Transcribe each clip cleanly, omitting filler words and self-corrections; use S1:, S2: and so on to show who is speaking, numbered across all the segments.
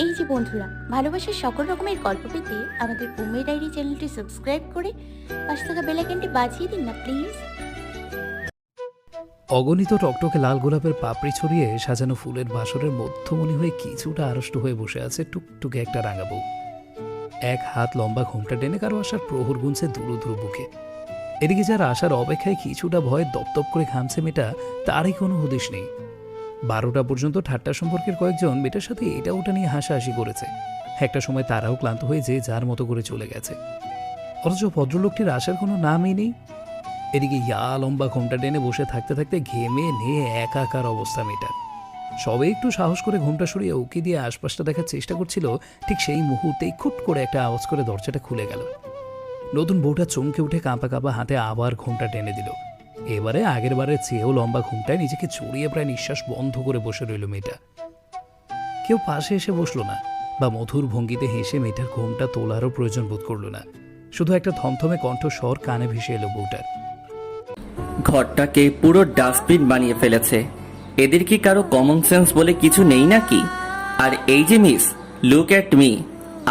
S1: এই যে বন্ধুরা, ভালোবাসার সকল রকমের গল্প পেতে আমাদের বোম্বে ডায়েরি চ্যানেলটি সাবস্ক্রাইব করে পাশে থাকা বেল আইকনটি বাজিয়ে দিন না প্লিজ।
S2: অগণিত টকটকে লাল গোলাপের পাপড়ি ছড়িয়ে সাজানো ফুলের বাসরের মধ্যমণি হয়ে কিছুটা আড়ষ্ট হয়ে বসে আছে টুকটুকে একটা রাঙা বউ। এক হাত লম্বা ঘোমটা টেনে কারো আসার প্রহর গুনছে দুরু দুরু বুকে। এদিকে যারা আসার অপেক্ষায় কিছুটা ভয়ে দপদপ করে ঘামছে মেয়েটা, তারই কোনো হদিশ নেই। 12টা পর্যন্ত ঠাট্টা সম্পর্কের কয়েকজন মেয়েটার সাথে এটা ওটা নিয়ে হাসাহাসি করেছে। একটা সময় তারাও ক্লান্ত হয়ে যে যার মতো করে চলে গেছে, অথচ ভদ্রলোকটির আসার কোনো নামই নেই। এদিকে ইয়া লম্বা ঘোমটা টেনে বসে থাকতে থাকতে ঘেমে নিয়ে একাকার অবস্থা মেয়েটার। সবে একটু সাহস করে ঘোমটা সরিয়ে উকি দিয়ে আশপাশটা দেখার চেষ্টা করছিল, ঠিক সেই মুহূর্তেই খুট করে একটা আওয়াজ করে দরজাটা খুলে গেল। নতুন বউটা চমকে উঠে কাঁপা কাঁপা হাতে আবার ঘোমটা টেনে দিল। এবারে আগের বারের চেয়েও লম্বা ঘোমটায় নিজেকে চড়িয়ে প্রায় নিঃশ্বাস বন্ধ করে বসে রইল মেয়েটা। কেউ পাশে এসে বসলো না বা মধুর ভঙ্গিতে হেসে মেয়েটার ঘোমটা তোলারও প্রয়োজন বোধ করল না। শুধু একটা থমথমে কণ্ঠস্বর কানে ভেসে এলো বউটার।
S3: ঘরটাকে পুরো ডাস্টবিন বানিয়ে ফেলেছে। এদের কি কারো কমন সেন্স বলে কিছু নেই নাকি? আর এই যে মিস, লুক অ্যাট মি,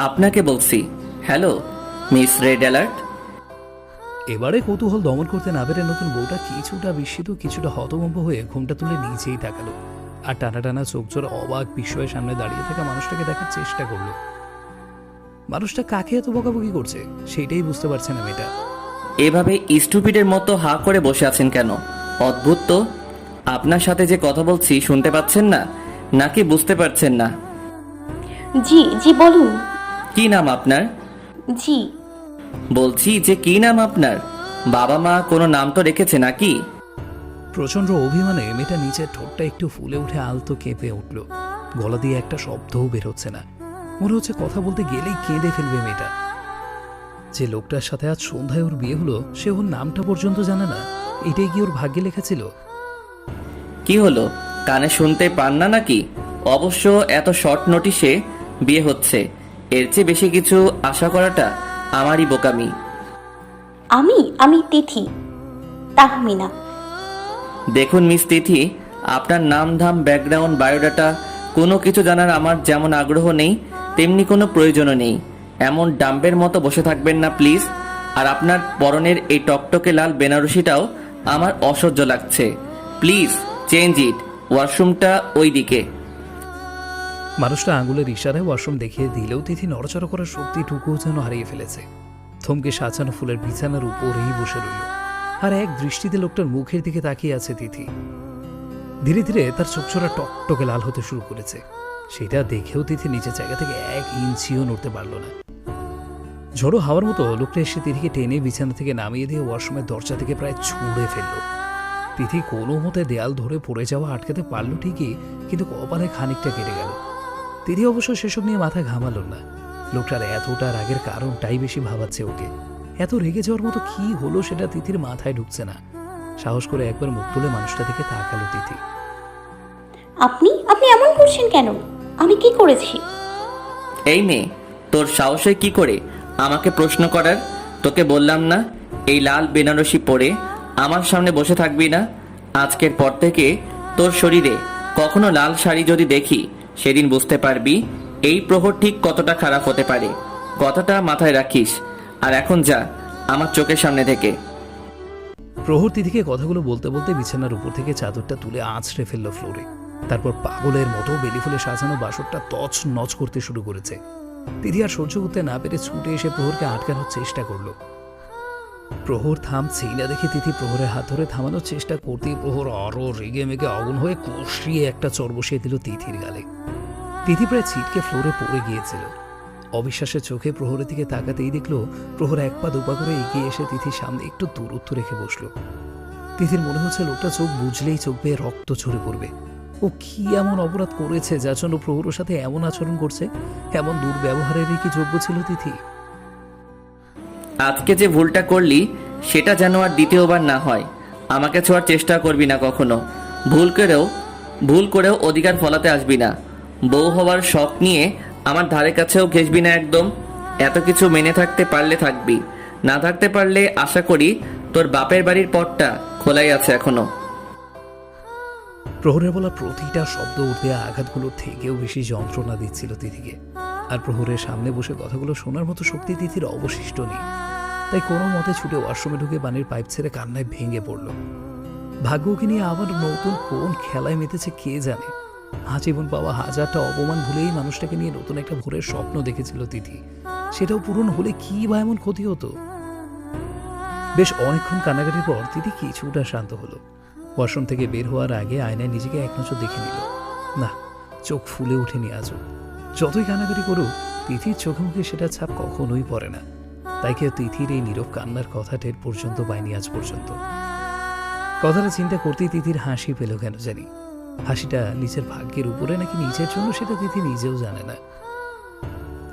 S3: আপনাকে বলছি। Hello miss red alert.
S2: এবারে কৌতূহল দমন করতে না পেরে নতুন বউটা কিছুটা বিস্মিত, কিছুটা হতভম্ব হয়ে ঘোমটা তুলে নিচেই তাকালো আর টানা টানা চোখ জোড়া অবাক বিস্ময়ের সামনে দাঁড়িয়ে থাকা মানুষটাকে দেখার চেষ্টা করলো। মানুষটা কাকে এত বকাবকি করছে সেটাই বুঝতে পারছে না মেয়েটা।
S3: এভাবে স্টুপিডের মতো হা করে বসে আছেন কেন? অদ্ভুত তো। আপনার সাথে যে কথা বলছি শুনতে পাচ্ছেন না নাকি বুঝতে পারছেন না?
S1: জি জি বলুন।
S3: কি নাম আপনার?
S1: জি।
S3: বলছি যে কি নাম আপনার? বাবা মা কোনো নাম তো রেখেছে নাকি?
S2: প্রচন্ড অভিমানে মেয়েটা নিচের ঠোঁটটা একটু ফুলে উঠে আলতো কেঁপে উঠল। গলা দিয়ে একটা শব্দও বের হচ্ছে না, মনে হচ্ছে কথা বলতে গেলেই কেঁদে ফেলবে মেয়েটা। যে লোকটার সাথে আজ সন্ধ্যায় ওর বিয়ে হলো সে ওর নামটা পর্যন্ত জানে না। এটাই কি ওর ভাগ্যে লেখা ছিল?
S3: কি হলো, কানে শুনতে পান না নাকি? অবশ্য এত শর্ট নোটিশে বিয়ে হচ্ছে, এর চেয়ে বেশি কিছু আশা করাটা আমারই বোকামি।
S1: আমি তিথি, তাহমিনা।
S3: দেখুন মিস তিথি, আপনার নাম ধাম ব্যাকগ্রাউন্ড বায়োডাটা কোনো কিছু জানার আমার যেমন আগ্রহ নেই তেমনি কোনো প্রয়োজনও নেই। এমন ডাম্বের মতো বসে থাকবেন না প্লিজ। আর আপনার পরনের এই টকটকে লাল বেনারসিটাও আমার অসহ্য লাগছে। প্লিজ চেঞ্জ ইট, ওয়াশরুমটা ওই দিকে।
S2: মানুষটা আঙুলের ইশারায় ওয়াশরুম দেখিয়ে দিলেও তিথি নড়াচড়া করার শক্তিটুকুও যেন হারিয়ে ফেলেছে। থমকে সাজানো ফুলের বিছানার উপরেই বসে রইল আর এক দৃষ্টিতে লোকটার মুখের দিকে তাকিয়ে আছে তিথি। ধীরে ধীরে তার চোখচোরা টকটকে লাল হতে শুরু করেছে। সেটা দেখেও তিথি নিচের জায়গা থেকে 1 ইঞ্চিও নড়তে পারল না। ঝড়ো হাওয়ার মতো লোকটা এসে তিথিকে টেনে বিছানা থেকে নামিয়ে দিয়ে ওয়াশরুমের দরজা থেকে প্রায় ছুঁড়ে ফেলল। তিথি কোনো মতে দেয়াল ধরে পড়ে যাওয়া আটকাতে পারল ঠিকই, কিন্তু কপালে খানিকটা কেটে গেল। তিথি অবশ্য সেসব নিয়ে মাথা ঘামাল না। লোকটার এতটা রাগের কারণটাই বেশি ভাবাচ্ছে ওকে। এত রেগে যাওয়ার মতো কি হলো সেটা তিথির মাথায় ঢুকছে না। সাহস করে একবার মুখ তুলে মানুষটা দিকে তাকালো তিথি।
S1: আপনি এমন করছেন কেন? আমি কি করেছি?
S3: এই মেয়ে, তোর সাহস হয় কি করে আমাকে প্রশ্ন করার? তোকে বললাম না এই লাল বেনারসি পরে আমার সামনে বসে থাকবি না। আজকের পর থেকে তোর শরীরে কখনো লাল শাড়ি যদি দেখি সেদিন বুঝতে পারবি এই প্রহর ঠিক কতটা খারাপ হতে পারে। কথাটা মাথায় রাখিস। আর এখন যা আমার চোখের সামনে থেকে।
S2: প্রহর তিথিকে কথাগুলো বলতে বলতে বিছানার উপর থেকে চাদরটা তুলে আঁচড়ে ফেললো ফ্লোরে। তারপর পাগলের মতো বেলি ফুলে সাজানো বাসরটা তছ নচ করতে শুরু করেছে। তিথি আর সহ্য করতে না পেরে ছুটে এসে প্রহরকে আটকানোর চেষ্টা করলো। প্রহর থামছেই না দেখে তিথি প্রহরের হাত ধরে থামানোর চেষ্টা করতেই প্রহর আরো রেগে মেগে আগুন হয়ে কষিয়ে একটা চর বসিয়ে দিল তিথির গালে। তিথি প্রায় ছিটকে ফ্লোরে পড়ে গিয়েছিল। অবিশ্বাসের চোখে প্রহরের দিকে তাকাতেই দেখলো প্রহর 1 পা 2 পা করে এগিয়ে এসে তিথির সামনে একটু দূরত্ব রেখে বসলো। তিথির মনে হচ্ছে লোকটা চোখ বুঝলেই চোখ বেয়ে রক্ত ঝরে পড়বে। ও কি এমন অপরাধ করেছে যার জন্য প্রহরের সাথে এমন আচরণ করছে? এমন দুর্ব্যবহারেরই কি যোগ্য ছিল তিথি?
S3: আজকে যে ভুলটা করলি সেটা যেন আর দ্বিতীয়বার না হয়। আমাকে ছোঁয়ার চেষ্টা করবি না কখনো। ভুল করেও অধিকার ফলাতে আসবি না। বউ হওয়ার শখ নিয়ে আমার ধারে কাছেও ঘেসবি না একদম। এত কিছু মেনে থাকতে পারলে থাকবি, না থাকতে পারলে আশা করি তোর বাপের বাড়ির পথটা খোলাই আছে এখনো।
S2: প্রহরের বলা প্রতিটা শব্দ উঠে আঘাতগুলোর থেকেও বেশি যন্ত্রণা দিচ্ছিল তিথিকে। আর প্রহরের সামনে বসে কথাগুলো শোনার মতো শক্তি তিথির অবশিষ্ট নেই। তাই কোনো মতে ছুটে ওয়াশরুমে ঢুকে পানির পাইপ ছেড়ে কান্নায় ভেঙে পড়ল। ভাগ্যকে নিয়ে আবার নতুন কোন খেলায় মেতেছে কে জানে। আজীবন পাওয়া হাজারটা অপমান ভুলেই মানুষটাকে নিয়ে নতুন একটা ভোরের স্বপ্ন দেখেছিল তিথি। সেটাও পূরণ হলে কি বা এমন ক্ষতি হতো। বেশ অনেকক্ষণ কান্নাকাটির পর তিথি কিছুটা শান্ত হলো। ওয়াশরুম থেকে বের হওয়ার আগে আয়নায় নিজেকে এক নজর দেখে নিল। না, চোখ ফুলে ওঠেনি আজও। যতই কান্নাকাটি করুক, তিথির চোখে মুখে সেটা ছাপ কখনোই পড়ে না। তাই কেউ তিথির এই নীরব কান্নার কথা টের পর্যন্ত পায়নি আজ পর্যন্ত। কথাটা চিন্তা করতেই তিথির হাসি পেল কেন জানি। হাসিটা নিজের ভাগ্যের উপরে নাকি নিজের জন্য সেটা তিথি নিজেও জানে না।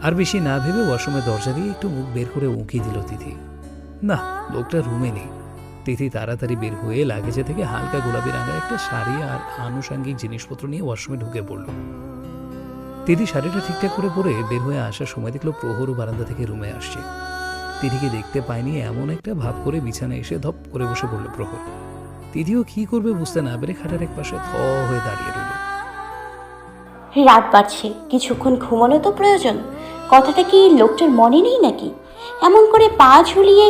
S2: আর বেশি না ভেবে ওয়াশরুমের দরজা দিয়ে একটু মুখ বের করে উঁকি দিল তিথি। না, লোকটা রুমে নেই। তিথি তাড়াতাড়ি বের হয়ে লাগেজে থেকে হালকা গোলাপি রঙের একটা শাড়ি আর আনুষঙ্গিক জিনিসপত্র নিয়ে ওয়াশরুমে ঢুকে পড়ল। তিথি শাড়িটা ঠিকঠাক করে পরে বের হয়ে আসার সময় দেখলো প্রহর বারান্দা থেকে রুমে আসছে। তিথিকে দেখতে পায়নি এমন একটা ভাব করে বিছানায় এসে ধপ করে বসে পড়ল প্রহর। তিথিও কি করবে বুঝতে না পেরে খাটের এক পাশে থ হয়ে দাঁড়িয়ে রইল।
S1: রাত বাড়ছে, কিছুক্ষণ ঘুমানো তো প্রয়োজন। কথাটা কি লোকটার মনে নেই নাকি? এমন করে পা ঝুলিয়ে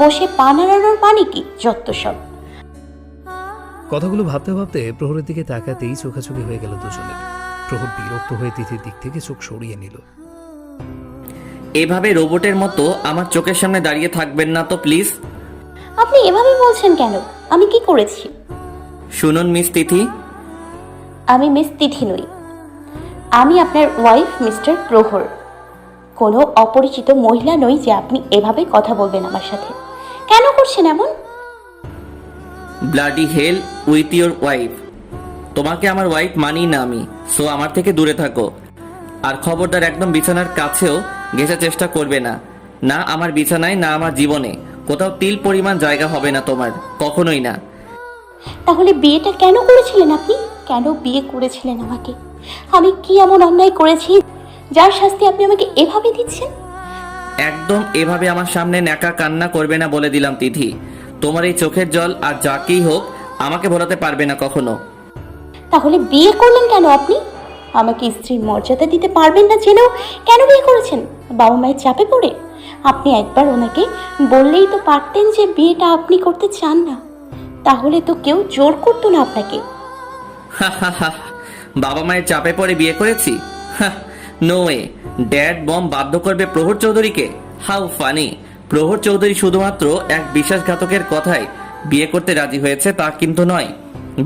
S1: বসে পা নাড়ানোর মানে কি? যত সব।
S2: কথাগুলো ভাবতে ভাবতে প্রহরের দিকে তাকাতেই চোখাচোখি হয়ে গেল দুজনের। প্রহর বিরক্ত হয়ে তিথির দিক থেকে চোখ সরিয়ে নিল।
S3: এভাবে রোবটের মতো আমার চোখের সামনে দাঁড়িয়ে থাকবেন না তো প্লিজ।
S1: আপনি এভাবে বলছেন কেন? আমি কি করেছি?
S3: শুনুন মিস তিথি,
S1: আমি মিস তিথি নই। আমি আপনার ওয়াইফ মিস্টার প্রহর। কোনো অপরিচিত মহিলা নই যে আপনি এভাবে কথা বলবেন আমার সাথে। কেন করছেন এমন?
S3: Bloody hell with your wife. তোমাকে আমার ওয়াইফ মানি না আমি, সো আমার থেকে দূরে থাকো। আর খবরদার একদম বিছানার কাছেও ঘেঁষার চেষ্টা করবে না। না আমার বিছানায়, না আমার জীবনে কোথাও তিল পরিমাণ জায়গা হবে না তোমার, কখনোই না।
S1: তাহলে বিয়েটা কেন করেছিলেন আপনি? কেন বিয়ে করেছিলেন আমাকে? আমি কি এমন অন্যায় করেছি যার শাস্তি আপনি আমাকে এভাবে দিচ্ছেন?
S3: একদম এভাবে আমার সামনে ন্যাকা কান্না করবে না বলে দিলাম তিথি। তোমার এই চোখের জল আর যাকেই হোক আমাকে ভোলাতে পারবে না কখনো।
S1: তাহলে বিয়ে করলেন কেন আপনি? আমাকে স্ত্রীর মর্যাদা দিতে পারবেন না জেনেও কেন বিয়ে করেছেন? বাবা মায়ের চাপে পড়ে? আপনি একবার ওনাকে বললেই তো পারতেন যে বিয়েটা আপনি করতে চান না। তাহলে তো কেউ জোর করতো না আপনাকে।
S3: বাবা মায়ের চাপে পড়ে বিয়ে করেছি? No way. ড্যাড বম বাধ্য করবে প্রহর চৌধুরীকে? How funny. প্রহর চৌধুরী শুধুমাত্র এক বিশ্বাসঘাতকের কথায় বিয়ে করতে রাজি হয়েছে তা কিন্তু নয়,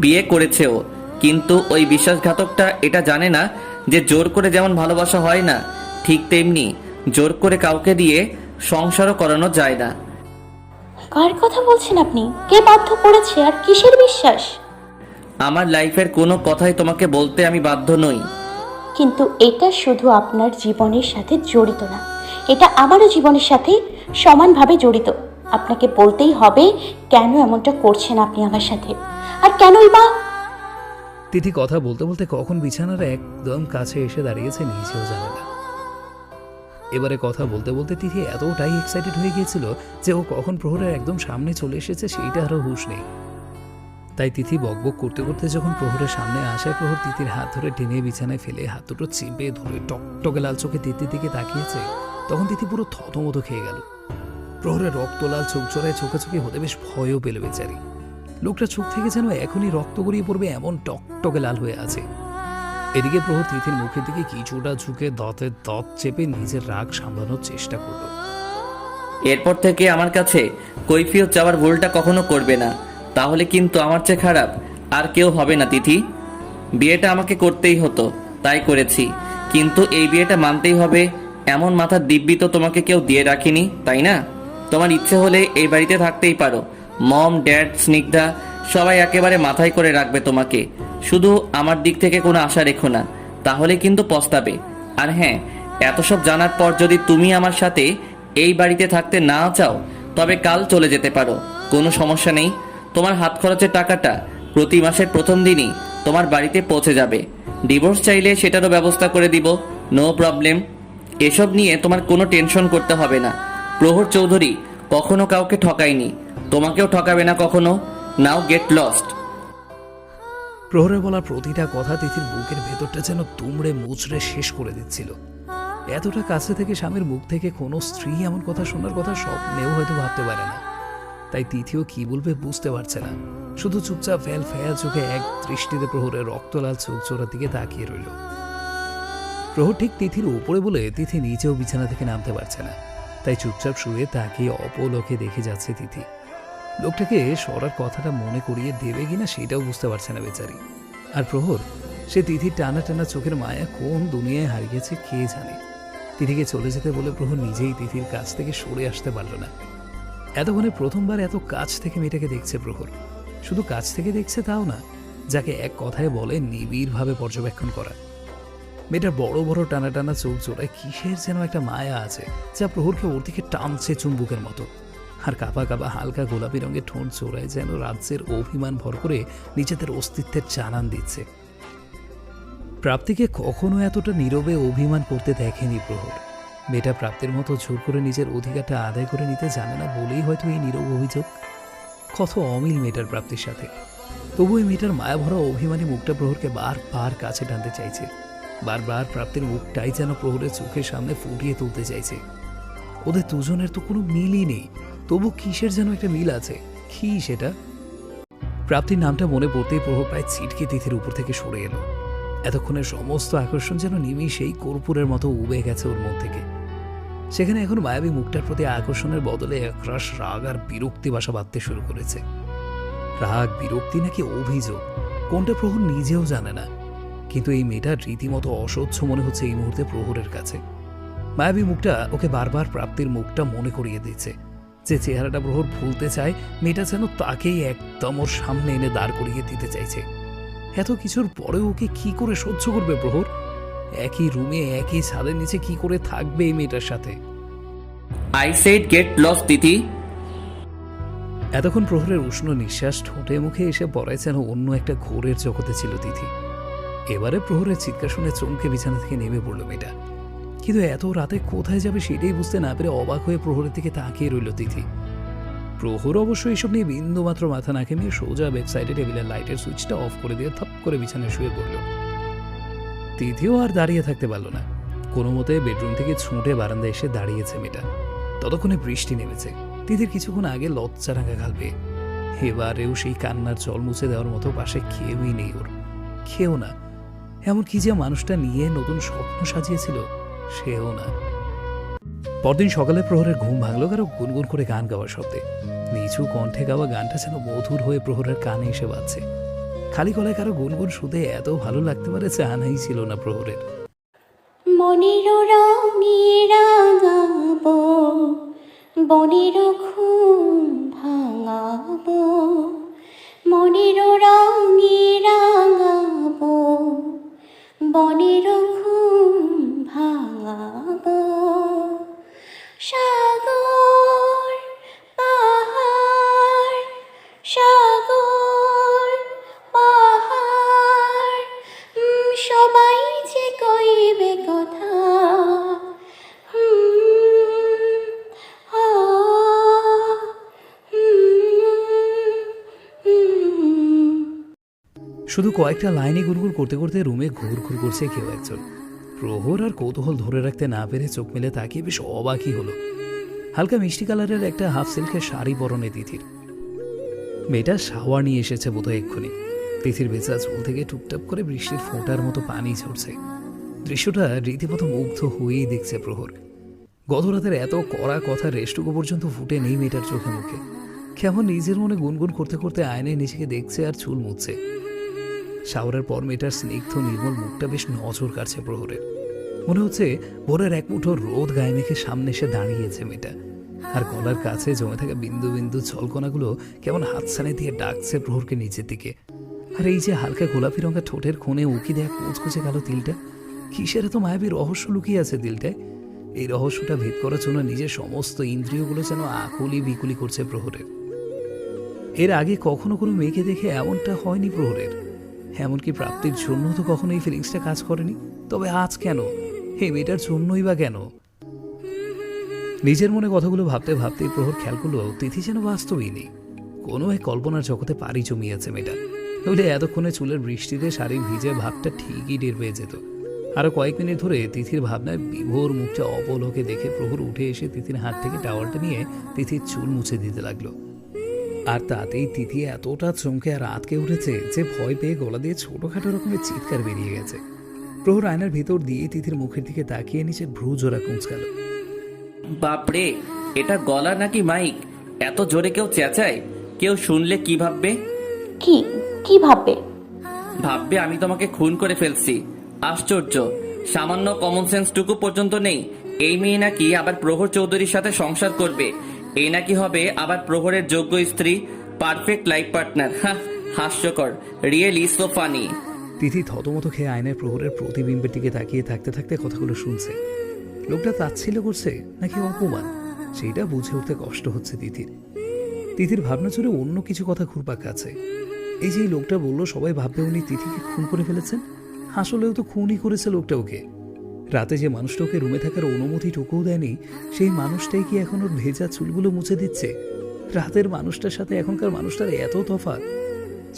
S3: বিয়ে করেছেও। কিন্তু ওই বিশ্বাসঘাতকটা এটা জানে না যে জোর করে যেমন ভালোবাসা হয় না, ঠিক তেমনি জোর করে কাউকে দিয়ে সংসারও করানো যায় না।
S1: কার কথা বলছেন আপনি? কে বাধ্য করেছে আর কিসের বিশ্বাস?
S3: আমার লাইফের কোনো কথাই তোমাকে বলতে আমি বাধ্য নই।
S1: কিন্তু এটা শুধু আপনার জীবনের সাথে জড়িত না, এটা আমারও জীবনের সাথে সমানভাবে জড়িত। আপনাকে বলতেই হবে কেন এমনটা করছেন আপনি আমার সাথে, আর কেনই বা।
S2: তিথি কথা বলতে বলতে কখন বিছানার একদম কাছে এসে দাঁড়িয়েছে নিজেও জানে না। এবারে কথা বলতে বলতে তিথি এতটাই এক্সাইটেড হয়ে গিয়েছিল যে ও কখন প্রহরের একদম সামনে চলে এসেছে সেইটা আরও হুঁশ নেই। তাই তিথি বকবক করতে করতে যখন প্রহরের সামনে আসায় প্রহর তিথির হাত ধরে টেনে বিছানায় ফেলে হাত দুটো চিপে ধরে টকটকে লাল চোখে তিথির দিকে তাকিয়েছে, তখন তিথি পুরো থতমত খেয়ে গেল। প্রহরের রক্তলাল চোখ জোড়ায় চোখাচোখি হতে বেশ ভয়ও পেল বেচারি। লোকটা চোখ থেকে যেন এখনই রক্ত গড়িয়ে পড়বে এমন টকটকে লাল হয়ে আছে। এদিকে প্রহর তিথির মুখের দিকে কিছুটা ঝুঁকে দাঁতের দাঁত চেপে নিজের রাগ সামলানোর চেষ্টা করল।
S3: এরপর থেকে আমার কাছে কৈফিয়ত চাওয়ার ভুলটা কখনো করবে না, তাহলে কিন্তু আমার চেয়ে খারাপ আর কেউ হবে না তিথি। বিয়েটা আমাকে করতেই হতো, তাই করেছি। কিন্তু এই বিয়েটা মানতেই হবে এমন মাথার দিব্যি তো তোমাকে কেউ দিয়ে রাখিনি, তাই না? তোমার ইচ্ছে হলে এই বাড়িতে থাকতেই পারো। মম, ড্যাড, স্নিগ্ধা সবাই একেবারে মাথায় করে রাখবে তোমাকে। শুধু আমার দিক থেকে কোনো আশা রেখো না, তাহলে কিন্তু পস্তাবে। আর হ্যাঁ, এত সব জানার পর যদি তুমি আমার সাথে এই বাড়িতে থাকতে না চাও তবে কাল চলে যেতে পারো, কোনো সমস্যা নেই। তোমার হাত খরচের টাকাটা প্রতি মাসের প্রথম দিনই তোমার বাড়িতে পৌঁছে যাবে। ডিভোর্স চাইলে সেটারও ব্যবস্থা করে দিব, নো প্রবলেম। এসব নিয়ে তোমার কোনো টেনশন করতে হবে না। প্রহর চৌধুরী কখনো কাউকে ঠকায়নি, তোমাকেও ঠকাবে না কখনো। নাও গেট লস্ট।
S2: প্রহরের বলা প্রতিটা কথা তিথির বুকের ভেতরটা যেন তুমড়ে মুচড়ে শেষ করে দিচ্ছিল। এতটা কাছে থেকে স্বামীর মুখ থেকে কোনো স্ত্রী এমন কথা শোনার কথা স্বপ্নেও হয়তো ভাবতে পারে না। তাই তিথিও কি বলবে বুঝতে পারছে না, শুধু চুপচাপ ফ্যাল ফ্যাল চোখে এক দৃষ্টিতে প্রহরের রক্তলাল চোখ জোড়ার দিকে তাকিয়ে রইল। প্রহর ঠিক তিথির উপরে বলে তিথি নিচেও বিছানা থেকে নামতে পারছে না, তাই চুপচাপ শুয়ে তাকিয়ে অপলকে দেখে যাচ্ছে তিথি। লোকটাকে সরার কথাটা মনে করিয়ে দেবে কিনা সেটাও বুঝতে পারছে না বেচারি। আর প্রহর, সে তিথির টানা টানা চোখের মায়া কোন দুনিয়ায় হারিয়েছে কে জানে। তিথিকে চলে যেতে বলে প্রহর নিজেই তিথির কাছ থেকে সরে আসতে পারল না। এতক্ষণে প্রথমবার এত কাছ থেকে মেয়েটাকে দেখছে প্রহর। শুধু কাছ থেকে দেখছে তাও না, যাকে এক কথায় বলে নিবিড়ভাবে পর্যবেক্ষণ করা। মেয়েটার বড় বড় টানা টানা চোখ জোড়ায় কিসের যেন একটা মায়া আছে, যা প্রহরকে ওর দিকে টানছে চুম্বুকের মতো। আর কাপা কাপা হালকা গোলাপি রঙের ঠোঁট জোড়ায় যেন রাজ্যের অভিমান ভর করে নিজেদের অস্তিত্বের জানান দিচ্ছে। প্রাপ্তিকে কখনো এতটা নীরবে অভিমান করতে দেখেনি প্রহর। মেয়েটা প্রাপ্তির মতো জোর করে নিজের অধিকারটা আদায় করে নিতে জানে না বলেই হয়তো এই নীরব অভিযোগ। কত অমিল মেয়েটার প্রাপ্তির সাথে, তবু এই মেয়েটার মায়া ভরা অভিমানী মুখটা প্রহরকে বারবার কাছে টানতে চাইছে। বারবার প্রাপ্তির মুখটাই যেন প্রহরের চোখের সামনে ফুটিয়ে তুলতে চাইছে। ওদের দুজনের তো কোনো মিলই নেই, তবু কিসের যেন একটা মিল আছে। কি সেটা? প্রাপ্তির নামটা মনে পড়তেই প্রহর প্রায় ছিটকে তিথির উপর থেকে সরে এলো। এতক্ষণের সমস্ত আকর্ষণ যেন নিমিষেই কর্পূরের মতো উবে গেছে ওর মন থেকে। সেখানে এখন মায়াবী মুখটার প্রতি আকর্ষণের বদলে একরাশ রাগ আর বিরক্তি বাসা বাঁধতে শুরু করেছে। রাগ, বিরক্তি নাকি অভিযোগ, কোনটা প্রহর নিজেও জানে না। কিন্তু এই মেয়েটার রীতিমতো অসহ্য মনে হচ্ছে এই মুহূর্তে প্রহরের কাছে। মায়াবী মুখটা ওকে বারবার প্রাপ্তির মুখটা মনে করিয়ে দিচ্ছে। যে চেহারাটা প্রহর ভুলতে চায়, মেয়েটা যেন তাকেই একদম ওর সামনে এনে দাঁড় করিয়ে দিতে চাইছে। এত কিছুর পরেও ওকে কি করে সহ্য করবে প্রহর? একই রুমে একই ছাদের নিচে কি করে থাকবে এই মেয়েটার সাথে?
S3: আই সেড গেট লস তিথি।
S2: এতক্ষণ প্রহরের উষ্ণ নিঃশ্বাস ঠোঁটে মুখে এসে পড়ায় যেন অন্য একটা ঘোরের জগতে ছিল তিথি। এবারে প্রহরের চিৎকার শুনে চমকে বিছানা থেকে নেমে পড়ল মেয়েটা। কিন্তু এত রাতে কোথায় যাবে সেটাই বুঝতে না পেরে অবাক হয়ে প্রহরের দিকে তাকিয়ে রইল তিথি। প্রহর অবশ্য এইসব নিয়ে বিন্দুমাত্র মাথা না ঘেমিয়ে সোজা ওয়েবসাইটে টেবিলের লাইটের সুইচটা অফ করে দিয়ে থপ করে বিছানায় শুয়ে পড়ল। তিথিও আর দাঁড়িয়ে থাকতে পারল না, কোনো মতে বেডরুম থেকে ছুটে বারান্দায় এসে দাঁড়িয়েছে মেয়েটা। ততক্ষণে বৃষ্টি নেমেছে। তিথির কিছুক্ষণ আগে লজ্জা রাঙা গাল পেয়ে এবারেও সেই কান্নার জল মুছে দেওয়ার মতো পাশে কেউই নেই ওর। কেউ না, এমন কি যে মানুষটা নিয়ে নতুন স্বপ্ন সাজিয়েছিল সেও না। পরদিন সকালে প্রহরের ঘুম ভাঙল কারো গুনগুন করে গান গাওয়ার শব্দে। নিচু কণ্ঠে গাওয়া গানটা যেন মধুর হয়ে প্রহরের কানে এসে বাজছে। খালি গলায় কারো গুনগুন শুনতে এত ভালো লাগতে পারে জানাই ছিল না প্রহরের।
S1: মনের রঙে রাঙাবো, বনের ঘুম ভাঙাবো, মনের রঙে রাঙাবো, বনের ঘুম ভাঙাবো। সাগর পাহাড়, সাগর পাহাড়, সবাই যে কইবে কথা।
S2: শুধু কয়েকটা লাইনে গুনগুন করতে করতে রুমে ঘুরঘুর করছে কেউ একজন। প্রহর আর কৌতূহল ধরে রাখতে না পেরে চোখ মেলে তাকিয়ে বেশ অবাকই হলো। হালকা মিষ্টি কালারের একটা হাফ সিল্কের শাড়ি পরনে তিথির। মেয়েটা শাওয়ার নিয়ে এসেছে বোধহয় এক্ষুনি। তিথির ভেজা চুল থেকে টুপটাপ করে বৃষ্টির ফোঁটার মতো পানি ঝরছে। দৃশ্যটা রীতিমতো মুগ্ধ হয়েই দেখছে প্রহর। গত রাতের এত কড়া কথা রেস্টুকু পর্যন্ত ফুটে নেই মেয়েটার চোখে মুখে। কেমন নিজের মনে গুনগুন করতে করতে আয়নায় নিজেকে দেখছে আর চুল মুছছে। শাওয়ারের পর মেয়েটার স্নিগ্ধ নির্মল মুখটা বেশ নজর কাটছে প্রহরের। মনে হচ্ছে ভোরের এক মুঠো রোদ গায়ে মেখে সামনে এসে দাঁড়িয়েছে মেয়েটা। আর গলার কাছে জমে থাকা বিন্দু বিন্দু ছলকণাগুলো কেমন হাতছানি দিয়ে ডাকছে প্রহরকে নিচের দিকে। আর এই যে হালকা গোলাপি রঙের ঠোঁটের কোণে উকি দেয়া কুচকুচে কালো তিলটা, কিসের এত মায়াবী রহস্য লুকিয়ে আছে দিলটায়? এই রহস্যটা ভেদ করার জন্য নিজের সমস্ত ইন্দ্রিয়গুলো যেন আকুলি বিকুলি করছে প্রহরের। এর আগে কখনো কোনো মেয়েকে দেখে এমনটা হয়নি প্রহরের। এমনকি প্রাপ্তির জন্য তো কখনো এই ফিলিংসটা কাজ করেনি। তবে আজ কেন? এই মেয়েটার জন্যই বা কেন? নিজের মনে কথাগুলো ভাবতে ভাবতেই প্রহর খেয়াল করলো তিথি যেন বাস্তবেই নেই, কোনো এক কল্পনার জগতে পাড়ি জমিয়েছে মেয়েটা। নইলে এতক্ষণে চুলের বৃষ্টিতে শাড়ির ভিজে ভাবটা ঠিকই টের পেয়ে যেত। আরও কয়েক মিনিট ধরে তিথির ভাবনায় বিভোর মুখটা অপলকে দেখে প্রহর উঠে এসে তিথির হাত থেকে টাওয়ালটা নিয়ে তিথির চুল মুছে দিতে লাগলো। আর তাতেই তিথি এতটা চমকে আর আটকে উঠেছে যে ভয় পেয়ে গলা দিয়ে ছোটখাটো রকমের চিৎকার বেরিয়ে গেছে। প্রহর আয়নার ভিতর দিয়ে তিথির মুখের দিকে তাকিয়ে নিচে ভ্রু জোড়া কুঁচকাল।
S3: বাপরে, এটা গলা নাকি মাইক? এত জোরে কেউ চেঁচায়, কেউ শুনলে কি ভাববে?
S1: কি কি ভাববে?
S3: ভাববে আমি তোমাকে খুন করে ফেলছি। আশ্চর্য, সামান্য কমন সেন্সটুকু পর্যন্ত নেই। এই মেয়ে নাকি আবার প্রহর চৌধুরীর সাথে সংসার করবে। এই নাকি হবে আবার প্রহরের যোগ্য স্ত্রী, পারফেক্ট লাইফ পার্টনার। হাস্যকর, রিয়েলি সো ফানি।
S2: তিথি থতমত খেয়ে আয়নায় প্রহরের প্রতিবিম্বের দিকে তাকিয়ে থাকতে থাকতে কথাগুলো শুনছে। লোকটা তাচ্ছিল্য করছে নাকি অপমান, সেইটা বুঝে উঠতে কষ্ট হচ্ছে তিথির। তিথির ভাবনা জুড়ে অন্য কিছু কথা ঘুরপাক খাচ্ছে। এই যে লোকটা বললো সবাই ভাববে উনি তিথিকে খুন করে ফেলেছেন, আসলেও তো খুনই করেছে লোকটা ওকে। রাতে যে মানুষটা ওকে রুমে থাকার অনুমতিটুকুও দেয়নি, সেই মানুষটাই কি এখন ওর ভেজা চুলগুলো মুছে দিচ্ছে? রাতের মানুষটার সাথে এখনকার মানুষটার এত তফাৎ।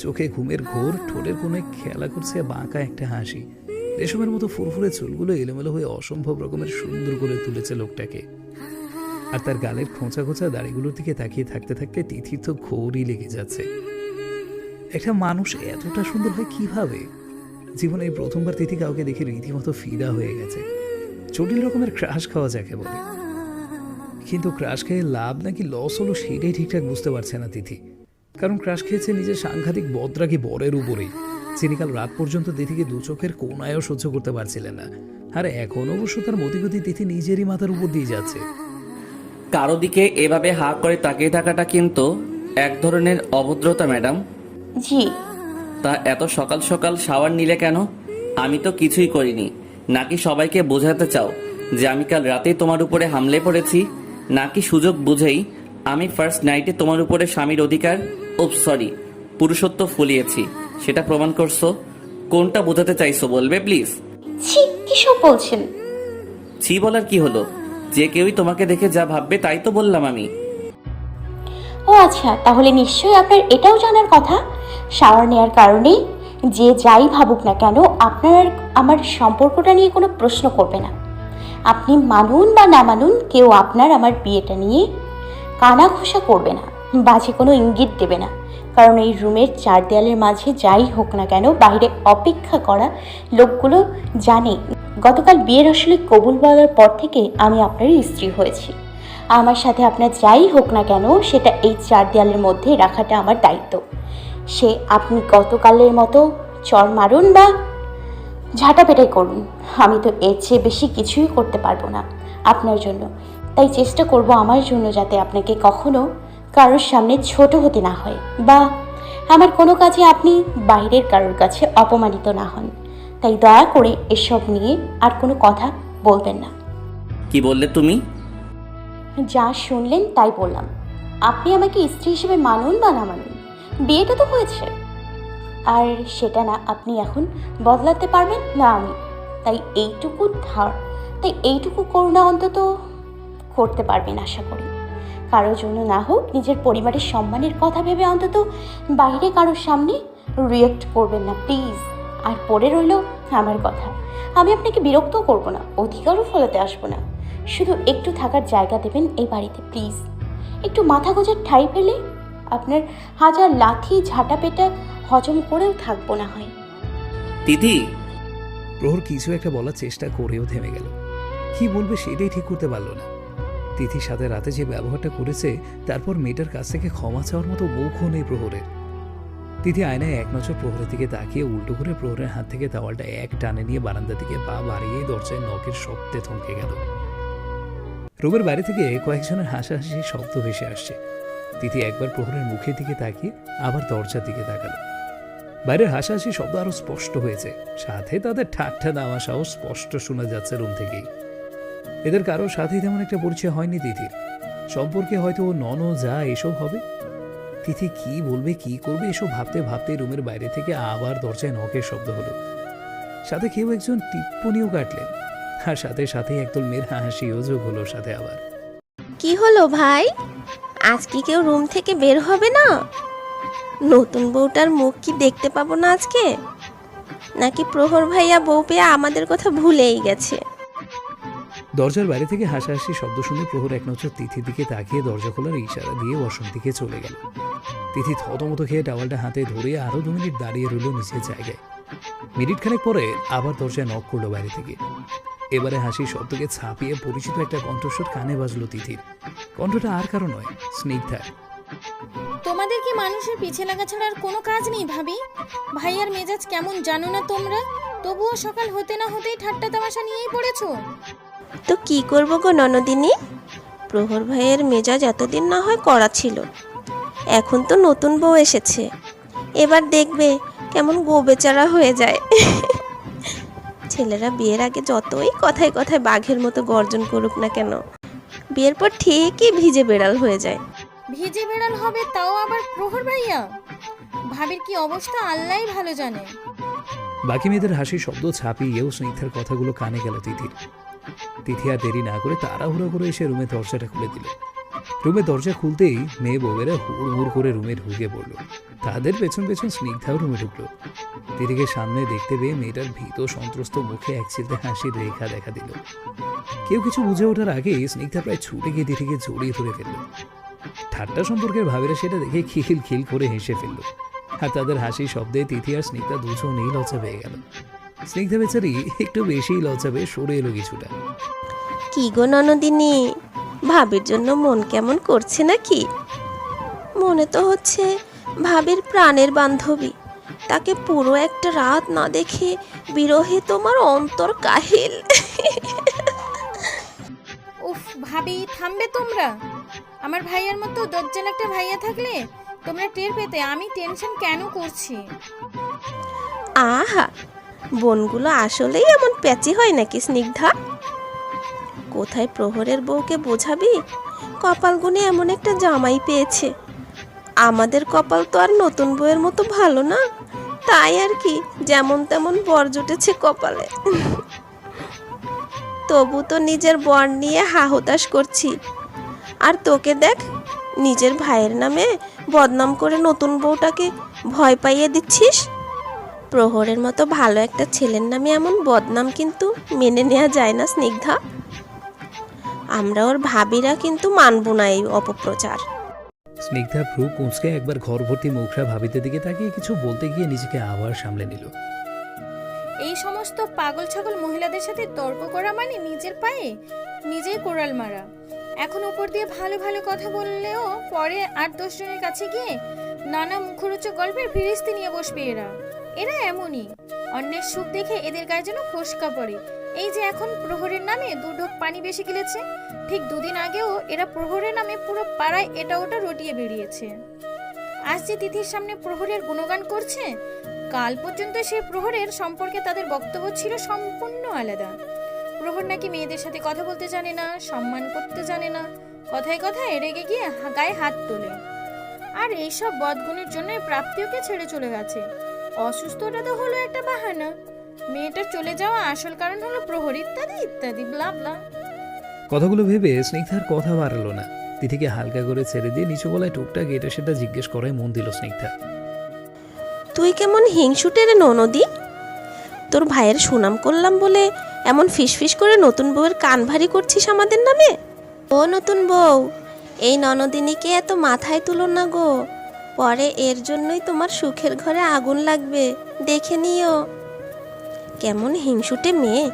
S2: চোখে ঘুমের ঘোর, ঠোঁটের কোণে খেলা করছে বাঁকা একটা হাসি। রেশমের মতো ফুরফুরে চুলগুলো এলোমেলো হয়ে অসম্ভব রকমের সুন্দর করে তুলেছে লোকটাকে। আর তার গালের খোঁচা খোঁচা দাড়িগুলোর দিকে তাকিয়ে থাকতে থাকতে তিথির তো ঘোরই লেগে যাচ্ছে। একটা মানুষ এতটা সুন্দর হয় কিভাবে? জীবনে এই প্রথমবার তিথি কাউকে দেখে রীতিমতো ফিদা হয়ে গেছে। জটিল রকমের ক্রাশ খাওয়া যাকে বলে। কিন্তু ক্রাশ খেয়ে লাভ নাকি লস হলো সেটাই ঠিকঠাক বুঝতে পারছে না তিথি। কারণ ক্রাশ খেয়েছে নিজের সাংঘাতিক বদরাগী বরের উপরেই, যিনি কাল রাত পর্যন্ত তিথিকে দু চোখের কোনায়ও সহ্য করতে পারছিলেন না। আর এখন অবশ্য তার মতিগতি তিথি নিজেরই মাথার উপর দিয়ে যাচ্ছে।
S3: কারো দিকে এভাবে হা করে তাকিয়ে থাকাটা কিন্তু এক ধরনের অভদ্রতা ম্যাডাম।
S1: জি।
S3: তা এত সকাল সকাল শাওয়ার নিলে কেন? আমি তো কিছুই করিনি। নাকি সবাইকে বোঝাতে চাও যে আমি কাল রাতেই তোমার উপরে হামলে পড়েছি? নাকি সুযোগ বুঝেই আমি ফার্স্ট নাইটে তোমার উপরে স্বামীর অধিকার, সরি, পুরুষত্ব ফুলিয়েছি, সেটা প্রমাণ করছো? কোনটা বোঝাতে চাইছো বলবে প্লিজ?
S1: ছি, কি সব বলছেন?
S3: ছি বলার কি হলো? যে কেউই তোমাকে দেখে যা ভাববে তাই তো বললাম আমি।
S1: ও আচ্ছা, তাহলে নিশ্চয়ই আপনার এটাও জানার কথা শাওয়ার নেওয়ার কারণে যে যাই ভাবুক না কেন আপনার আমার সম্পর্কটা নিয়ে কোনো প্রশ্ন করবে না। আপনি মানুন বা না মানুন, কেউ আপনার আমার বিয়েটা নিয়ে কানা ঘোষা করবে না, বাজে কোনো ইঙ্গিত দেবে না। কারণ এই রুমের চার দেয়ালের মাঝে যাই হোক না কেন, বাইরে অপেক্ষা করা লোকগুলো জানে গতকাল বিয়ের আসলে কবুল বলার পর থেকে আমি আপনারই স্ত্রী হয়েছি। আমার সাথে আপনার যাই হোক না কেন সেটা এই চার দেয়ালের মধ্যে রাখাটা আমার দায়িত্ব। সে আপনি গতকালের মতো চর মারুন বা ঝাঁটাপেটাই করুন, আমি তো এর চেয়ে বেশি কিছুই করতে পারবো না আপনার জন্য। তাই চেষ্টা করব আমার জন্য যাতে আপনাকে কখনো কারোর সামনে ছোট হতে না হয়, বা আমার কোনো কাজে আপনি বাইরের কারোর কাছে অপমানিত না হন। তাই দয়া করে এসব নিয়ে আর কোনো কথা বলবেন না।
S3: কি বললে তুমি?
S1: যা শুনলেন তাই বললাম। আপনি আমাকে স্ত্রী হিসেবে মানুন বা না মানুন, বিয়েটা তো হয়েছে, আর সেটা না আপনি এখন বদলাতে পারবেন না আমি। তাই এইটুকু করুণা অন্তত করতে পারবেন আশা করি। কারোর জন্য না হোক, নিজের পরিবারের সম্মানের কথা ভেবে অন্তত বাইরে কারোর সামনে রিয়েক্ট করবেন না প্লিজ। আর পড়ে রইল আমার কথা, আমি আপনাকে বিরক্ত করব না, অধিকারও ফলাতে আসবো না। শুধু একটু থাকার জায়গা দেবেন এই বাড়িতে প্লিজ। একটু মাথা গোজার ঠাঁই পেলে আপনার হাজার লাথি ঝাঁটাপেটা হজম করেও থাকবো না হয়।
S3: দিদি,
S2: প্রহর কিছু একটা বলার চেষ্টা করেও থেমে গেল। কি বলবে সেটাই ঠিক করতে পারল না। তিথির সাথে রাতে যে ব্যবহারটা করেছে, তারপর মেয়েটার কাছ থেকে ক্ষমা চাওয়ার মতো মুখও নেই প্রহরের। তিথি আয়নায় এক নজর প্রহরের দিকে তাকিয়ে উল্টো করে প্রহরের হাত থেকে তাওয়ালটা এক টানে নিয়ে বারান্দার দিকে পা বাড়িয়ে দরজায় নখের শব্দে থমকে গেল। রুমের বাইরে থেকে কয়েকজনের হাসাহাসি শব্দ ভেসে আসছে। তিথি একবার প্রহরের মুখের দিকে তাকিয়ে আবার দরজার দিকে তাকালো। বাইরের হাসাহাসি শব্দ আরো স্পষ্ট হয়েছে, সাথে তাদের ঠাট্টা তামাশাও স্পষ্ট শোনা যাচ্ছে রুম থেকেই। এদের কারোর সাথেই তেমন একটা পরিচয় হয়নি তিথির। সম্পর্কে হয়তো ও যা এসব হবে। তিথি কি বলবে কি করবে এসব ভাবতে ভাবতে রুমের বাইরে থেকে আবার দরজায় নখের শব্দ হলো। সাথে কেউ একজন টিপ্পনিও কাটলেন, আর সাথে সাথে একদল মেয়ের হাসিও যোগ হলো সাথে আবার।
S4: কি হলো ভাই, আজ কি কেউ রুম থেকে বের হবে না? নতুন বউটার মুখ কি দেখতে পাবো না আজকে? নাকি প্রহর ভাইয়া বউ পেয়ে আমাদের কথা ভুলেই গেছে?
S2: দরজার বাইরে থেকে হাসাহাসি শব্দ শুনে প্রহর এক নজর তিথির দিকে তাকিয়ে দরজা খোলার ইশারা দিয়ে ওয়াশরুম দিকে চলে গেল। তিথি থতমত খেয়ে টাওয়ালটা হাতে ধরে আরো 2 মিনিট দাঁড়িয়ে রইল নিচের জায়গায়। মিনিট খানেক পরে আবার দরজায় নক করলো বাইরে থেকে। এবারে হাসির শব্দকে ছাপিয়ে পরিচিত একটা কণ্ঠস্বর কানে বাজলো তিথির। কণ্ঠটা আর কারো নয়, স্নিগ্ধার।
S5: তোমাদের কি মানুষের পিছে লাগা ছাড়া আর কোনো কাজ নেই ভাবি? ভাইয়ার মেজাজ কেমন জানো না তোমরা? তবুও সকাল হতে না হতেই ঠাট্টা তামাশা নিয়েই পড়েছো।
S4: তো কি করবো গো ননদিনী? প্রহর ভাইয়ের মেজাজ এতদিন না হয় কড়া ছিল, এখন তো নতুন বউ এসেছে, এবার দেখবে কেমন গো বেচারা হয়ে যায়। ছেলেরা বিয়ের আগে যতই কথায় কথায় বাঘের মতো গর্জন করুক না কেন, বিয়ের পর ঠিকই ভিজে বেড়াল হয়ে যায়।
S5: ভিজে বেড়াল হবে, তাও আবার প্রহর ভাইয়া? ভাবির কি অবস্থা আল্লাহই ভালো জানে।
S2: বাকি মেয়েদের হাসির শব্দ ছাপিয়েও স্নিগ্ধার কথাগুলো কানে গেল তিথির। তিথি আর দেরি না করে তাড়াহুড়ো করে এসে রুমের দরজাটা খুলে দিল। রুমের দরজা খুলতেই মেয়ে বউয়েরা হুড় করে রুমে ঢুকে পড়ল। তাদের পেছন পেছন স্নিগ্ধাও রুমে ঢুকলো। তিথিকে সামনে দেখতে পেয়ে মেয়েটার ভীত সন্ত্রস্ত মুখে এক চিলতে হাসির রেখা দেখা দিল। কেউ কিছু বুঝে ওঠার আগেই স্নিগ্ধা প্রায় ছুটে গিয়ে তিথিকে জড়িয়ে ধরে ফেলল। ঠাট্টা সম্পর্কের ভাবেরা সেটা দেখে খিল খিল করে হেসে ফেলল। আর তাদের হাসির শব্দে তিথি আর স্নিগ্ধা দুজনেই লজ্জা পেয়ে গেল। স্নিগ্ধা বেচারি একটু বেশিই লজ্জা পেয়ে সরে এলো কিছুটা।
S4: কি গো ননদিনী, ভাবির জন্য মন কেমন করছে নাকি? মনে তো হচ্ছে ভাবির প্রাণের বান্ধবী, তাকে পুরো একটা রাত না দেখে বিরহে তোমার অন্তর কাহিল।
S5: উফ ভাবি, থামবে তোমরা? আমার ভাইয়ার মতো দজ্জাল একটা ভাইয়া থাকলে তোমরা টের পেতে আমি টেনশন কেন করছি।
S4: আহা, বোনগুলো আসলেই এমন প্যাচি হয় নাকি স্নিগ্ধা? কোথায় প্রহরের বউকে বোঝাবি কপাল গুনে এমন একটা জামাই পেয়েছে। আমাদের কপাল তো আর নতুন বউয়ের মতো ভালো না, তাই আর কি যেমন তেমন বর জুটেছে কপালে। তবু তো নিজের বর নিয়ে হাহুতাশ করছি, আর তোকে দেখ নিজের ভাইয়ের নামে বদনাম করে নতুন বউটাকে ভয় পাইয়ে দিচ্ছিস। প্রহরের মতো ভালো একটা ছেলের নামে এমন বদনাম কিন্তু মেনে নেওয়া যায় না স্নিগ্ধা। আমরা ওর ভাবিরা কিন্তু মানব না এই অপপ্রচার।
S2: স্নিগ্ধা ভ্রু কুঁচকে একবার ঘর ভর্তি মুখরা ভাবিতে দিকে তাকিয়ে কিছু বলতে গিয়ে নিজেকে আবার সামলে নিল।
S5: এই সমস্ত পাগল ছাগল মহিলাদের সাথে তর্ক করা মানে নিজের পায়ে নিজেই কোড়াল মারা। এখন উপর দিয়ে ভালো ভালো কথা বললেও পরে 8-10 জনের কাছে গিয়ে নানা মুখরোচক গল্পের ফিরিস্তি নিয়ে বসবে এরা। এরা এমনই, অন্যের সুখ দেখে এদের গায়ে যেন ফোসকা পড়ে। এই যে এখন প্রহরের নামে 2 ঢোক পানি বেশি গিলেছে, ঠিক 2 দিন আগেও এরা প্রহরের নামে পুরো পাড়ায় এটা ওটা রটিয়ে বেরিয়েছে। আজ যে তিথির সামনে প্রহরের গুণগান করছে, কাল পর্যন্ত সেই প্রহরের সম্পর্কে তাদের বক্তব্য ছিল সম্পূর্ণ আলাদা। প্রহর নাকি মেয়েদের সাথে কথা বলতে জানে না, সম্মান করতে জানে না, কথায় কথায় রেগে গিয়ে গায়ে হাত তোলে। আর এইসব বদগুণের জন্যই প্রাপ্তিওকে ছেড়ে চলে গেছে। অসুস্থটা তো হলো একটা বাহানা, মেয়েটার চলে যাওয়া আসল কারণ হলো প্রহর, ইত্যাদি ইত্যাদি ব্লা ব্লা।
S2: কথাগুলো ভেবে স্নিগ্ধার কথা বাড়ালো না। তিথিকে হালকা করে ছেড়ে দিয়ে নিচু গলায় টুকটাক এটা সেটা জিজ্ঞেস করায় মন দিল স্নিগ্ধা।
S4: তুই কেমন হিংসুটে রে ননদি? তোর ভাইয়ের সুনাম করলাম বলে এমন ফিসফিস করে নতুন বউয়ের কান ভারী করছিস আমাদের নামে? ও নতুন বউ, এই ননদিনীকে এত মাথায় তুলো না গো, পরে এর জন্যই তোমার সুখের ঘরে আগুন লাগবে, দেখে নিও। কেমন হিংসুটে মেয়ে,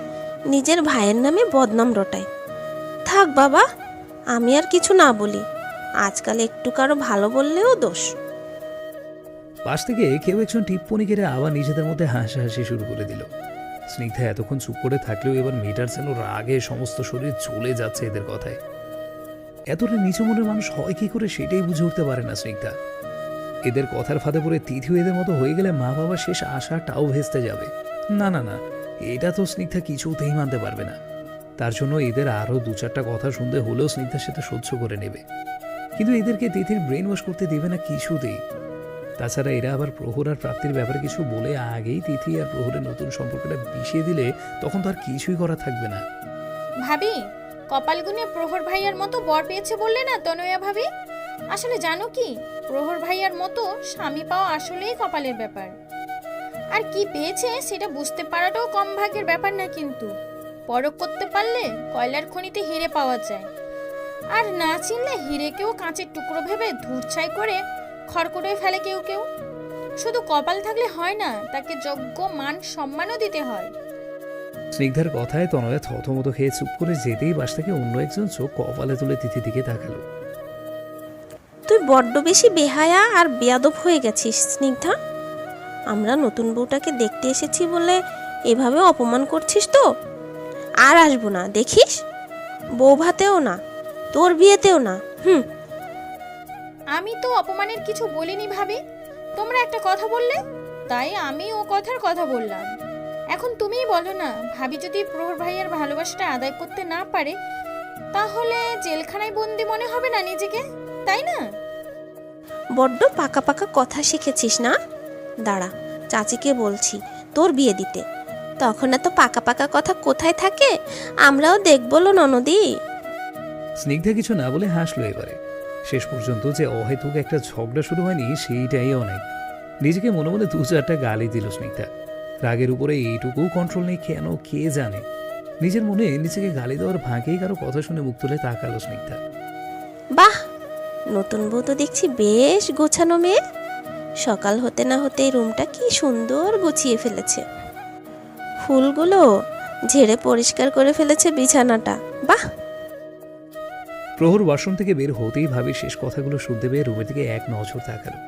S4: নিজের ভাইয়ের নামে বদনাম রটায়। থাক বাবা, আমি আর কিছু না বলি, আজকাল একটু কারো ভালো বললেও দোষ।
S2: পাশ থেকে কেউ একজন টিপ্পনি কেড়ে আবার নিজেদের মধ্যে হাসাহাসি শুরু করে দিল। স্নিগ্ধা এতক্ষণ চুপ করে থাকলেও এবার মেয়েটার যেন রাগে সমস্ত শরীর চলে যাচ্ছে এদের কথায়। এতটা নিচু মনের মানুষ হয় কি করে সেটাই বুঝে উঠতে পারে না স্নিগ্ধা। এদের কথার ফাঁদে পড়ে তিথিও এদের মতো হয়ে গেলে মা বাবার শেষ আশাটাও ভেস্তে যাবে। না না না, এটা তো স্নিগ্ধা কিছুতেই মানতে পারবে না। তার জন্য এদের আরও 2-4টা কথা শুনতে হলেও স্নিগ্ধা সেটা সহ্য করে নেবে, কিন্তু এদেরকে তিথির ব্রেন ওয়াশ করতে দেবে না কিছুতেই। তাছাড়া এরা আবার প্রহর আর প্রাপ্তির ব্যাপারে কিছু বলে আগেই তিথি আর প্রহরের নতুন সম্পর্কটা বিষিয়ে দিলে তখন তো আর কিছুই করা থাকবে না।
S5: ভাবি, কপাল গুনে প্রহর ভাইয়ার মতো বর পেয়েছে বললে না তনয়া ভাবি? আসলে জানো কি, প্রহর ভাইয়ার মতো স্বামী পাওয়া আসলেই কপালের ব্যাপার। আর কি পেয়েছে সেটা বুঝতে পারাটাও কম ভাগ্যের ব্যাপার না কিন্তু। পরখ করতে পারলে কয়লার খনিতে হিরে পাওয়া যায়, আর না চিনলে হিরেকেও কাঁচের টুকরো ভেবে ধূর্ছাই করে খড়কুটোয় ফেলে কেউ কেউ। শুধু কপাল থাকলে হয় না, তাকে যোগ্য মান সম্মানও দিতে হয়।
S2: স্নিগ্ধার কথায় তনয়া থতমত খেয়ে চুপ করে যেতেই বাস থেকে অন্য একজন চোখ কপালে তুলে তিথির দিকে তাকালো।
S4: তুই বড্ড বেশি বেহায়া আর বেয়াদব হয়ে গেছিস স্নিগ্ধা। আমরা নতুন বউটাকে দেখতে এসেছি বলে এভাবে অপমান করছিস তো? আর আসবো না দেখিস, বউ ভাতেও না, তোর বিয়েতেও না।
S5: আমি তো অপমানের কিছু বলিনি ভাবি, তোমরা একটা কথা বললে তাই আমি ও কথার কথা বললাম। এখন তুমিই বলো না, ভাবি যদি প্রহর ভাইয়ের ভালোবাসাটা আদায় করতে না পারে তাহলে জেলখানায় বন্দি মনে হবে না নিজেকে, তাই না?
S4: বড্ড পাকা পাকা কথা শিখেছিস না। দাঁড়া, চাচিকে বলছি তোর বিয়ে দিতে, তখন এত পাকা পাকা কথা কোথায় থাকে আমরাও দেখবো লো ননদি।
S2: স্নিগ্ধা কিছু না বলে হাসলো এবারে। শেষ পর্যন্ত যে অহেতুক একটা ঝগড়া শুরু হয়নি সেইটাই অনেক। নিজেকে মনে মনে 2-4টা গালি দিল স্নিগ্ধা। রাগের উপরে এইটুকু কন্ট্রোল নেই কেন কে জানে। নিজের মনে নিজেকে গালি দেওয়ার ভাগেই কারো কথা শুনে মুখ তুলে তাকালো স্নিগ্ধা।
S4: বাহ, নতুন বউ তো দেখছি বেশ গোছানো মেয়ে। সকাল হতে না হতেই রুমটা কি সুন্দর গুছিয়ে ফেলেছে, ফুলগুলো ঝেড়ে পরিষ্কার করে ফেলেছে বিছানাটা। বাহ।
S2: প্রহর ওয়াশরুম থেকে বের হতেই ভাবি শেষ কথাগুলো শুনতে পেয়ে রুমের দিকে এক নজর তাকালো।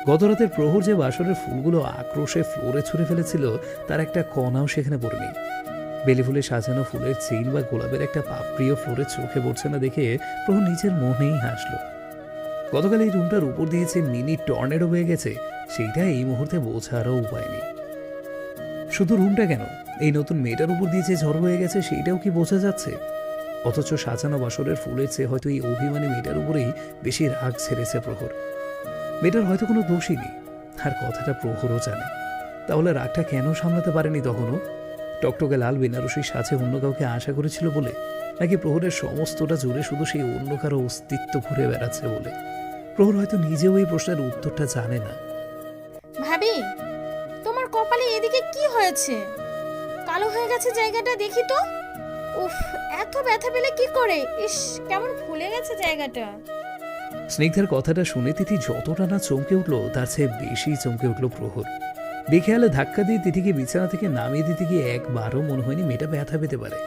S2: গত রাতের প্রহর যে বাসরের ফুলগুলো আক্রোশে ফ্লোরে ছুঁড়ে ফেলেছিল তার একটা কণাও সেখানে পড়েনি। বেলি ফুলে সাজানো ফুলের চেইন বা গোলাপের একটা পাপড়িও ফ্লোরে চোখে পড়ছে না দেখে প্রহর নিজের মনেই হাসলো। গতকাল এই রুমটার উপর দিয়েছে মিনি টর্নেডো হয়ে গেছে, সেইটা এই মুহূর্তে বোঝারও উপায় নেই। শুধু রুমটা কেন, এই নতুন মেয়েটার উপর দিয়ে যে ঝড় হয়ে গেছে সেইটাও কি বোঝা যাচ্ছে? অথচ সাজানো বাসরের ফুলের চেয়ে হয়তো এই অভিমানী মেয়েটার উপরেই বেশি রাগ ছেড়েছে প্রহর। মেয়েটার হয়তো কোনো দোষই নেই, আর কথাটা প্রহরও জানে। তাহলে রাগটা কেন সামলাতে পারেনি তখনও? টকটকে লাল বেনারসির সাথে অন্য কাউকে আশা করেছিল বলে, নাকি প্রহরের সমস্তটা জুড়ে শুধু সেই অন্য কারো অস্তিত্ব ঘুরে বেড়াচ্ছে বলে? প্রহর হয়তো নিজেও এই প্রশ্নের উত্তরটা জানে না।
S5: ভাবি, তোমার কপালে এদিকে কি হয়েছে? কালো হয়ে গেছে জায়গাটা, দেখি তো। উফ, এত ব্যথা পেলে কি করে? ইস, কেমন ফুলে গেছে জায়গাটা।
S2: স্নিগ্ধার কথাটা শুনে তিথি যতটা না চমকে উঠল তার চেয়ে বেশি চমকে উঠল প্রহর। বেখেয়ালে ধাক্কা দিয়ে তিথিকে বিছানা থেকে নামিয়ে দিতে গিয়ে একবারও মনে হয়নি মেয়েটা ব্যথা পেতে পারে।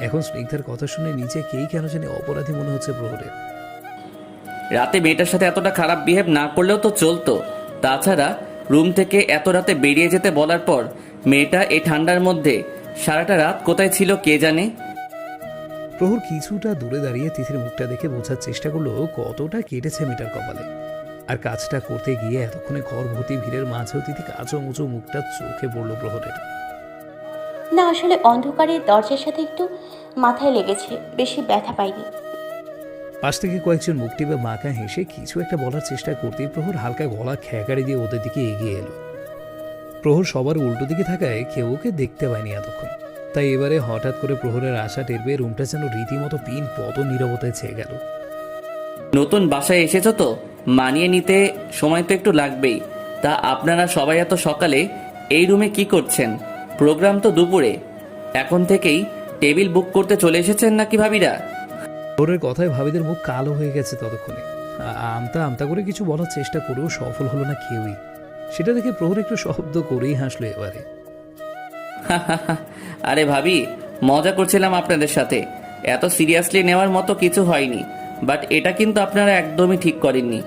S2: এখন স্নিগ্ধার কথা শুনে নিজেকেই কেন জানি অপরাধী মনে হচ্ছে প্রহরের।
S3: রাতে মেয়েটার সাথে এতটা খারাপ বিহেভ না করলেও তো চলতো। তাছাড়া রুম থেকে এত রাতে বেরিয়ে যেতে বলার পর মেয়েটা এই ঠান্ডার মধ্যে সারাটা রাত কোথায় ছিল কে জানে।
S2: প্রহর কিছুটা দূরে দাঁড়িয়ে তিথির মুখটা দেখে বোঝার চেষ্টা করলো কতটা কেটেছে মেয়েটার কপালে। আর কাজটা করতে গিয়ে এতক্ষণে ঘর ভর্তি ভিড়ের মাঝেও তিথি কাঁচো মুচো মুখটা চোখে পড়লো প্রহরের।
S1: না, আসলে অন্ধকারের দরজার সাথে একটু মাথায় লেগেছে, বেশি ব্যথা পাইনি।
S2: পাশ থেকে কয়েকজন মুখ টিপে মাকা হেসে কিছু একটা বলার চেষ্টা করতেই প্রহর হালকা গলা খেকাড়ি দিয়ে ওদের দিকে এগিয়ে এলো। প্রহর সবার উল্টো দিকে থাকায় কেউ ওকে দেখতে পায়নি এতক্ষণ, তাই এবারে হঠাৎ করে প্রহরের আশা টের পেয়ে রুমটা যেন রীতিমতো পিন পদ নীরবতায় ছেয়ে গেল।
S3: নতুন বাসায় এসেছো তো, মানিয়ে নিতে সময় তো একটু লাগবেই। তা আপনারা সবাই এত সকালে এই রুমে কি করছেন? প্রোগ্রাম তো দুপুরে, এখন থেকেই টেবিল বুক করতে চলে এসেছেন নাকি ভাবিরা?
S2: প্রহরের কথায় ভাবিদের মুখ কালো হয়ে গেছে ততক্ষণে। আমতা আমতা করে কিছু বলার চেষ্টা করেও সফল হলো না কেউই। সেটা দেখে প্রহর একটু শব্দ করেই হাসলো এবারে।
S3: আরে ভাবি, মজা করছিলাম আপনাদের সাথে, এত সিরিয়াসলি নেওয়ার মতো কিছু হয়নি। বাট এটা কিন্তু আপনারা একদমই ঠিক করেননি।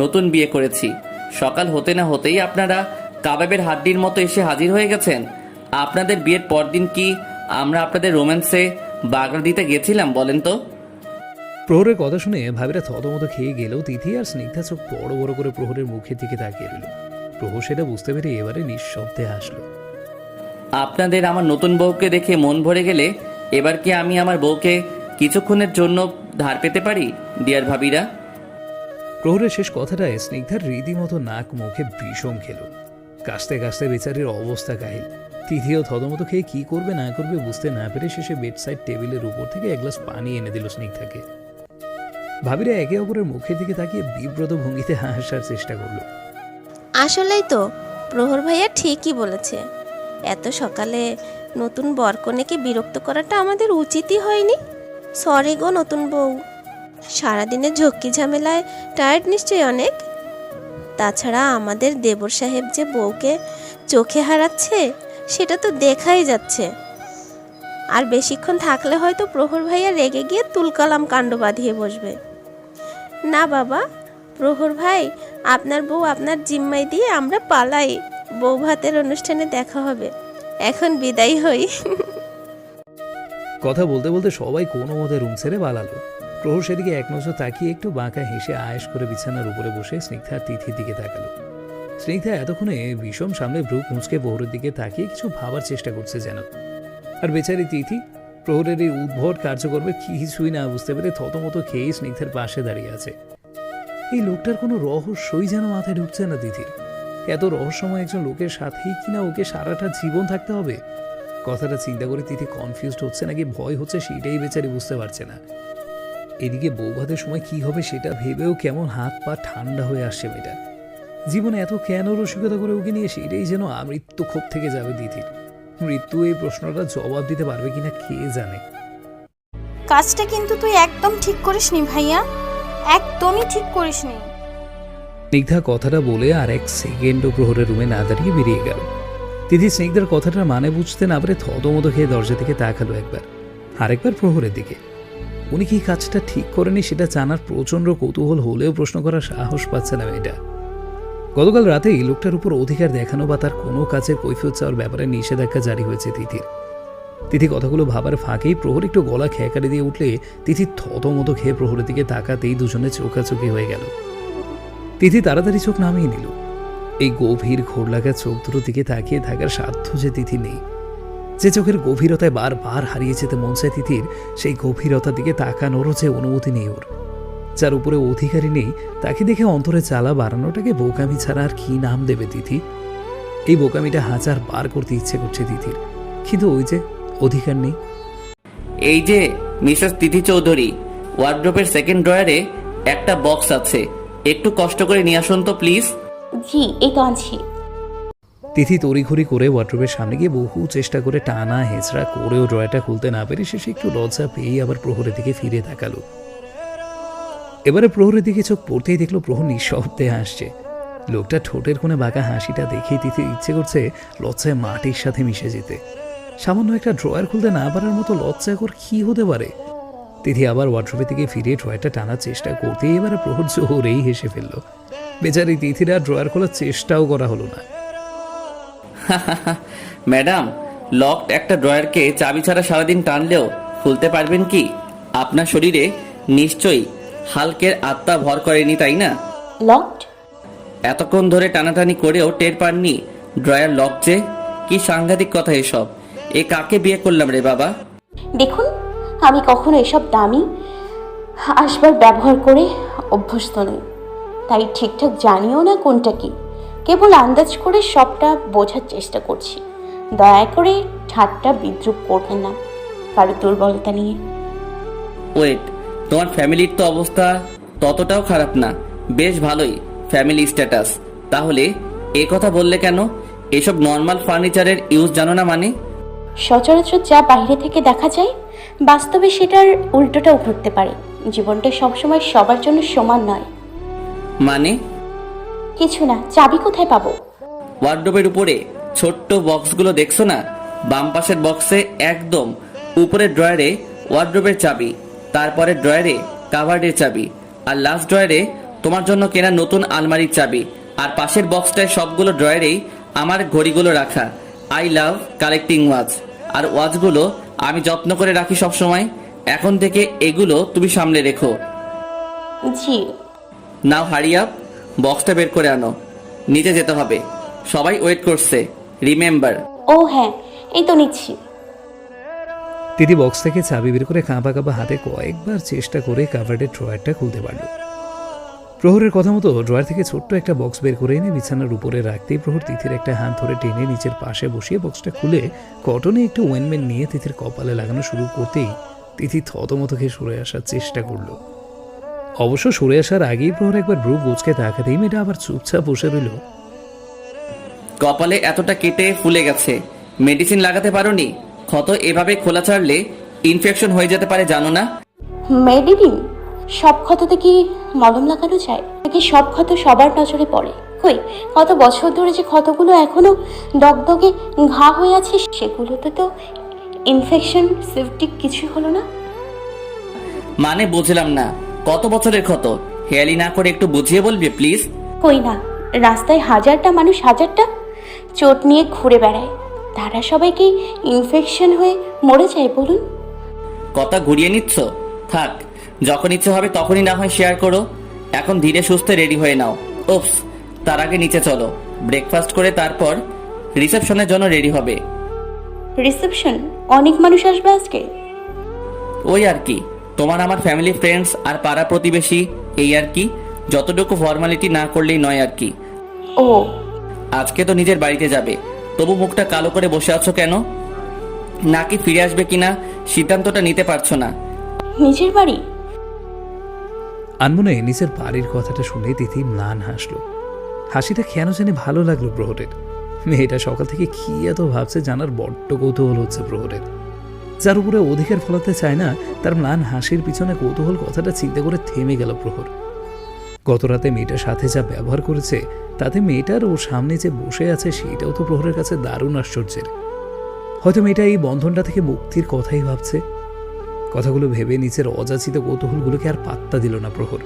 S3: নতুন বিয়ে করেছি, সকাল হতে না হতেই আপনারা কাবাবের হাড্ডির মতো এসে হাজির হয়ে গেছেন। আপনাদের বিয়ের পরদিন কি আমরা আপনাদের রোম্যান্সে বাগড়া দিতে গেছিলাম বলেন তো?
S2: প্রহরের কথা শুনে ভাবিরা থতমত খেয়ে গেলেও তিথি আর স্নিগ্ধা চোখ বড় বড় করে প্রহরের মুখের দিকে তাকিয়ে রইল। প্রহর সেটা বুঝতে পেরে এবারে নিঃশব্দে হাসলো।
S3: আপনাদের আমার নতুন বউকে দেখে মন ভরে গেলে এবার কি আমি আমার বউকে কিছুক্ষণের জন্য ধার পেতে পারি ডিয়ার ভাবিরা?
S2: প্রহরের শেষ কথাটায় স্নিগ্ধার রীতিমতো নাক মুখে বিষম খেল। কাশতে কাশতে বেচারির অবস্থা কাহিল। তিথিও থতমত খেয়ে কি করবে না করবে বুঝতে না পেরে শেষে বেডসাইড টেবিলের উপর থেকে এক গ্লাস পানি এনে দিল স্নিগ্ধাকে। ভাবিরা একে অপরের মুখের দিকে তাকিয়ে বিব্রত ভঙ্গিতে হাসার চেষ্টা করলো।
S4: আসলেই তো প্রহর ভাইয়া ঠিকই বলেছে, এত সকালে নতুন বরকনেকে বিরক্ত করাটা আমাদের উচিতই হয়নি। সরি গো নতুন বউ, সারাদিনের ঝক্কি ঝামেলায় টায়ার্ড নিশ্চয়ই অনেক। তাছাড়া আমাদের দেবর সাহেব যে বউকে চোখে হারাচ্ছে সেটা তো দেখাই যাচ্ছে। আর বেশিক্ষণ থাকলে হয়তো প্রহর ভাইয়া রেগে গিয়ে তুলকালাম কাণ্ড বাঁধিয়ে বসবে। না বাবা, প্রহর ভাই আপনার বউ আপনার জিম্মাই দিয়ে আমরা পালাই, বউ ভাতের অনুষ্ঠানে দেখা হবে। এখন বিদায় হই।
S2: কথা বলতে বলতে সবাই কোনো মতে রুম ছেড়ে পালালো। প্রহর সেদিকে এক নজর তাকিয়ে একটু বাঁকা হেসে আয়েশ করে বিছানার উপরে বসে স্নিগ্ধা আর তিথির দিকে তাকালো। স্নিগ্ধা এতক্ষণে বিষম সামনে ভ্রু কুঁচকে প্রহরের দিকে তাকিয়ে কিছু ভাবার চেষ্টা করছে যেন। আর বেচারি তিথি প্রহরের এই উদ্ভট কার্যকর্মে কিছুই না বুঝতে পেরে থতমত খেয়ে স্নিগ্ধার পাশে দাঁড়িয়ে আছে। এই লোকটার কোনো রহস্যই যেন মাথায় ঢুকছে না তিথির। এত রহস্যময় একজন লোকের সাথেই কিনা ওকে সারাটা জীবন থাকতে হবে। কথাটা চিন্তা করে তিথি কনফিউজড হচ্ছে নাকি ভয় হচ্ছে সেটাই বেচারি বুঝতে পারছে না। এদিকে বৌভাতের সময় কি হবে সেটা ভেবেও কেমন হাত পা ঠান্ডা হয়ে আসছে মেয়েটা। জীবনে এত কেন রসিকতা করে ওকে নিয়ে সেটাই যেন আমৃত্যু ক্ষোভ থেকে যাবে তিথির। মৃত্যু এই প্রশ্নটা জবাব দিতে পারবে কিনা কে জানে।
S5: কাজটা কিন্তু তুই একদম ঠিক করিসনি ভাইয়া, একদমই ঠিক করিসনি।
S2: স্নিগ্ধা কথাটা বলে আর এক সেকেন্ডও প্রহরের রুমে না দাঁড়িয়ে বেরিয়ে গেল। তিথি স্নিগ্ধার কথাটার মানে বুঝতে না পারে থতমত খেয়ে দরজা থেকে তাকালো একবার, আরেকবার প্রহরের দিকে। উনি কি কাজটা ঠিক করেনি সেটা জানার প্রচন্ড কৌতূহল হলেও প্রশ্ন করার সাহস পাচ্ছে না মেয়েটা। গতকাল রাতেই লোকটার উপর অধিকার দেখানো বা তার কোনো কাজের কৈফিয়ত চাওয়ার ব্যাপারে নিষেধাজ্ঞা জারি হয়েছে তিথির। তিথি কথাগুলো ভাবার ফাঁকেই প্রহর একটু গলা খেয়াকারি দিয়ে উঠলে তিথি থতমত খেয়ে প্রহরের দিকে তাকাতেই দুজনে চোখাচোখি হয়ে গেল। তিথি তাড়াতাড়ি চোখ নামিয়ে নিল। এই গভীর ঘোর লাগা চোখ দুটো দিকে তাকিয়ে থাকার সাধ্য যে তিথি নেই। যে চোখের গভীরতায় বারবার হারিয়ে যেতে মন চায় তিথির, সেই গভীরতার দিকে তাকানোরও যে অনুমতি নেই ওর। যার উপরে অধিকারী নেই তাকে দেখে অন্তরে জ্বালা বাড়ানোটাকে বোকামি ছাড়া আর কি নাম দেবে তিথি? এই বোকামিটা হাজার বার করতে ইচ্ছে করছে তিথির, কিন্তু ওই যে অধিকার নেই।
S3: এই যে মিসেস তিথি চৌধুরী, ওয়ার্ড্রোবের সেকেন্ড ড্রয়ারে একটা বক্স আছে, একটু কষ্ট করে নিয়ে আসুন তো প্লিজ।
S1: জি, এই তো আনছি।
S2: তিথি তড়িঘড়ি করে ওয়ার্ড্রোবের সামনে গিয়ে বহু চেষ্টা করে টানা হেঁচড়া করেও ড্রয়ারটা খুলতে না পেরে শেষে একটু লজ্জা পেয়েই আবার প্রহরের দিকে ফিরে তাকালো। এবারে প্রহরের দিকে চোখ পড়তেই দেখলো প্রহর নিঃশব্দে হাসছে। লোকটা ঠোঁটের কোণে বাঁকা হাসিটা দেখেই তিথির ইচ্ছে করছে লজ্জায় মাটির সাথে মিশে যেতে। সামান্য একটা ড্রয়ার খুলতে না পারার মতো লজ্জাকর কি হতে পারে? তিথি আবার ওয়ার্ড্রোবের দিকে ফিরে ড্রয়ারটা টানার চেষ্টা করতেই এবারে প্রহর জোরেই হেসে ফেলল। বেচারি তিথির আর ড্রয়ার খোলার চেষ্টাও করা হলো না।
S3: ম্যাডাম, লকড একটা ড্রয়ারকে চাবি ছাড়া সারাদিন টানলেও খুলতে পারবেন কি? আপনার শরীরে নিশ্চয়ই হালকের আত্মা ভর করেনি, তাই না?
S1: লকড?
S3: এতক্ষণ ধরে টানাটানি করেও টের পাননি ড্রয়ার লক যে? কি সাংঘাতিক কথা এসব! এ কাকে বিয়ে করলাম রে বাবা?
S1: দেখুন, আমি কখনো এসব দামি আসবাব ব্যবহার করে অভ্যস্ত নই, তাই ঠিকঠাক জানিও না কোনটা কি। কেবল আন্দাজ করে সবটা বোঝার চেষ্টা করছি। দয়া করে ঠাট্টা বিদ্রুপ করবেন না কারো দুর্বলতা নিয়ে।
S3: ওয়েট, তোমার ফ্যামিলির তো অবস্থা ততটাও খারাপ না, বেশ ভালোই ফ্যামিলি স্ট্যাটাস। তাহলে এ কথা বললে কেন? এসব নর্মাল ফার্নিচারের ইউজ জানো না মানে?
S1: সচরাচর যা বাইরে থেকে দেখা যায় বাস্তবে সেটার উল্টোটাও ঘটতে পারে। জীবনটা সবসময় সবার জন্য সমান নয়।
S3: মানে?
S1: কিছু না, চাবি কোথায় পাবো?
S3: ওয়ার্ডরোবের উপরে ছোট্ট বক্সগুলো দেখছো না? বাম পাশের বক্সে একদম উপরের ড্রয়ারে ওয়ার্ডরোবের চাবি, তারপরে ড্রয়ারে কাভার্ডের চাবি, আর লাস্ট ড্রয়ারে তোমার জন্য কেনা নতুন আলমারির চাবি, আর পাশের বক্সটায় সবগুলো ড্রয়ারেই আমার ঘড়িগুলো রাখা। আই লাভ কালেক্টিং ওয়াচ, আর ওয়াচগুলো আমি যত্ন করে রাখি সব সময়। এখন থেকে এগুলো তুমি সামলে রেখো।
S1: জি।
S3: নাও হারি আপ, বক্সটা বের করে আনো, নিচে যেতে হবে, সবাই ওয়েট করছে, রিমেম্বার।
S1: ও হ্যাঁ, এই তো নিচ্ছি।
S2: তিথি বক্স থেকে চাবি বের করে কাঁপা কাঁপা হাতে কয়েকবার চেষ্টা করে কাভার্ডের ড্রয়ারটা খুলতে পারল। প্রহরের কথা মতো ড্রয়ার থেকে ছোট্ট একটা বক্স বের করে এনে বিছানার উপরে রাখতেই প্রহর তিথির একটা হাত ধরে টেনে নিচের পাশে বসিয়ে বক্সটা খুলে কটনে একটু ওয়েনমেন্ট নিয়ে তিথির কপালে লাগানো শুরু করতেই তিথি থতমত খেয়ে সরে আসার চেষ্টা করলো। অবশ্য সরে আসার আগেই প্রহর একবার ব্রু গুচকে তাকাতেই মেয়েটা আবার চুপচাপ বসে রইল।
S3: কপালে এতটা কেটে ফুলে গেছে, মেডিসিন লাগাতে পারোনি? ক্ষত এভাবে খোলা ছাড়লে ইনফেকশন হয়ে যেতে পারে, জানো না?
S1: মেডিডিন? সব ক্ষততে কি মলম লাগানো যায় নাকি সব ক্ষত সবার নজরে পড়ে? কই, কত বছর ধরে যে ক্ষতগুলো এখনো দগদগে ঘা হয়ে আছে সেগুলোতে তো ইনফেকশন সেপটিক কিছু হলো না।
S3: মানে বুঝলাম না, কত বছরের ক্ষত? হেয়ালি না করে একটু বুঝিয়ে বলবে প্লিজ?
S1: কই না, রাস্তায় হাজারটা মানুষ হাজারটা চোট নিয়ে ঘুরে বেড়ায়, তারা সবাইকে ইনফেকশন হয়ে মরে যায় বলুন?
S3: কথা ঘুরিয়ে নিচ্ছ? থাক, যখন ইচ্ছে হবে তখনই না হয় শেয়ার করো। এখন ধীরে সুস্থে রেডি হয়ে নাও। ওপস, তার আগে নিচে চলো, ব্রেকফাস্ট করে তারপর রিসেপশনের জন্য রেডি হবে।
S1: রিসেপশন? অনেক মানুষ আসবে আজকে?
S3: ওই আর কি, তোমার আমার ফ্যামিলি ফ্রেন্ডস আর পাড়া প্রতিবেশী, এই আর কি, যতটুকু ফর্মালিটি না করলেই নয় আর কি।
S1: ও,
S3: আজকে তো নিজের বাড়িতে যাবে, তবু মুখটা কালো করে বসে আছো কেন? নাকি ফিরে আসবে কিনা সিদ্ধান্তটা নিতে পারছো না?
S1: নিজের বাড়ি?
S2: আনমনে নিজের বাড়ির কথাটা শুনে তিথি ম্লান হাসল। হাসিটা কেন জানি ভালো লাগলো প্রহরের। মেয়েটা সকাল থেকে কি এত ভাবছে জানার বড্ড কৌতূহল হচ্ছে প্রহরের। যার উপরে অধিকার ফলাতে চায় না, তার ম্লান হাসির পিছনে কৌতূহল কথাটা চিন্তা করে থেমে গেল প্রহর। গত রাতে মেয়েটার সাথে যা ব্যবহার করেছে তাতে মেয়েটার ওর সামনে যে বসে আছে সেটাও তো প্রহরের কাছে দারুণ আশ্চর্যের। হয়তো মেয়েটা এই বন্ধনটা থেকে মুক্তির কথাই ভাবছে। কথাগুলো ভেবে নিজের অযাচিত কৌতূহলগুলোকে আর পাত্তা দিল না প্রহর।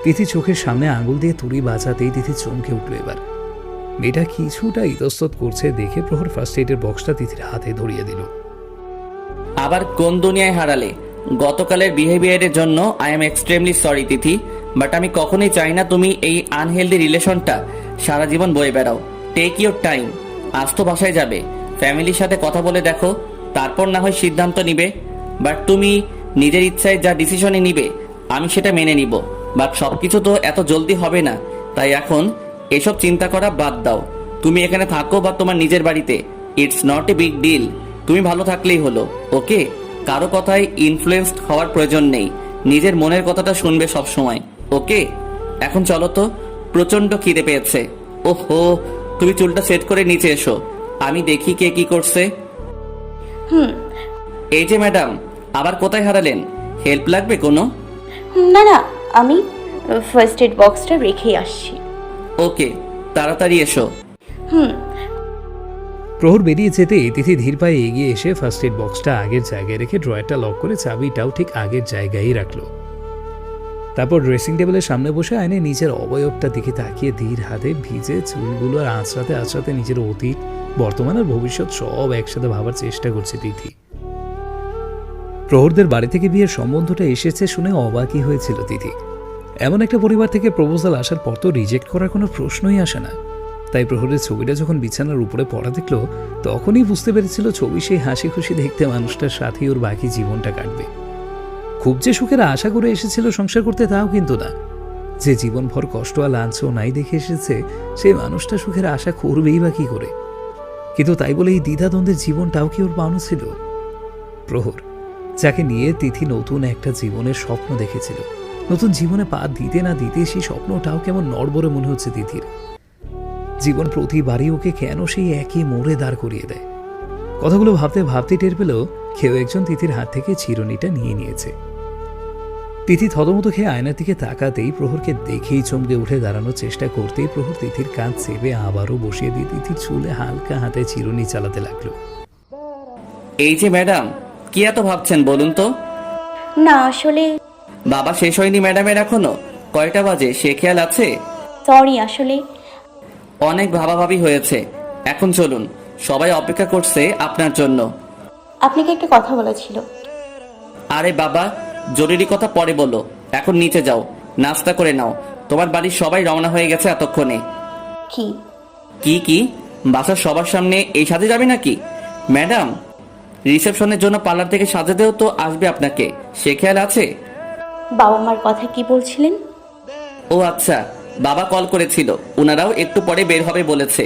S2: তিথি চোখের সামনে আঙুল দিয়ে তুড়ি বাজাতেই তিথি চমকে উঠল। এবার মেয়েটা কিছুটা ইতস্তত করছে দেখে প্রহর ফার্স্ট এইডের বক্সটা তিথির হাতে ধরিয়ে দিল।
S3: আবার কোন দুনিয়ায় হারালে? গতকালের বিহেভিয়ারের জন্য I am extremely sorry Tithi, but আমি কখনোই চাই না তুমি এই আনহেলদি রিলেশনটা সারা জীবন বয়ে বেড়াও। Take your time. আজ তো বাসায় যাবে, ফ্যামিলির সাথে কথা বলে দেখো, তারপর না হয় সিদ্ধান্ত নিবে। বাট তুমি নিজের ইচ্ছায় যা ডিসিশনে নিবে আমি সেটা মেনে নিব, বাট সবকিছু তো এত জলদি হবে না। তাই এখন এসব চিন্তা করা বাদ দাও। তুমি এখানে থাকো বা তোমার নিজের বাড়িতে, it's not a big deal. তুমি ভালো থাকলেই হলো, ওকে? কারো কথায় ইনফ্লুয়েন্সড হওয়ার প্রয়োজন নেই, নিজের মনের কথাটা শুনবে সব সময়, ওকে? এখন চলো তো, প্রচন্ড খিদে পেয়েছে। ওহো, তুমি চুলটা সেট করে নিচে এসো, আমি দেখি কে কি করছে। এই যে ম্যাডাম, আবার কোথায় হারালেন? হেল্প লাগবে কোনো?
S1: না না, আমি ফার্স্ট এড বক্সটা রেখেই আসছি।
S3: ওকে, তাড়াতাড়ি এসো।
S2: প্রহর বেরিয়ে যেতে তিথি ধীর পায়ে এগিয়ে এসে ফার্স্ট এড বক্সটা আগের জায়গায় রেখে ড্রয়ারটা লক করে চাবিটাও ঠিক আগের জায়গায় রাখলো। তারপর ড্রেসিং টেবিলের সামনে বসে আয়নায় নিজের অবয়বটা দিকে তাকিয়ে ধীর হাতে ভিজে চুলগুলো আর আঁচড়াতে আঁচড়াতে নিজের অতীত, বর্তমান আর ভবিষ্যৎ সব একসাথে ভাবার চেষ্টা করছে তিথি। প্রহরদের বাড়ি থেকে বিয়ের সম্বন্ধটা এসেছে শুনে অবাকই হয়েছিল তিথি। এমন একটা পরিবার থেকে প্রপোজাল আসার পর তো রিজেক্ট করার কোনো প্রশ্নই আসে না। তাই প্রহরের ছবিটা যখন বিছানার উপরে পড়া দেখলো তখনই বুঝতে পেরেছিল ছবি সেই হাসি খুশি দেখতে মানুষটার সাথেই ওর বাকি জীবনটা কাটবে। খুব যে সুখের আশা করে এসেছিল সংসার করতে তাও কিন্তু না। যে জীবনভর কষ্ট আর লাঞ্ছও নাই দেখে এসেছে সেই মানুষটা সুখের আশা করবেই বা কি করে? কিন্তু তাই বলে এই দ্বিধাদ্বন্দ্বের জীবনটাও কি ওর পাওনা ছিল? প্রহর, যাকে নিয়ে তিথি নতুন একটা জীবনের স্বপ্ন দেখেছিল, নতুন জীবনে পা দিতে না দিতে সেই স্বপ্নটাও কেমন নড়বড়ে মনে হচ্ছে তিথির। জীবন প্রতিবারই ওকে কেন সেই একই মোড়ে দাঁড় করিয়ে দেয়। কথাগুলো ভাবতে ভাবতে টের পেল কেউ একজন তিথির হাত থেকে চিরুনিটা নিয়ে নিয়েছে। তিথি থতমত খেয়ে আয়নার দিকে তাকাতেই প্রহরকে দেখেই চমকে উঠে দাঁড়ানোর চেষ্টা করতেই প্রহর তিথির কাঁধ চেপে আবারও বসিয়ে দিয়ে তিথির চুলে হালকা হাতে চিরুনি চালাতে লাগলো।
S3: এই যে ম্যাডাম, কি এত ভাবছেন বলুন তো?
S1: না আসলে
S3: বাবা শেষ হয়নি ম্যাডামের এখনো? কয়টা বাজে সে খেয়াল আছে?
S1: সরি, আসলে
S3: অনেক ভাবাভাবি হয়েছে, এখন চলুন, সবাই অপেক্ষা করছে আপনার জন্য।
S1: আপনাকে একটা কথা বলা ছিল।
S3: আরে বাবা, জরুরি কথা পরে বলো, এখন নিচে যাও, নাস্তা করে নাও। তোমার বাড়ির সবাই রওনা হয়ে গেছে এতক্ষণে।
S1: কি?
S3: কি কি? বাসার সবার সামনে এই সাজে যাবে নাকি? ম্যাডাম, রিসেপশনের জন্য পার্লার থেকে সাজাতেও তো আসবে আপনাকে, সে খেয়াল আছে?
S1: বাবা মার কথা কি বলছিলেন?
S3: ও আচ্ছা, বাবা কল করেছিল, ওনারাও একটু পরে বের হবে বলেছে।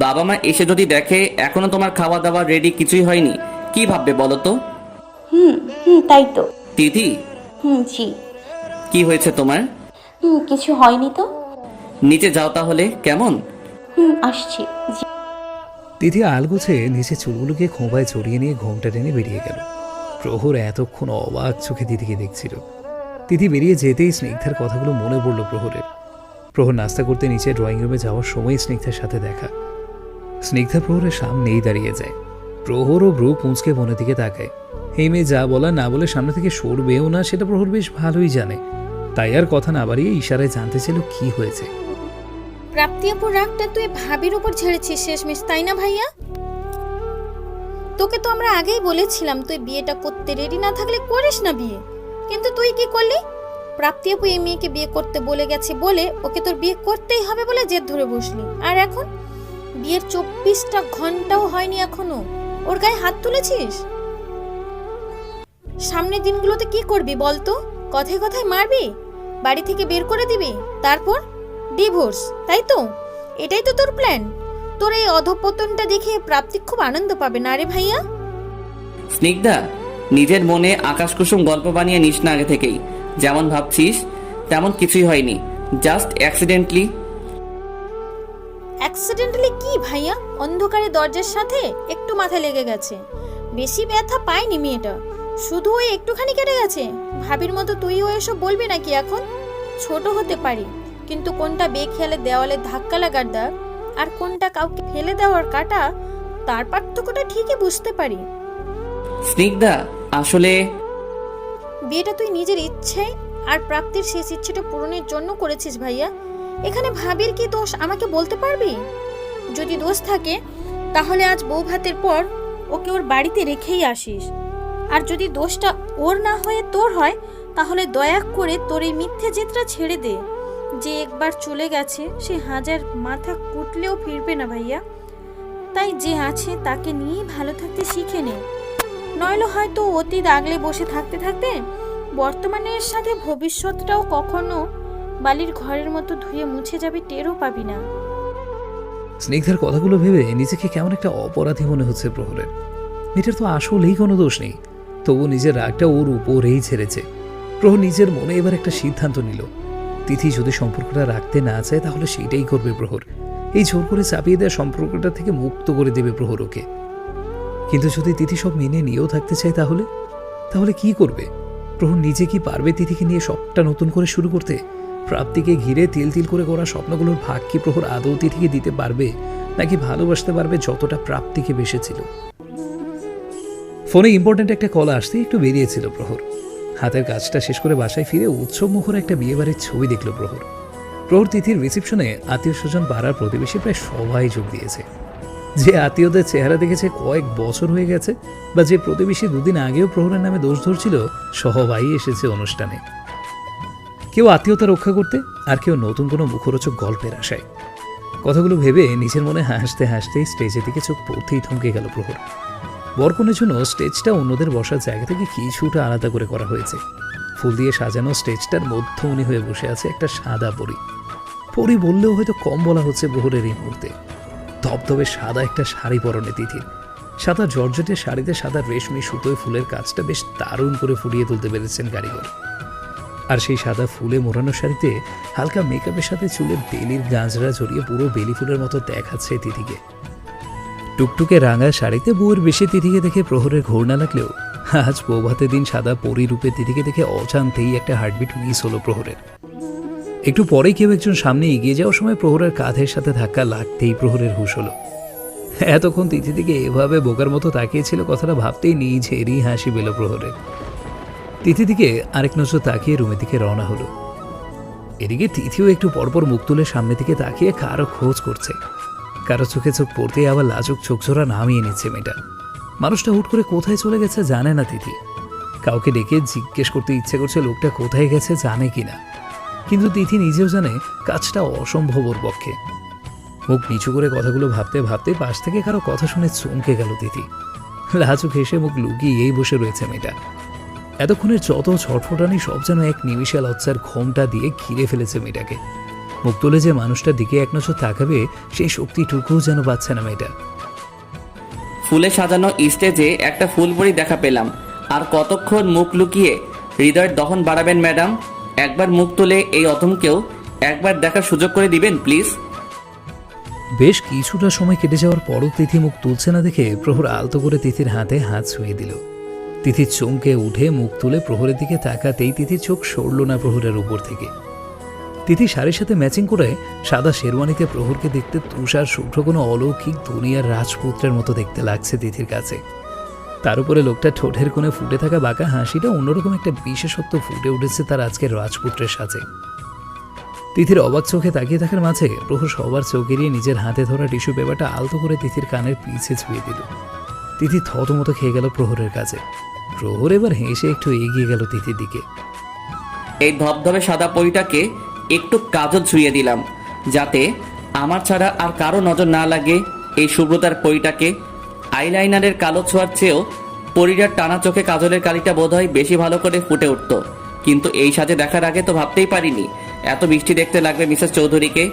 S3: বাবা মা এসে যদি দেখে এখনো তোমার খাওয়া দাওয়া রেডি কিছুই হয়নি, কি ভাববে বলো তো?
S1: তাই তো।
S3: দিদি,
S1: জি।
S3: কি হয়েছে তোমার?
S1: কিছু হয়নি তো।
S3: নিচে যাও তাহলে, কেমন?
S1: আসছি।
S2: তিথি আলগোছে নিচে চুলগুলোকে খোঁপায় জড়িয়ে নিয়ে ঘোমটা টেনে বেরিয়ে গেল। প্রহর এতক্ষণ অবাক চোখে তিথিকে দেখছিল। তিথি বেরিয়ে যেতেই স্নিগ্ধার কথাগুলো মনে পড়ল প্রহরের। প্রহর নাস্তা করতে নিচে ড্রয়িং রুমে যাওয়ার সময় স্নিগ্ধার সাথে দেখা। স্নিগ্ধা প্রহরের সামনেই দাঁড়িয়ে যায়। প্রহর ও ব্রু কুঁচকে বোনের দিকে তাকায়। এই মেয়ে যা বলা না বলে সামনে থেকে সরবেও না, সেটা প্রহর বেশ ভালোই জানে। তাই আর কথা না বাড়িয়ে ইশারায় জানতে চাইল কি হয়েছে।
S5: প্রাপ্তি আপুর রাগটা তুই ভাবির উপর ছেড়েছিস শেষমেশ, তাই না ভাইয়া? তোকে তো আমরা আগেই বলেছিলাম তুই বিয়েটা করতে রেডি না থাকলে করিস না বিয়ে, কিন্তু তুই কি করলি? প্রাপ্তি আপু এই মেয়েকে বিয়ে করতে বলে গেছে বলে ওকে তোর বিয়ে করতেই হবে বলে জেদ ধরে বসলি, আর এখন বিয়ের 24টা ঘন্টাও হয়নি এখনো ওর গায়ে হাত তুলেছিস। সামনের দিনগুলোতে কি করবি বলতো? কথায় কথায় মারবি, বাড়ি থেকে বের করে দিবি, তারপর ডিভোর্স, তাই তো? এটাই তো তোর প্ল্যান? তোর এই অধপতনটা দেখে প্রাপ্তি খুব আনন্দ পাবে না রে ভাইয়া?
S3: স্নিগ্ধা, নিজের মনে আকাশ কুসুম গল্প বানিয়ে নিস না আগে থেকেই। যেমন ভাবছিস তেমন কিছুই হয়নি, জাস্ট অ্যাক্সিডেন্টলি।
S5: অ্যাক্সিডেন্টালি কি ভাইয়া? অন্ধকারে দরজার সাথে একটু মাথা লেগে গেছে, বেশি ব্যথা পায়নি মেয়েটা, শুধু ওই একটুখানি কেটে গেছে। ভাবির মতো তুইও এসব বলবি নাকি এখন? ছোট হতে পারি, কিন্তু কোনটা বেখেয়ালে দেওয়ালে ধাক্কা লাগার দাগ আর কোনটা কাউকে ফেলে দেওয়ার কাটা, তার পার্থক্যটা ঠিকই বুঝতে পারি।
S3: স্নিগ্ধা, আসলে
S5: বিয়েটা তুই নিজের ইচ্ছে আর প্রাপ্তির শেষ ইচ্ছেটা পূরণের জন্য করেছিস ভাইয়া। এখানে ভাবির কি দোষ আমাকে বলতে পারবি? যদি দোষ থাকে তাহলে আজ বউ ভাতের পর ওকে ওর বাড়িতে রেখেই আসিস, আর যদি দোষটা ওর না হয়ে তোর হয় তাহলে দয়া করে তোর এই মিথ্যে জেদটা ছেড়ে দে। যে একবার চলে গেছে সে হাজার মাথা কুটলেও ফিরবে না ভাইয়া, তাই যে আছে তাকে নিয়েই ভালো থাকতে শিখে নে, নইলে হয়তো অতীত আগলে বসে থাকতে থাকতে বর্তমানের সাথে ভবিষ্যৎটাও কখনো বালির ঘরের মতো ধুয়ে মুছে যাবে, টেরও পাবি না।
S2: স্নিগ্ধার কথাগুলো ভেবে নিজেকে কেমন একটা অপরাধী মনে হচ্ছে প্রহরের। মেয়েটার তো আসলেই কোনো দোষ নেই, তবু নিজের রাগটা ওর উপরেই ছেড়েছে। প্রহর নিজের মনে এবার একটা সিদ্ধান্ত নিল। তিথি যদি সম্পর্কটা রাখতে না চায় তাহলে সেটাই করবে প্রহর। এই জোর করে চাপিয়ে দেওয়া সম্পর্কটা থেকে মুক্ত করে দেবে প্রহর ওকে। কিন্তু যদি তিথি সব মেনে নিয়েও থাকতে চায় তাহলে তাহলে কি করবে প্রহর? নিজে কি পারবে তিথিকে নিয়ে সবটা নতুন করে শুরু করতে? প্রাপ্তিকে ঘিরে তিল তিল করে করা স্বপ্নগুলোর ভাগ কি প্রহর আদৌ তিথিকে দিতে পারবে, নাকি ভালোবাসতে পারবে যতটা প্রাপ্তিকে বেসেছিল? ফোনে ইম্পর্ট্যান্ট একটা কল আসতেই একটু বেরিয়েছিল প্রহর। হাতের কাজটা শেষ করে বাসায় ফিরে উৎসব মুখর একটা বিয়েবাড়ির ছবি দেখল প্রহর। প্রহর তিথির রিসেপশনে আত্মীয় স্বজন পাড়ার প্রতিবেশী প্রায় সবাই যোগ দিয়েছে। যে আত্মীয়দের চেহারা দেখেছে কয়েক বছর হয়ে গেছে, বা যে প্রতিবেশী দুদিন আগেও প্রহরের নামে দোষ ধরছিল, সবাই এসেছে অনুষ্ঠানে। কেউ আত্মীয়তা রক্ষা করতে, আর কেউ নতুন কোনো মুখরোচক গল্পের আশায়। কথাগুলো ভেবে নিজের মনে হাসতে হাসতেই স্টেজের দিকে চোখ পড়তেই থমকে গেল প্রহর। বরকনের জন্য স্টেজটা অন্যদের বসার জায়গা থেকে কিছুটা আলাদা করে করা হয়েছে। ফুল দিয়ে সাজানো স্টেজটার মধ্যমণি হয়ে বসে আছে একটা সাদা পরী। পরী বললেও হয়তো কম বলা হচ্ছে প্রহরের এই মুহূর্তে। ধবধবে সাদা একটা শাড়ি পরনে তিথির। সাদা জর্জেটের শাড়িতে সাদা রেশমি সুতোয় ফুলের কাজটা বেশ দারুণ করে ফুটিয়ে তুলতে পেরেছেন কারিগর। আর সেই সাদা ফুলে মোড়ানো শাড়িতে হালকা মেকআপের সাথে চুলের বেলির গাঁজরা জড়িয়ে পুরো বেলি ফুলের মতো দেখাচ্ছে তিথিকে। টুকটুকে রাঙা শাড়িতে বউয়ের বেশি তিথিকে দেখে প্রহরের ঘোর না লাগলেও আজ বৌভাতের দিন সাদা পরী রূপে তিথিকে দেখে অজান্তেই একটা হার্টবিট মিস হলো প্রহরের। একটু পরেই কেউ একজন সামনে এগিয়ে যাওয়ার সময় প্রহরের কাঁধের সাথে ধাক্কা লাগতেই প্রহরের হুঁশ হলো। এতক্ষণ তিথি দিকে এভাবে বোকার মতো তাকিয়েছিল, কথাটা ভাবতেই নিজেরই হাসি পেল প্রহরের। তিথি দিকে আরেক নজর তাকিয়ে রুমের দিকে রওনা হলো। এদিকে তিথিও একটু পরপর মুখ তুলে সামনের দিকে তাকিয়ে কারো খোঁজ করছে। কারো চোখে চোখ পড়তে আবার লাজুক চোখজোড়া নামিয়ে নিচ্ছে মেয়েটা। মানুষটা হুট করে কোথায় চলে গেছে জানে না তিথি। কাউকে ডেকে জিজ্ঞেস করতে ইচ্ছে করছে লোকটা কোথায় গেছে জানে কিনা, কিন্তু তিথি নিজেও জানে কাজটা অসম্ভব ওর পক্ষে। মুখ নিচু করে কথাগুলো ভাবতে ভাবতে পাশ থেকে কারো কথা শুনে চমকে গেল তিথি। লাজুক হেসে মুখ লুকিয়েই বসে রয়েছে মেয়েটা। এতক্ষণের যত ছটফটানি সব যেন এক নিমিষে লজ্জার ঘোমটা দিয়ে ঘিরে ফেলেছে মেয়েটাকে। মুখ তুলে যে মানুষটার দিকে এক নজর তাকাবে সেই শক্তিটুকুও যেন পাচ্ছে না মেয়েটা।
S3: ফুলে সাজানো স্টেজে একটা ফুলবড়ি দেখা পেলাম, আর কতক্ষণ মুখ লুকিয়ে হৃদয়ের দহন বাড়াবেন ম্যাডাম? একবার মুখ তুলে এই অধমকেও একবার দেখার সুযোগ করে দিবেন প্লিজ।
S2: বেশ কিছুটা সময় কেটে যাওয়ার পরও তিথি মুখ তুলছে না দেখে প্রহর আলতো করে তিথির হাতে হাত ছুঁয়ে দিল। তিথি চমকে উঠে মুখ তুলে প্রহরের দিকে তাকাতেই তিথির চোখ সরল না প্রহরের উপর থেকে। তিথি শাড়ির সাথে ম্যাচিং করে সাদা শেরওয়ানিতে প্রহরকে দেখতে তুষার শুভ্র কোনো অলৌকিক দুনিয়ার রাজপুত্রের মতো দেখতে লাগছে তিথির কাছে। তার উপরে লোকটা ঠোঁটের কোণে ফুটে থাকা বাঁকা হাসিটা অন্যরকম একটা বিশেষত্ব ফুটে উঠেছে তার আজকের রাজপুত্রের সাথে। তিথির অবাক চোখে তাকিয়ে থাকার মাঝে প্রহর সবার চোখ এড়িয়ে নিজের হাতে ধরা টিস্যু পেপারটা আলতো করে তিথির কানের পিছে ছুঁয়ে দিল। তিথি থতমতো খেয়ে গেল প্রহরের কাছে। প্রহর এবার হেসে একটু এগিয়ে গেল তিথির দিকে।
S3: এই ধবধবে সাদা পরিটাকে একটু কাজল ছুঁয়ে দিলাম, যাতে আমার ছাড়া আর কারো নজর না লাগে এই শুভ্রতার পরিটাকে। আইলাইনারের কালো ছোঁয়ার চেয়েও পরিটার টানা চোখে কাজলের কালিটা বোধহয় বেশি ভালো করে ফুটে উঠত। কিন্তু এই সাজে দেখার আগে তো ভাবতেই পারিনি এত মিষ্টি দেখতে লাগবে মিসেস চৌধুরীকে।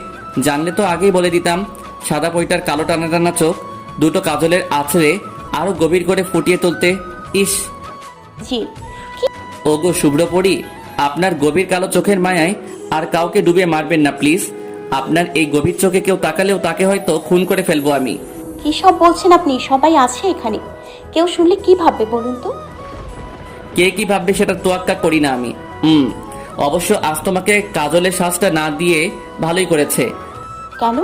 S3: জানলে তো আগেই বলে দিতাম। সাদা পরিটার কালো টানা টানা চোখ দুটো কাজলের আছড়ে আরো গভীর করে ফুটিয়ে তুলতে। ইস,
S1: জি,
S3: ওগো শুভ্র পরি, আপনার গভীর কালো চোখের মায়ায় আর কাউকে ডুবিয়ে মারবেন না প্লিজ। আপনার এই গভীর চোখে কেউ তাকালেও তাকে হয়তো খুন করে ফেলবো আমি।
S1: কি সব বলছেন আপনি? সবাই আছে এখানে, কেউ শুনলে কি ভাববে বলুন তো?
S3: কে কি ভাববে সেটা তোয়াক্কা করি না আমি। অবশ্য আজ তোমাকে কাজলের শ্বাসটা না দিয়ে ভালোই করেছে।
S1: কেন?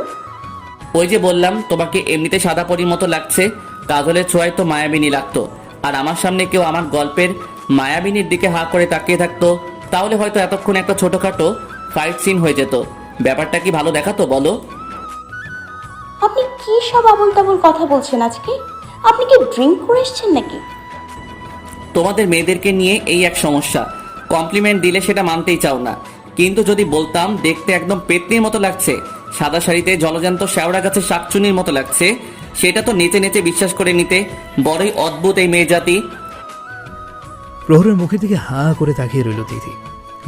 S3: ওই যে বললাম তোমাকে এমনিতে সাদা পরির মতো লাগছে, কাজলের ছোঁয়ায় তো মায়াবিনী লাগতো। আর আমার সামনে কেউ আমার গল্পের মায়াবিনীর দিকে হা করে তাকিয়ে থাকতো, তাহলে হয়তো এতক্ষণ একটা ছোটখাটো ফাইট সিন হয়ে যেত। ব্যাপারটা কি ভালো দেখাতো বলো?
S1: আপনি কি সব আবল তাবল কথা বলছেন আজকে? আপনি কি ড্রিঙ্ক করে এসেছেন নাকি?
S3: তোমাদের মেয়েদেরকে নিয়ে এই এক সমস্যা, কমপ্লিমেন্ট দিলে সেটা মানতেই চাও না। কিন্তু যদি বলতাম দেখতে একদম পেতনির মতো লাগছে, সাদা শাড়িতে জলজান্ত শ্যাওড়া গাছের শাকচুনির মতো লাগছে, সেটা তো নেচে নেচে বিশ্বাস করে নিতে। বড়ই অদ্ভুত এই মেয়ে জাতি।
S2: প্রহরের মুখের দিকে হা করে তাকিয়ে রইল তিথি।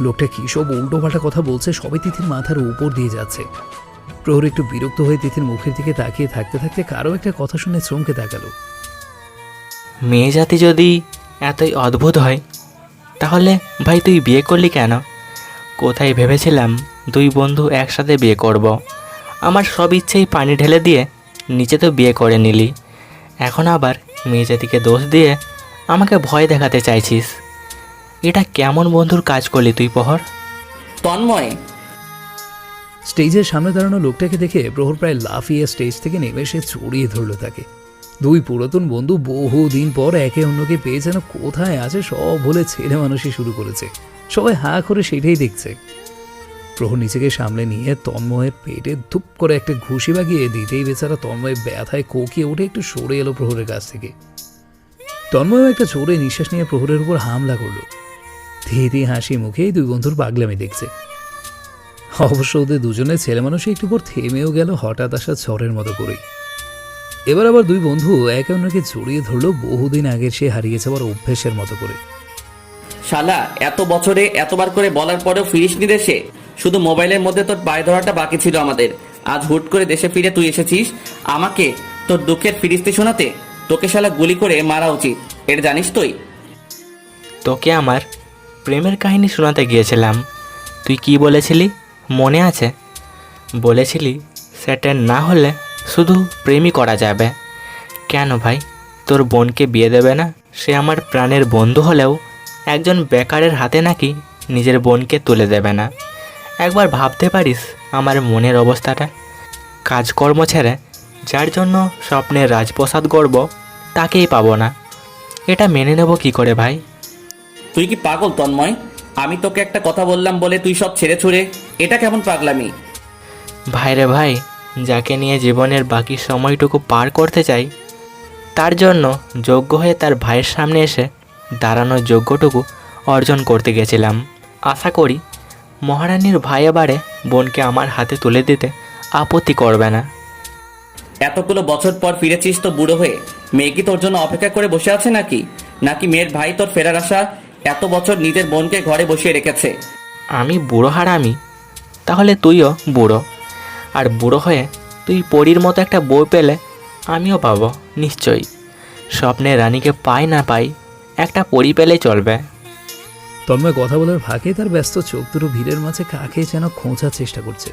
S2: লোকটা কি সব উল্টোপাল্টা কথা বলছে সবাই তিথির মাথার উপর দিয়ে যাচ্ছে। প্রহর একটু বিরক্ত হয়ে তিথির মুখের দিকে তাকিয়ে থাকতে থাকতে কারো একটা কথা শুনে চমকে তাকালো।
S6: মেয়ে জাতি যদি এতই অদ্ভুত হয় তাহলে ভাই তুই বিয়ে করলি কেন? কোথায় ভেবেছিলাম দুই বন্ধু একসাথে বিয়ে করব। আমার সব ইচ্ছেই পানি ঢেলে দিয়ে নিচে তো বিয়ে করে নিলি, এখন আবার মেয়ে জাতিকে দোষ দিয়ে আমাকে ভয় দেখাতে চাইছিস। এটা কেমন বন্ধুর কাজ করলি তুই প্রহর?
S3: তন্ময়,
S2: স্টেজের সামনে দাঁড়ানো লোকটাকে দেখে প্রহর প্রায় লাফিয়ে স্টেজ থেকে নেমে এসে জড়িয়ে ধরল তাকে। দুই পুরাতন বন্ধু বহুদিন পর একে অন্যকে পেয়ে যেন কোথায় আছে সব বলে ছেলে মানুষই শুরু করেছে। সবাই হা করে সেটাই দেখছে। প্রহর নিজেকে সামলে নিয়ে তন্ময়ের পেটে ধুপ করে একটা ঘুষি বাগিয়ে দিতেই বেচারা তন্ময় ব্যথায় কোকিয়ে উঠে একটু সরে এলো প্রহরের কাছ থেকে। তন্ময় একটা জোরে নিঃশ্বাস নিয়ে প্রহরের উপর হামলা করলো। ধীরে ধীরে হাসি মুখে দুই বন্ধুর পাগলামি দেখছে। অবশ্য ওদের দুজনের ছেলে মানুষই একটু পর থেমেও গেল হঠাৎ আসা ঝড়ের মতো করেই। এবার আবার দুই বন্ধু একে অন্যকে জড়িয়ে ধরলো বহুদিন আগের সে হারিয়ে যাওয়ার অভ্যেসের মতো করে।
S3: শালা, এত বছরে এতবার করে বলার পরেও ফিরিসনি দেশে। শুধু মোবাইলের মধ্যে তোর পায়ে ধরাটা বাকি ছিল আমাদের। আজ হুট করে দেশে ফিরে তুই এসেছিস আমাকে তোর দুঃখের ফিরিস্তি শোনাতে। তোকে শালা গুলি করে মারা উচিত, এটা জানিস তুই?
S6: তোকে আমার প্রেমের কাহিনী শোনাতে গিয়েছিলাম, তুই কি বলেছিলি মনে আছে? বলেছিলি সেটেল না হলে শুধু প্রেমই করা যাবে। কেন ভাই তোর বোনকে বিয়ে দেবে না? সে আমার প্রাণের বন্ধু হলেও একজন বেকারের হাতে নাকি নিজের বোনকে তুলে দেবে না। একবার ভাবতে পারিস আমার মনের অবস্থাটা। কাজকর্ম ছেড়ে যার জন্য স্বপ্নের রাজপ্রসাদ গড়ব তাকেই পাবো না, এটা মেনে নেব কি করে ভাই?
S3: তুই কি পাগল তন্ময়? আমি তোকে একটা কথা বললাম বলে তুই সব ছেড়ে ছুড়ে, এটা কেমন পাগলামি?
S6: ভাইরে ভাই, যাকে নিয়ে জীবনের বাকি সময়টুকু পার করতে চাই তার জন্য যোগ্য হয়ে তার ভাইয়ের সামনে এসে দাঁড়ানোর যোগ্যটুকু অর্জন করতে গেছিলাম। আশা করি মহারানীর ভাই এবারে বোনকে আমার হাতে তুলে দিতে আপত্তি করবে না।
S3: এতগুলো বছর পর ফিরেছিস তো বুড়ো হয়ে, মেয়ে কি তোর জন্য অপেক্ষা করে বসে আছে নাকি? নাকি মেয়ের ভাই তোর ফেরার আশা এত বছর নিজের বোনকে ঘরে বসিয়ে রেখেছে?
S6: আমি বুড়ো হারামি, তাহলে তুইও বুড়ো। আর বুড়ো হয়ে তুই পরীর মতো একটা বউ পেলে আমিও পাবো নিশ্চয়ই। স্বপ্নের রানীকে পাই না পাই একটা পরী পেলেই চলবে।
S2: তন্ময় কথা বলার ফাঁকে তার ব্যস্ত চোখ দুটো ভিড়ের মাঝে কাকে যেন খোঁজার চেষ্টা করছে।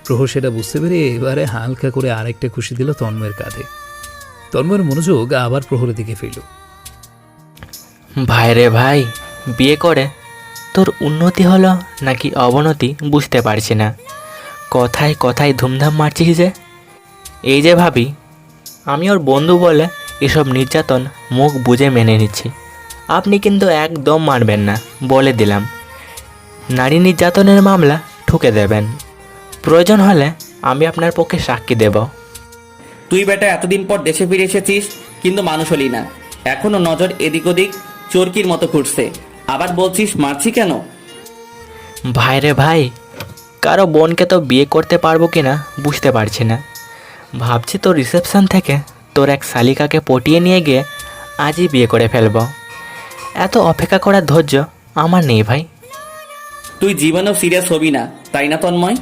S2: প্রহর সেটা বুঝতে পেরে এবারে হালকা করে আরেকটা খুশি দিল তন্ময়ের কাঁধে। তন্ময়ের মনোযোগ আবার প্রহরের দিকে ফিরল।
S6: ভাই রে ভাই, বিয়ে করে তোর উন্নতি হলো নাকি অবনতি বুঝতে পারছি না। কথায় কথায় ধুমধাম মারছিস যে। এই যে ভাবি, আমি ওর বন্ধু বলে এসব নির্যাতন মুখ বুজে মেনে নিচ্ছি। আপনি কিন্তু একদম মানবেন না, বলে দিলাম। নারী নির্যাতনের মামলা ঠুকে দেবেন। প্রয়োজন হলে আমি আপনার পক্ষে সাক্ষী দেব।
S3: তুই বেটা এতদিন পর দেশে ফিরে এসেছিস, কিন্তু মানুষ হলি না। এখনো নজর এদিক ওদিক চরকির মতো ঘুরছে। আবার বলছিস মারছি কেন?
S6: ভাই রে ভাই, কারো বোনকে তো বিয়ে করতে পারবো কি না বুঝতে পারছি না। ভাবছি তো রিসেপশন থেকে তোর এক শালিকাকে পটিয়ে নিয়ে গিয়ে আজই বিয়ে করে ফেলবো। এত অপেক্ষা করার ধৈর্য আমার নেই ভাই।
S3: তুই জীবনেও সিরিয়াস হবি না, তাই না তন্ময়?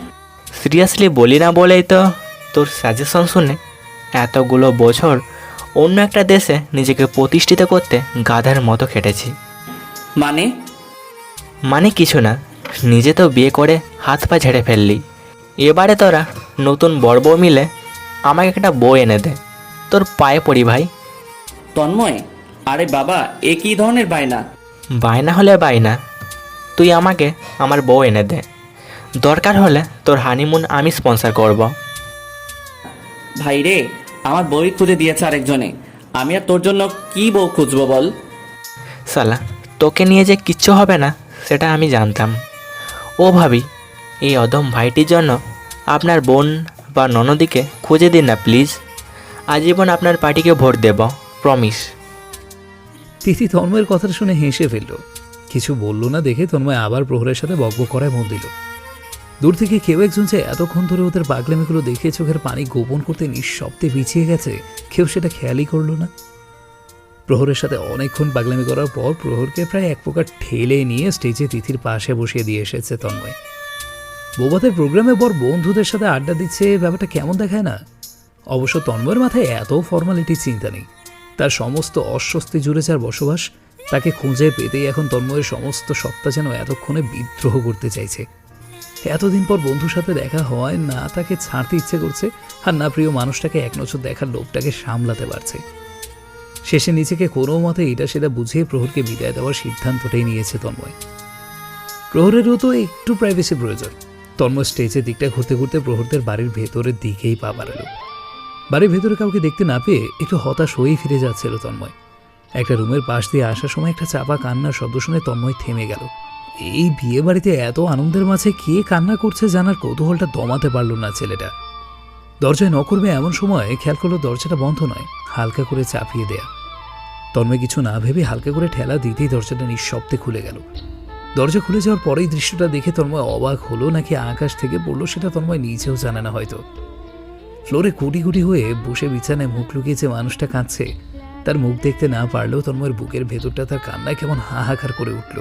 S6: সিরিয়াসলি বলি না বলেই তো তোর সাজেশন শুনে এতগুলো বছর অন্য একটা দেশে নিজেকে প্রতিষ্ঠিত করতে গাধার মতো খেটেছি। মানে কিছু না, নিজে তো বিয়ে করে হাত পা ঝেড়ে ফেললি। এবারে তোরা নতুন বর বউ মিলে আমাকে একটা বউ এনে দে। তোর পায়ে পড়ি ভাই।
S3: তন্ময়, আরে বাবা, এ কি ধরনের বায়না?
S6: বায়না হলে বায়না, তুই আমাকে আমার বউ এনে দে। দরকার হলে তোর হানিমুন আমি স্পন্সর করব।
S3: ভাই রে, আমার বই খুঁজে দিয়েছে আরেকজনে। আমি আর তোর জন্য কি বউ খুঁজবো বল?
S6: সালা, তোকে নিয়ে যে কিচ্ছু হবে না সেটা আমি জানতাম। ও ভাবি, এই অদম ভাইটির জন্য আপনার বোন বা ননদিকে খুঁজে দিন না প্লিজ। আজীবন আপনার পার্টিকে ভোট দেব, প্রমিস।
S2: তিথি তন্ময়ের কথাটা শুনে হেসে ফেলল। কিছু বলল না দেখে তন্ময় আবার প্রহরের সাথে বকবক করায় মন দিল। দূর থেকে কেউ একজন যে এতক্ষণ ধরে ওদের পাগলামিগুলো দেখে চোখের পানি গোপন করতে নিঃশব্দে পিছিয়ে গেছে, কেউ সেটা খেয়ালই করলো না। প্রহরের সাথে অনেকক্ষণ পাগলামি করার পর প্রহরকে প্রায় এক প্রকার ঠেলে নিয়ে স্টেজে তিথির পাশে বসিয়ে দিয়ে এসেছে তন্ময়। বৌভাতের প্রোগ্রামে বর বন্ধুদের সাথে আড্ডা দিচ্ছে, ব্যাপারটা কেমন দেখায় না? অবশ্য তন্ময়ের মাথায় এত ফর্মালিটি চিন্তা নেই। তার সমস্ত অস্বস্তি জুড়ে যার বসবাস, তাকে খুঁজে পেতেই এখন তন্ময়ের সমস্ত সত্তা যেন এতক্ষণে বিদ্রোহ করতে চাইছে। এতদিন পর বন্ধুর সাথে দেখা হয় না, তাকে ছাড়তে ইচ্ছে করছে, আর না প্রিয় মানুষটাকে এক নজর দেখার লোভটাকে সামলাতে পারছে। শেষে নিজেকে কোনো মতে এটা সেটা বুঝিয়ে প্রহরকে বিদায় দেওয়ার সিদ্ধান্তটাই নিয়েছে তন্ময়। প্রহরেরও তো একটু প্রাইভেসি প্রয়োজন। তন্ময় স্টেজের দিকটা ঘুরতে ঘুরতে প্রহরদের বাড়ির ভেতরের দিকেই পা বাড়ালো। বাড়ির ভেতরে কাউকে দেখতে না পেয়ে একটু হতাশ হয়েই ফিরে যাচ্ছিল তন্ময়। একটা রুমের পাশ দিয়ে আসার সময় একটা চাপা কান্নার শব্দ শুনে তন্ময় থেমে গেল। এই বিয়ে বাড়িতে এত আনন্দের মাঝে কে কান্না করছে জানার কৌতূহলটা দমাতে পারল না ছেলেটা। দরজায় নক করবে এমন সময় খেয়াল করলো দরজাটা বন্ধ নয়, হালকা করে চাপিয়ে দেয়া। তন্ময় কিছু না ভেবে হালকা করে ঠেলা দিতেই দরজাটা নিঃশব্দে খুলে গেল। দরজা খুলে যাওয়ার পরেই দৃশ্যটা দেখে তন্ময় অবাক হলো নাকি আকাশ থেকে পড়লো সেটা তন্ময় নিজেও জানে না হয়তো। ফ্লোরে কুটি কুটি হয়ে বসে বিছানায় মুখ লুকিয়ে যে মানুষটা কাঁদছে, তার মুখ দেখতে না পারলেও তন্ময়ের বুকের ভেতরটা তার কান্নায় কেমন হাহাকার করে উঠল।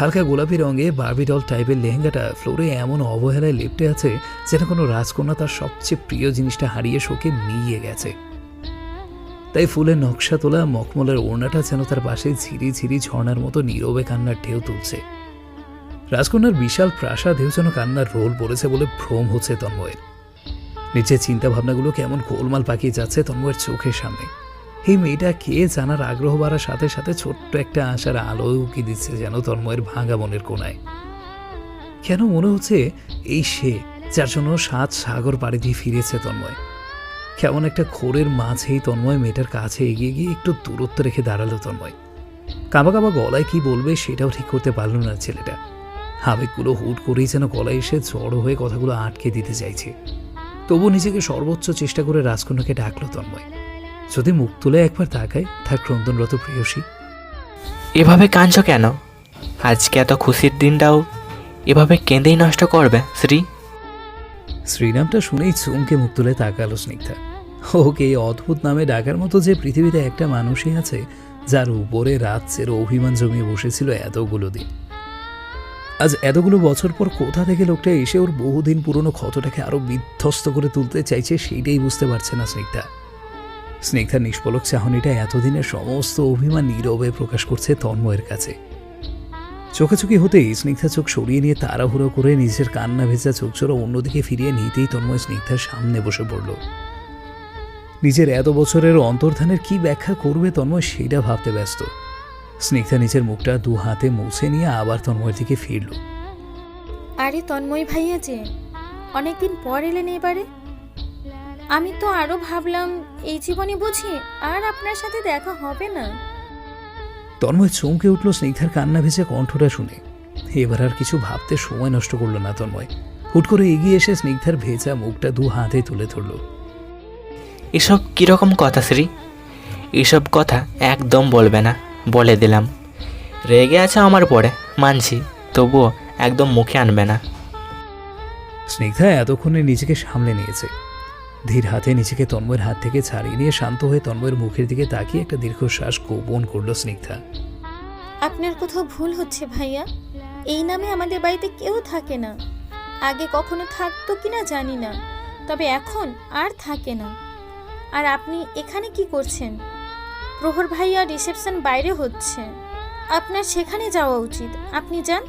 S2: হালকা গোলাপি রঙে বার্বি ডল টাইপের লেহেঙ্গাটা ফ্লোরে এমন অবহেলায় লেপ্টে আছে যেন কোনো রাজকন্যা তার সবচেয়ে প্রিয় জিনিসটা হারিয়ে শোকে মিলিয়ে গেছে। তাই ফুলের নকশা তোলা মখমলের ওড়নাটা যেন তার পাশে ঝিরি ঝিরি ঝর্ণার মতো নীরবে কান্নার ঢেউ তুলছে। রাজকন্যার বিশাল প্রাসাদেও যেন কান্নার রোল পড়েছে বলে ভ্রম হচ্ছে তন্ময়ের। নিজের চিন্তা ভাবনাগুলো কেমন গোলমাল পাকিয়ে যাচ্ছে তন্ময়ের চোখের সামনে। এই মেয়েটা কে জানার আগ্রহ বাড়ার সাথে সাথে ছোট্ট একটা আশার আলো উকি দিচ্ছে যেন তন্ময়ের ভাঙা মনের কোনায়। কেন মনে হচ্ছে এই সে যার জন্য 7 সাগর পাড়ি দিয়ে ফিরেছে তন্ময়। কেমন একটা ঘোরের মাঝেই তন্ময় মেয়েটার কাছে এগিয়ে গিয়ে একটু দূরত্ব রেখে দাঁড়ালো তন্ময়। কাঁপা কাঁপা গলায় কি বলবে সেটাও ঠিক করতে পারল না ছেলেটা। আবেগগুলো হুট করেই যেন গলায় এসে জড়ো হয়ে কথাগুলো আটকে দিতে চাইছে। তবু নিজেকে সর্বোচ্চ চেষ্টা করে রাজকন্যাকে ডাকলো তন্ময়। যদি মুখ তুলে একবার তাকায় তার ক্রন্দনরত প্রেয়সী।
S6: এভাবে কাঁদছো কেন? আজকে এত খুশির দিনটাও এভাবে কেঁদেই নষ্ট করবে শ্রী?
S2: শ্রীনামটা শুনেই চমকে মুখ তুলে তাকালো স্নিগ্ধা। ওকে এই অদ্ভুত নামে ডাকার মতো যে পৃথিবীতে একটা মানুষই আছে যার উপরে রাজ্যের অভিমান জমিয়ে বসেছিল এতগুলো দিন। আজ এতগুলো বছর পর কোথা থেকে লোকটা এসে ওর বহুদিন পুরনো ক্ষতটাকে আরো বিধ্বস্ত করে তুলতে চাইছে সেইটাই বুঝতে পারছে না স্নিগ্ধা। স্নিগ্ধার নিষ্পলক চাহনিটা এতদিনের সমস্ত অভিমান নীরবে প্রকাশ করছে তন্ময়ের কাছে। চোখাচোখি হতেই স্নিগ্ধা চোখ সরিয়ে নিয়ে তাড়াহুড়ো করে নিজের কান্না ভেজা চোখচোরা অন্যদিকে ফিরিয়ে নিতেই তন্ময় স্নিগ্ধার সামনে বসে পড়ল। নিজের এত বছরের অন্তর্ধানের কি ব্যাখ্যা করবে তন্ময় সেটা ভাবতে ব্যস্ত। স্নিগ্ধা নিজের মুখটা দু হাতে মুছে নিয়ে আবার তন্ময়ের দিকে ফিরল।
S5: আরে তন্ময় ভাইয়া যে অনেকদিন পর এলেন এবারে। আমি তো আরো ভাবলাম এই জীবনে বুঝি আর আপনার সাথে দেখা হবে না।
S2: তন্ময় চমকে উঠল স্নিগ্ধার কান্না ভেজে কণ্ঠটা শুনে। এবার আর কিছু ভাবতে সময় নষ্ট করল না তন্ময়। হুট করে এগিয়ে এসে স্নিগ্ধার ভেজা মুখটা দু হাতে তুলে ধরল।
S6: এসব কীরকম কথা শ্রী? এসব কথা একদম বলবে না, বলে দিলাম। রেগে আছে আমার পরে মানছি, তবুও একদম মুখে আনবে না।
S2: স্নিগ্ধা এতক্ষণে নিজেকে সামলে নিয়েছে। ধীর হাতে নিজেকে তন্ময়ের হাত থেকে ছাড়িয়ে নিয়ে শান্ত হয়ে তন্ময়ের মুখের দিকে তাকিয়ে একটা দীর্ঘশ্বাস গোপন করল স্নিগ্ধা।
S5: আপনার কোথাও ভুল হচ্ছে ভাইয়া। এই নামে আমাদের বাড়িতে কেউ থাকে না। আগে কখনো থাকতো কিনা জানি না, তবে এখন আর থাকে না। আর আপনি এখানে কি করছেন? প্রহর ভাইয়া রিসেপশন বাইরে হচ্ছে, আপনার সেখানে যাওয়া উচিত। আপনি যান,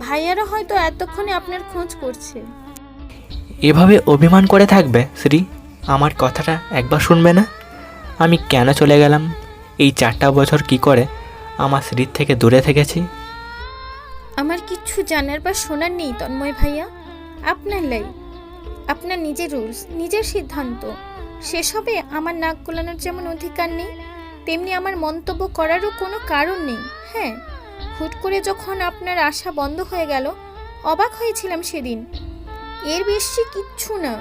S5: ভাইয়ারা হয়তো এতক্ষণে আপনার খোঁজ করছে।
S6: এভাবে অভিমান করে থাকবে শ্রী? আমার কথাটা একবার শুনবে না? আমি কেন চলে গেলাম? এই 4টা বছর কি করে আমার স্ত্রীর থেকে দূরে থেকেছি?
S5: আমার কিচ্ছু জানার বা শোনার নেই তন্ময় ভাইয়া। আপনার লাই, আপনার নিজের রুলস, নিজের সিদ্ধান্ত, সেসবে আমার নাক গলানোর যেমন অধিকার নেই, তেমনি আমার মন্তব্য করারও কোনো কারণ নেই। হ্যাঁ, হুট করে যখন আপনার আশা বন্ধ হয়ে গেল, অবাক হয়েছিলাম সেদিন। এর বেশি কিচ্ছু না।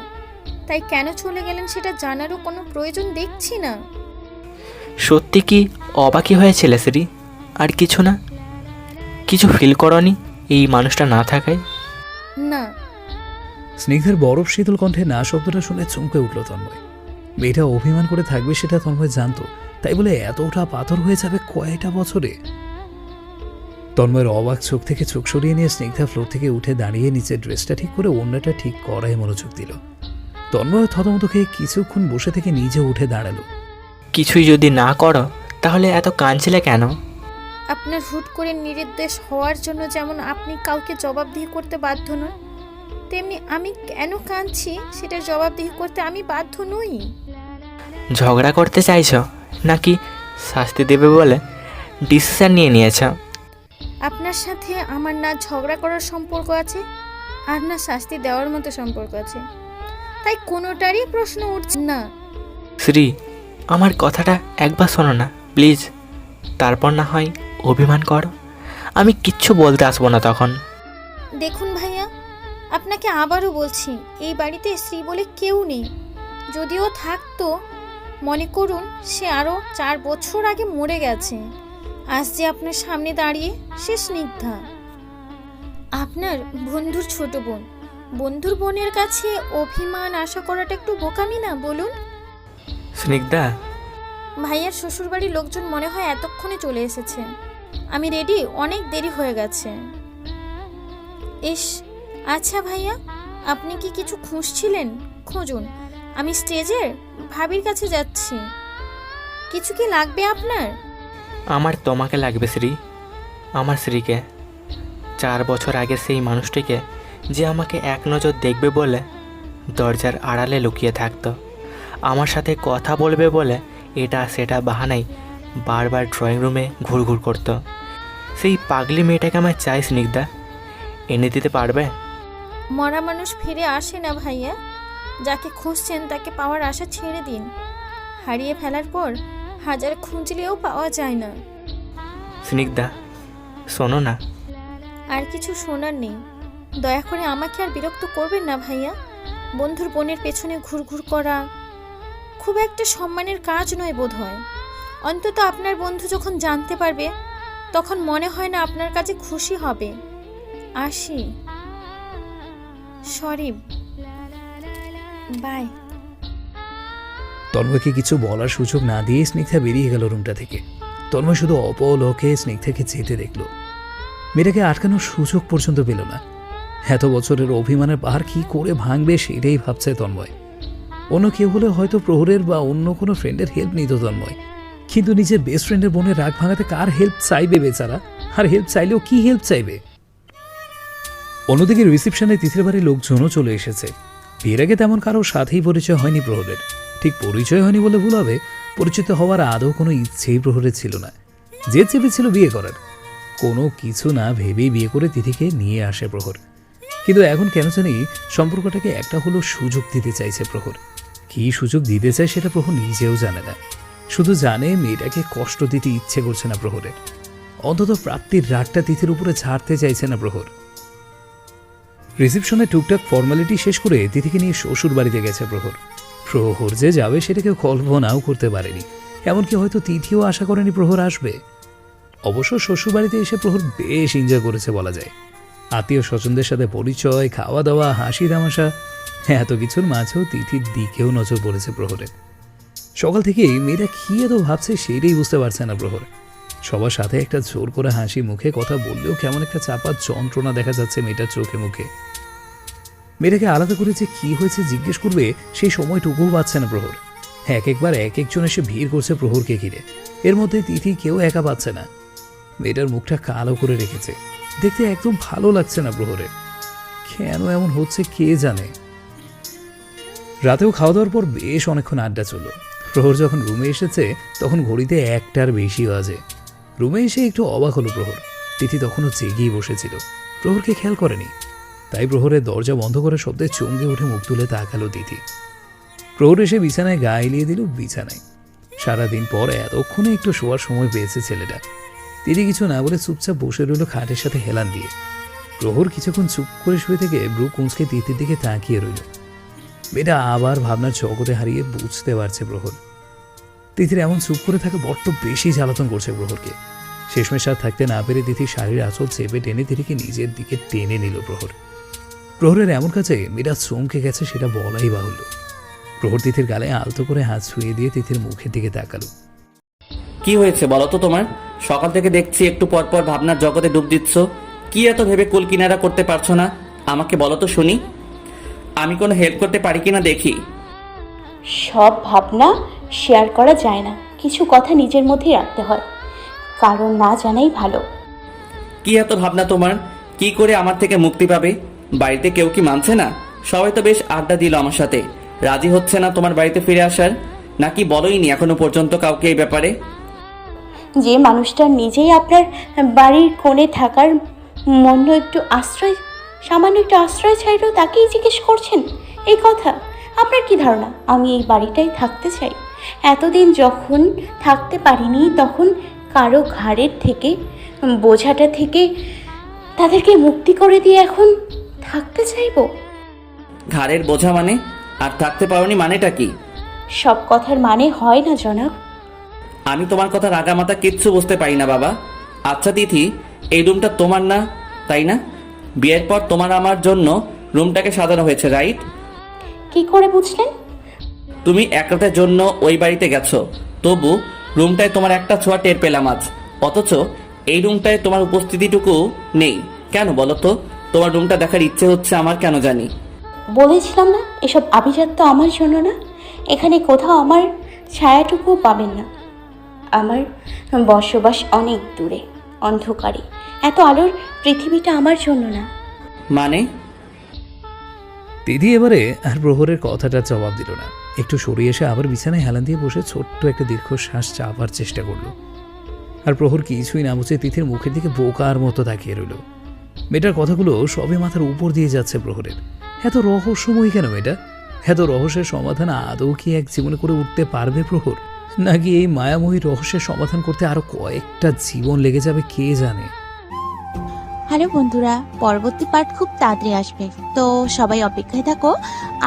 S5: তাই কেন চলে গেলেন সেটা জানারও কোনো প্রয়োজন দেখছি না।
S6: সত্যি কি অবাকই হয়েছিল শ্রী? আর কিছু না? কিছু ফিল করনি এই মানুষটা না থাকায়?
S5: না।
S2: স্নিগ্ধার বরফ শীতল কণ্ঠে না শব্দটা শুনে চমকে উঠল তন্ময়। মেয়েটা অভিমান করে থাকবে সেটা তন্ময় জানতো, তাই বলে এতটা পাথর হয়ে যাবে কয়টা বছরে? তন্ময়ের অবাক চোখ থেকে চোখ সরিয়ে নিয়ে স্নিগ্ধা ফ্লোর থেকে উঠে দাঁড়িয়ে নিচের ড্রেসটা ঠিক করে ওড়নাটা ঠিক করায় মনোযোগ দিল। তন্ময় থতমত খেয়ে কিছুক্ষণ বসে থেকে নিজে উঠে দাঁড়ালো।
S6: কিছুই যদি না করো তাহলে এত কাঁদছিলে কেন?
S5: আপনার হুট করে নিরুদ্দেশ হওয়ার জন্য যেমন আপনি কাউকে জবাবদিহি করতে বাধ্য নন, তেমনি আমি কেন কাঁদছি সেটার জবাবদিহি করতে আমি বাধ্য নই।
S6: ঝগড়া করতে চাইছো নাকি শাস্তি দেবে বলে ডিসিশন নিয়েছ?
S5: আপনার সাথে আমার না ঝগড়া করার সম্পর্ক আছে, আর না শাস্তি দেওয়ার মতো সম্পর্ক আছে। তাই কোনোটারই প্রশ্ন উঠছে না।
S6: শ্রী, আমার কথাটা একবার শোনো না প্লিজ, তারপর না হয় অভিমান করো। আমি কিচ্ছু বলতে আসবো না তখন।
S5: দেখুন ভাইয়া, আপনাকে আবারও বলছি, এই বাড়িতে স্ত্রী বলে কেউ নেই। যদিও থাকতো, মনে করুন সে আরও 4 বছর আগে মরে গেছে। আজ যে আপনার সামনে দাঁড়িয়ে সে স্নিগ্ধা, আপনার বন্ধুর ছোট বোন। বন্ধুর বোনের কাছে অভিমান আশা করাটা একটু বোকামি না বলুন?
S6: স্নিগ্ধা,
S5: ভাইয়ার শ্বশুরবাড়ির লোকজন মনে হয় এতক্ষণে চলে এসেছে। আমি রেডি, অনেক দেরি হয়ে গেছে। ইস, আচ্ছা ভাইয়া, আপনি কি কিছু খুঁজছিলেন? খুঁজুন, আমি স্টেজের ভাবির কাছে যাচ্ছি। কিছু কি লাগবে আপনার?
S6: আমার তোমাকে লাগবে শ্রী, আমার শ্রীকে। 4 বছর আগে সেই মানুষটিকে যে আমাকে এক নজর দেখবে বলে দরজার আড়ালে লুকিয়ে থাকতো, আমার সাথে কথা বলবে বলে এটা সেটা বাহানায় বারবার ড্রয়িং রুমে ঘুরঘুর করতো, সেই পাগলি মেয়েটাকে আমার চাই স্নিগ্ধা। এনে দিতে পারবে?
S5: মরা মানুষ ফিরে আসে না ভাইয়া। যাকে খুঁজছেন তাকে পাওয়ার আশা ছেড়ে দিন। হারিয়ে ফেলার পর হাজার খুঁজলেও পাওয়া যায় না।
S6: স্নিগ্ধা, শোনো না।
S5: আর কিছু শোনার নেই। দয়া করে আমাকে আর বিরক্ত করবেন না ভাইয়া। বন্ধুর বোনের পেছনে ঘুরঘুর করা খুব একটা সম্মানের কাজ নয় বোধ হয়। অন্তত আপনার বন্ধু যখন জানতে পারবে তখন মনে হয় না আপনার কাছে খুশি হবে। আসি, সরি, বাই।
S2: তন্ময়কে কিছু বলার সুযোগ না দিয়ে স্নিগ্ধা বেরিয়ে গেল রুমটা থেকে। তন্ময় শুধু অপলকে স্নিগ্ধাকে যেতে দেখল। মেয়েটাকে আটকানোর সুযোগ পর্যন্ত পেল না। এত বছরের অভিমানের পাহাড় কি করে ভাঙবে সেটাই ভাবছে তন্ময়। অন্য কেউ হলে হয়তো প্রহরের বা অন্য কোনো ফ্রেন্ডের হেল্প নিত তন্ময়, কিন্তু নিজের বেস্ট ফ্রেন্ডের বোনের রাগ ভাঙাতে কার হেল্প চাইবে বেচারা? আর হেল্প চাইলেও কি হেল্প চাইবে? অন্যদিকে রিসেপশনে তিথির বাড়ির লোকজনও চলে এসেছে। বিয়ের আগে তেমন কারোর সাথেই পরিচয় হয়নি প্রহরের। ঠিক পরিচয় হয়নি বলে ভুল হবে, পরিচিত হওয়ার আদৌ কোনো ইচ্ছেই প্রহরের ছিল না। যে চেপেছিল বিয়ে করার, কোনো কিছু না ভেবেই বিয়ে করে তিথিকে নিয়ে আসে প্রহর। কিন্তু এখন কেন জানি সম্পর্কটাকে একটা হলো সুযোগ দিতে চাইছে প্রহর। কী সুযোগ দিতে চায় সেটা প্রহর নিজেও জানে না, শুধু জানে মেয়েটাকে কষ্ট দিতে ইচ্ছে করছে না প্রহরের। অন্তত প্রাপ্তির রাগটা তিথির উপরে ছাড়তে চাইছে না প্রহর। রিসেপশনে টুকটাক ফর্মালিটি শেষ করে তিথিকে নিয়ে শ্বশুর বাড়িতে গেছে প্রহর। প্রহর যে যাবে সেটা কেউ কল্পনাও করতে পারেনি, এমনকি হয়তো তিথিও আশা করেনি প্রহর আসবে। অবশ্য শ্বশুর বাড়িতে এসে প্রহর বেশ এনজয় করেছে বলা যায়। আত্মীয় স্বজনদের সাথে পরিচয়, খাওয়া দাওয়া, হাসি তামাশা, এত কিছুর মাঝেও তিথির দিকেও নজর পড়েছে প্রহরের। সকাল থেকেই মেয়েরা কি এত ভাবছে সেটাই বুঝতে পারছে না প্রহর। সবার সাথে একটা জোর করে হাসি মুখে কথা বললেও কেমন একটা চাপা যন্ত্রণা দেখা যাচ্ছে মেয়েটার চোখে মুখে। মেয়েটাকে আলাদা করে যে কি হয়েছে জিজ্ঞেস করবে সেই সময়টুকুও পাচ্ছে না প্রহর। একবার এক একজন এসে ভিড় করছে প্রহরকে ঘিরে। এর মধ্যে তিথি কেউ একা পাচ্ছে না। মেয়েটার মুখটা কালো করে রেখেছে, দেখতে একদম ভালো লাগছে না প্রহরের। কেন এমন হচ্ছে কে জানে। রাতেও খাওয়া দাওয়ার পর বেশ অনেকক্ষণ আড্ডা চলল। প্রহর যখন রুমে এসেছে তখন ঘড়িতে 1টার বেশি বাজে। রুমে এসে একটু অবাক হলো প্রহর। তিথি তখনও জেগেই বসেছিল, প্রহরকে খেয়াল করেনি। তাই প্রহরের দরজা বন্ধ করে শব্দে চমকে উঠে মুখ তুলে তাকালো তিথি। প্রহর এসে বিছানায় গা এলিয়ে দিল বিছানায়। সারাদিন পর এতক্ষণে একটু শোয়ার সময় পেয়েছে ছেলেটা। তিথি কিছু না বলে চুপচাপ বসে রইল খাটের সাথে হেলান দিয়ে। প্রহর কিছুক্ষণ চুপ করে শুয়ে থেকে ব্রু কুঁচকে তিথির দিকে তাকিয়ে রইল। মেয়েটা আবার ভাবনার জগতে হারিয়ে বুঝতে পারছে প্রহর। তিথির এমন চুপ করে থাকা বড্ড বেশি জ্বালাতন করছে প্রহরকে। শেষমেশ আর থাকতে না পেরে তিথির শাড়ির আঁচল চেপে টেনে তিথিকে নিজের দিকে টেনে নিল প্রহর। প্রহরের এমন কাছে মেয়েটা চমকে গেছে সেটা বলাই বাহুল্য। প্রহর তিথির গালে আলতো করে হাত ছুঁয়ে দিয়ে তিথির মুখের দিকে তাকালো।
S3: কি হয়েছে বলো তো তোমার? সকাল থেকে দেখছি একটু পর পর ভাবনার জগতে ডুব দিচ্ছ। কি এত ভেবে কুল কিনারা করতে পারছো না? আমাকে বলো তো শুনি, আমি কোনো হেল্প করতে পারি কিনা দেখি।
S1: সব ভাবনা শেয়ার করা যায় না, কিছু কথা নিজের মধ্যেই রাখতে হয়, কারণ না জানাই ভালো।
S3: কি এত ভাবনা তোমার? কি করে আমার থেকে মুক্তি পাবে? বাড়িতে কেউ কি মানছে না? সবাই তো বেশ আড্ডা দিল আমার সাথে, রাজি হচ্ছে না তোমার বাড়িতে ফিরে আসার। নাকি বলোইনি এখনো পর্যন্ত কাউকে এই ব্যাপারে?
S1: যে মানুষটা নিজেই আপনার বাড়ির কোণে থাকার সামান্য একটু আশ্রয় চাইলেও তাকেই জিজ্ঞেস করছেন এই কথা। আপনার কি ধারণা আমি এই বাড়িটাই থাকতে চাই? এতদিন যখন থাকতে পারিনি তখন কারো ঘাড়ের থেকে বোঝাটা থেকে তাদেরকে মুক্তি করে দিয়ে এখন থাকতে চাইবো?
S3: ঘাড়ের বোঝা মানে? আর থাকতে পারোনি মানেটা কি?
S1: সব কথার মানে হয় না জনাব।
S3: আমি তোমার কথা রাগামাতা কিচ্ছু বুঝতে পারি না বাবা। আচ্ছা তিথি, এই রুমটা তোমার না, তাই না? বিয়ের পর তোমার আমার জন্য রুমটাকে সাজানো হয়েছে, রাইট?
S1: কি করে বুঝলেন?
S3: তুমি এক রাতের জন্য ওই বাড়িতে গেছো, তবু রুমটায় তোমার একটা ছোঁয়া টের পেলাম আজ। অথচ এই রুমটায় তোমার উপস্থিতিটুকু নেই। কেন বলো তো? তোমার রুমটা দেখার ইচ্ছে হচ্ছে আমার কেন জানি।
S1: বলেছিলাম না এসব আভিজাত্য আমার জন্য না। এখানে কোথাও আমার ছায়াটুকুও পাবেন না। আমার বসবাস অনেক দূরে, অন্ধকারে। এত আলোর পৃথিবীটা আমার জন্য না।
S3: মানে?
S2: তিথি এবারে আর প্রহরের কথাটা জবাব দিল না। একটু সরিয়ে এসে আবার বিছানায় হেলান দিয়ে বসে ছোট্ট একটা দীর্ঘশ্বাস চাপার চেষ্টা করলো। আর প্রহর কিছুই না বুঝে তিথির মুখের দিকে বোকার মতো তাকিয়ে রইল। মেয়েটার কথাগুলো সবে মাথার উপর দিয়ে যাচ্ছে প্রহরের। এত রহস্যময়ী কেন মেয়েটা? এত রহস্যের সমাধান আদৌ কি এক জীবনে করে উঠতে পারবে প্রহর? নাকি এই মায়াময়ী রহস্যের সমাধান করতে আরো কয়েকটা জীবন লেগে যাবে কে জানে।
S7: হ্যালো বন্ধুরা, পরবর্তী পার্ট খুব তাড়াতাড়ি আসবে, তো সবাই অপেক্ষায় থাকো।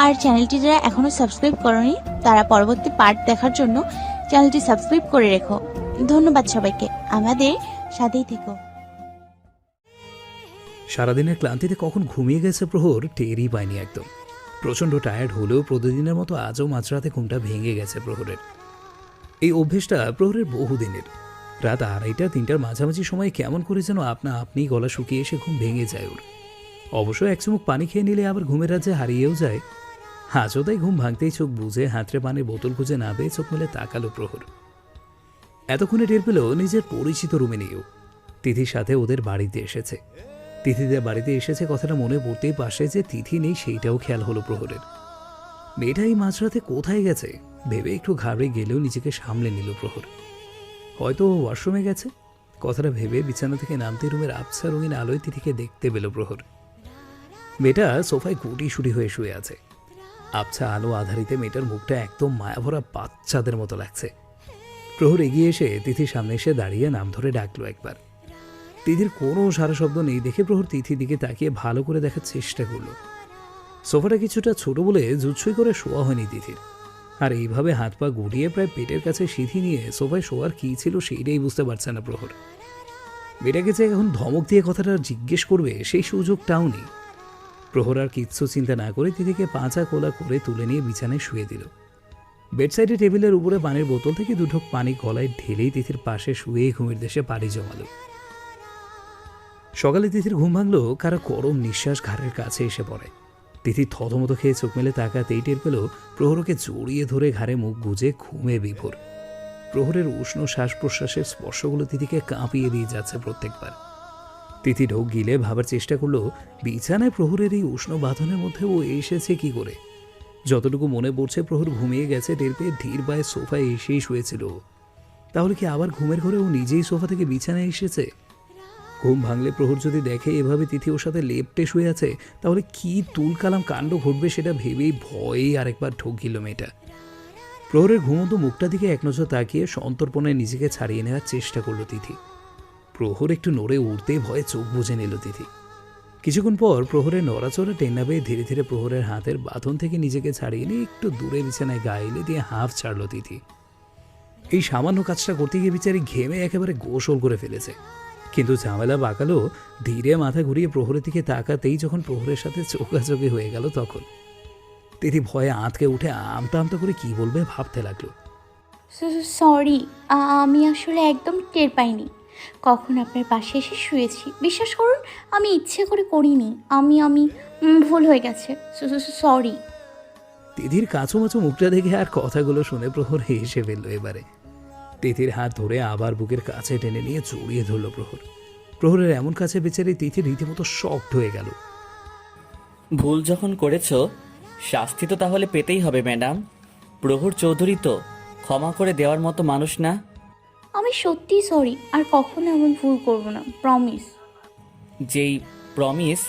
S7: আর চ্যানেলটি যারা এখনো সাবস্ক্রাইব করোনি তারা পরবর্তী পার্ট দেখার জন্য চ্যানেলটি সাবস্ক্রাইব করে রেখো। ধন্যবাদ সবাইকে, আমাদের সাথেই থেকো।
S2: সারাদিনের ক্লান্তিতে কখন ঘুমিয়ে গেছে প্রহর টেরই পায়নি একদম। প্রচণ্ড টায়ার্ড হলেও প্রতিদিনের মতো আজও মাঝরাতে ঘুমটা ভেঙে গেছে প্রহরের। এই অভ্যেসটা প্রহরের বহুদিনের। রাত 2:30-3টার মাঝামাঝি সময়ে কেমন করে যেন আপনি গলা শুকিয়ে এসে ঘুম ভেঙে যায় ওর। অবশ্য এক চুমুক পানি খেয়ে নিলে আবার ঘুমের রাজ্যে হারিয়েও যায়। হাজও তাই ঘুম ভাঙতেই চোখ বুঝে হাতড়ে পানির বোতল খুঁজে না পেয়ে চোখ মেলে তাকালো প্রহর। এতক্ষণে টের পেল নিজের পরিচিত রুমে নিয়েও তিথির সাথে ওদের বাড়িতে এসেছে। তিথিদের বাড়িতে এসেছে কথাটা মনে পড়তেই পাশে যে তিথি নেই সেইটাও খেয়াল হলো প্রহরের। মেয়েটা এই মাঝরাতে কোথায় গেছে ভেবে একটু ঘাবড়ে গেলেও নিজেকে সামলে নিল প্রহর। হয়তো ওয়াশরুমে গেছে। কথাটা ভেবে বিছানা থেকে নামতে রুমের আবছা রঙিন আলোয় তিথিকে দেখতে পেল প্রহর। মেয়েটা সোফায় গুটিসুটি হয়ে শুয়ে আছে। আবছা আলো আধারিতে মেয়েটার মুখটা একদম মায়াভরা বাচ্চাদের মতো লাগছে। প্রহর এগিয়ে এসে তিথির সামনে এসে দাঁড়িয়ে নাম ধরে ডাকলো একবার। তিথির কোনো সারা শব্দ নেই দেখে প্রহর তিথির দিকে তাকিয়ে ভালো করে দেখার চেষ্টা করলো। সোফাটা কিছুটা ছোট বলে জুৎসই করে শোয়া হয়নি তিথির। আর এইভাবে হাত পা গুটিয়ে প্রায় পেটের কাছে সিঁথি নিয়ে সোফায় শোয়ার কী ছিল সেইটাই বুঝতে পারছে না প্রহর। মেয়েটাকে যে এখন ধমক দিয়ে কথাটা জিজ্ঞেস করবে সেই সুযোগটাও নেই। প্রহর আর কিচ্ছু চিন্তা না করে তিথিকে পাঁচা কোলা করে তুলে নিয়ে বিছানায় শুয়ে দিল। বেডসাইডে টেবিলের উপরে পানির বোতল থেকে দুটো পানি গলায় ঢেলেই তিথির পাশে শুয়েই ঘুমের দেশে পাড়ি জমালো। সকালে তিথির ঘুম ভাঙল কারো গরম নিঃশ্বাস ঘাড়ের কাছে এসে পড়ে। তিথি থতমত খেয়ে চোখ মেলে তাকাতেই টের পেল প্রহরকে জড়িয়ে ধরে ঘাড়ে মুখ গুজে ঘুমে বিভোর। প্রহরের উষ্ণ শ্বাস প্রশ্বাসের স্পর্শগুলো তিথিকে কাঁপিয়ে দিয়ে যাচ্ছে প্রত্যেকবার। তিথি ঢোক গিলে ভাবার চেষ্টা করলো বিছানায় প্রহরের এই উষ্ণ বাঁধনের মধ্যে ও এসেছে কি করে। যতটুকু মনে পড়ছে প্রহর ঘুমিয়ে গেছে টের পেয়ে ধীর পায়ে সোফায় এসেই শুয়েছিল। তাহলে কি আবার ঘুমের ঘরে ও নিজেই সোফা থেকে বিছানায় এসেছে? ঘুম ভাঙলে প্রহর যদি দেখে এভাবে তিথি ওর সাথে লেপ্টে শুয়ে আছে তাহলে কি তুলকালাম কাণ্ড ঘটবে সেটা ভেবেই ভয়েই আরেকবার ঢোক গিল মেয়েটা। প্রহরের ঘুমন্ত মুখটা দিকে এক নজর তাকিয়ে সন্তর্পণে নিজেকে ছাড়িয়ে নেওয়ার চেষ্টা করলো তিথি। প্রহর একটু নড়ে উঠতেই ভয়ে চোখ বুজে নিল তিথি। কিছুক্ষণ পর প্রহরের নড়াচড়া টেন্না পেয়ে ধীরে ধীরে প্রহরের হাতের বাঁধন থেকে নিজেকে ছাড়িয়ে নিয়ে একটু দূরে বিছানায় গাইলে দিয়ে হাফ ছাড়ল তিথি। এই সামান্য কাজটা করতে গিয়ে বিচারি ঘেমে একেবারে গোসল করে ফেলেছে। কিন্তু ঝামেলা বাঁকালো ধীরে মাথা ঘুরিয়ে প্রহরের দিকে তাকাতেই যখন প্রহরের সাথে চোখাচোখি হয়ে গেল তখন তিথি ভয়ে আঁতকে উঠে আমতা আমতা করে কি বলবে ভাবতে লাগলো।
S1: সরি, আমি আসলে একদম টের পাইনি কখন আপনার পাশে এসে শুয়েছি। বিশ্বাস করুন আমি ইচ্ছে করে করিনি। আমি ভুল হয়ে গেছে। সরি।
S2: তিথির কাঁচুমাচু মুখটা দেখে আর কথাগুলো শুনে প্রহর হেসে ফেললো এবারে। তিথির হাত ধরে আবার বুকের কাছে টেনে নিয়ে জড়িয়ে ধরল প্রহর। প্রহরের এমন কাছে বেচারি তিথি রীতিমতো শকড হয়ে গেল।
S3: ভুল যখন করেছো শাস্তি তো তাহলে পেতেই হবে ম্যাডাম। প্রহর চৌধুরী তো ক্ষমা করে দেওয়ার মতো মানুষ না।
S1: আমি সত্যি সরি, আর কখনো এমন ভুল করব না, প্রমিস।
S3: যেই প্রমিস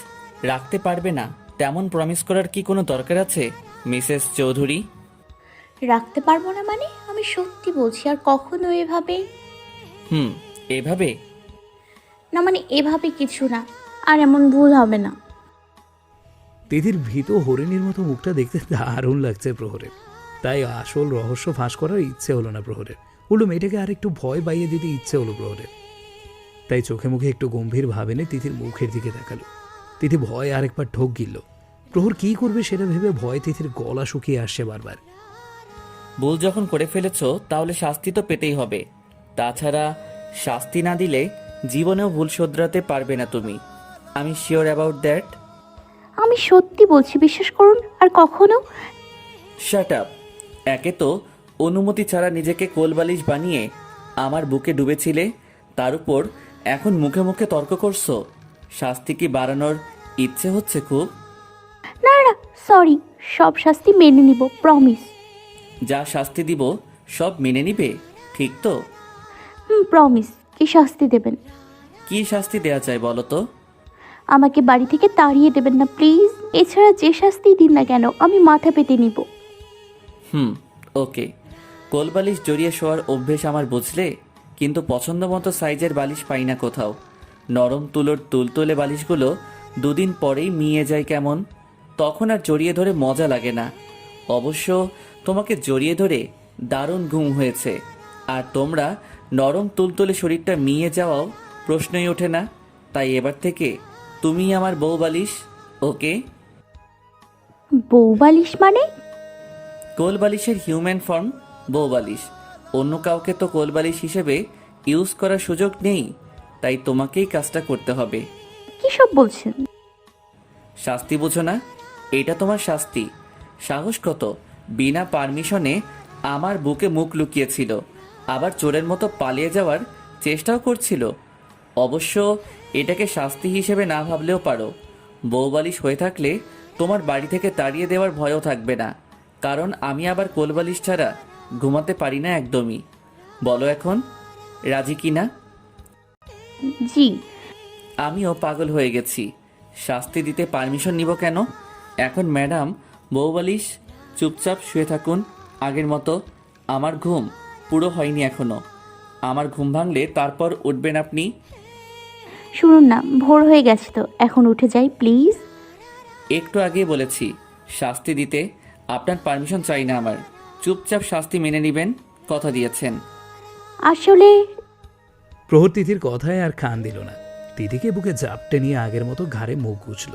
S3: রাখতে পারবে না তেমন প্রমিস করার কি কোনো দরকার আছে মিসেস চৌধুরী?
S1: রাখতে পারবো না মানে? আমি সত্যি বলছি, আর কখনো এভাবে
S3: এভাবে
S1: না, মানে এভাবে কিছু না, আর এমন ভুল হবে না।
S2: তিথির ভীত হরিণীর মতো মুখটা দেখতে দারুণ লাগছে প্রহরের। তাই আসল রহস্য ফাঁস করার ইচ্ছে হলো না প্রহরের। উল্টো মেয়েটাকে আর একটু ভয় পাইয়ে দিতে ইচ্ছে হলো প্রহরের। তাই চোখে মুখে একটু গম্ভীর ভাবে নিয়ে তিথির মুখের দিকে তাকালো। তিথি ভয় আরেকবার ঢোক গিলল। প্রহর কি করবে সেটা ভেবে ভয় তিথির গলা শুকিয়ে আসছে বারবার।
S3: ভুল যখন করে ফেলেছো তাহলে শাস্তি তো পেতেই হবে। তাছাড়া শাস্তি না দিলে জীবনেও ভুল শোধরাতে পারবে না তুমি। আমি শিওর অ্যাবাউট দ্যাট।
S1: আমি সত্যি বলছি, বিশ্বাস করুন, আর কখনো।
S3: Shut up. একে তো অনুমতি ছাড়া নিজেকে কোলবালিশ বানিয়ে আমার বুকে ডুবেছিলে, তার উপর এখন মুখে মুখে তর্ক করছো। শাস্তি কি বাড়ানোর ইচ্ছে হচ্ছে খুব?
S1: না না, সরি, সব শাস্তি মেনে নিব, প্রমিস।
S3: যা শাস্তি দিব সব মেনে নিবে, ঠিক তো?
S1: প্রমিস। কি শাস্তি দেবেন?
S3: কি শাস্তি দেয়া চাই বলো তো?
S1: আমাকে বাড়ি থেকে তাড়িয়ে দেবেন না প্লিজ। এছাড়া যে শাস্তি দিন না কেন আমি মাথা পেতে নিব।
S3: ওকে। কোলবালিশ জড়িয়ে শোয়ার অভ্যেস আমার বুঝলে, কিন্তু পছন্দ মতো সাইজের বালিশ পাই না কোথাও। নরম তুলোর তুলতুলে বালিশগুলো দুদিন পরেই মিয়ে যায় কেমন, তখন আর জড়িয়ে ধরে মজা লাগে না। অবশ্য তোমাকে জড়িয়ে ধরে দারুণ ঘুম হয়েছে, আর তোমরা নরম তুলতুলে শরীরটা মিয়ে যাওয়াও প্রশ্নই ওঠে না। তাই এবার থেকে তুমি আমার বউ বালিশ, ওকে?
S1: বউ বালিশ মানে?
S3: কোলবালিশের হিউম্যান ফর্ম বউ বালিশ। অন্য কাউকে তো কোলবালিশ হিসেবে ইউজ করার সুযোগ নেই, তাই তোমাকেই কাজটা করতে হবে।
S1: কি সব বলছেন?
S3: শাস্তি বুঝো না? এটা তোমার শাস্তি। সাহস কত বিনা পারমিশনে আমার বুকে মুখ লুকিয়েছিল, আবার চোরের মতো পালিয়ে যাওয়ার চেষ্টাও করছিল। অবশ্য এটাকে শাস্তি হিসেবে না ভাবলেও পারো। বউবালিশ হয়ে থাকলে তোমার বাড়ি থেকে তাড়িয়ে দেওয়ার ভয়ও থাকবে না, কারণ আমি আবার কোলবালিশ ছাড়া ঘুমাতে পারি না একদমই। বলো এখন রাজি কি না?
S1: জি।
S3: আমিও পাগল হয়ে গেছি। শাস্তি দিতে পারমিশন নিব কেন? এখন ম্যাডাম বউবালিশ চুপচাপ শুয়ে থাকুন আগের মতো। আমার ঘুম পুরো হয়নি এখনো। আমার ঘুম ভাঙলে তারপর উঠবেন আপনি।
S1: শুনুন না, ভোর হয়ে গেছে তো, এখন উঠে যাই প্লিজ।
S3: একটু আগেই বলেছি শাস্তি দিতে আপনার পারমিশন চাই না আমার। চুপচাপ শাস্তি মেনে নেবেন, কথা দিয়েছেন।
S1: আসলে
S2: প্রহর তিথির কথায় আর কান দিল না। তিথিকে বুকে জাপটে নিয়ে আগের মতো ঘাড়ে মুখ গুছল।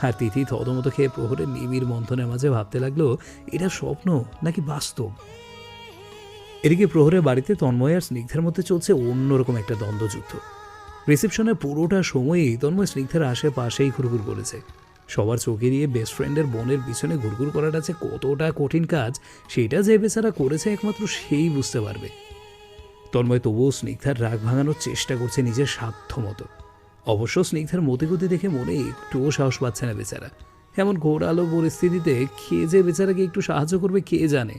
S2: আর তিথি থতমত খেয়ে প্রহরের নিবিড় মন্থনের মাঝে ভাবতে লাগলো এটা স্বপ্ন নাকি বাস্তব। এদিকে প্রহরের বাড়িতে তন্ময় আর স্নিগ্ধার মধ্যে চলছে অন্যরকম একটা দ্বন্দ্বযুদ্ধ। রিসেপশনের পুরোটা সময়ই তন্ময় স্নিগ্ধার আশেপাশেই ঘুরঘুর করেছে। সবার চোখে দিয়ে বেস্ট ফ্রেন্ডের বোনের পিছনে ঘুরঘুর করাটা যে কতটা কঠিন কাজ সেটা যে বেচারা করেছে একমাত্র সেই বুঝতে পারবে। তন্ময় তবুও স্নিগ্ধার রাগ ভাঙানোর চেষ্টা করছে নিজের সাধ্য মতো। অবশ্য স্নিগ্ধার মতিগতি দেখে মনে একটুও সাহস পাচ্ছে না বেচারা। এমন ঘোর আলো পরিস্থিতিতে কে যে বেচারাকে একটু সাহায্য করবে কে জানে।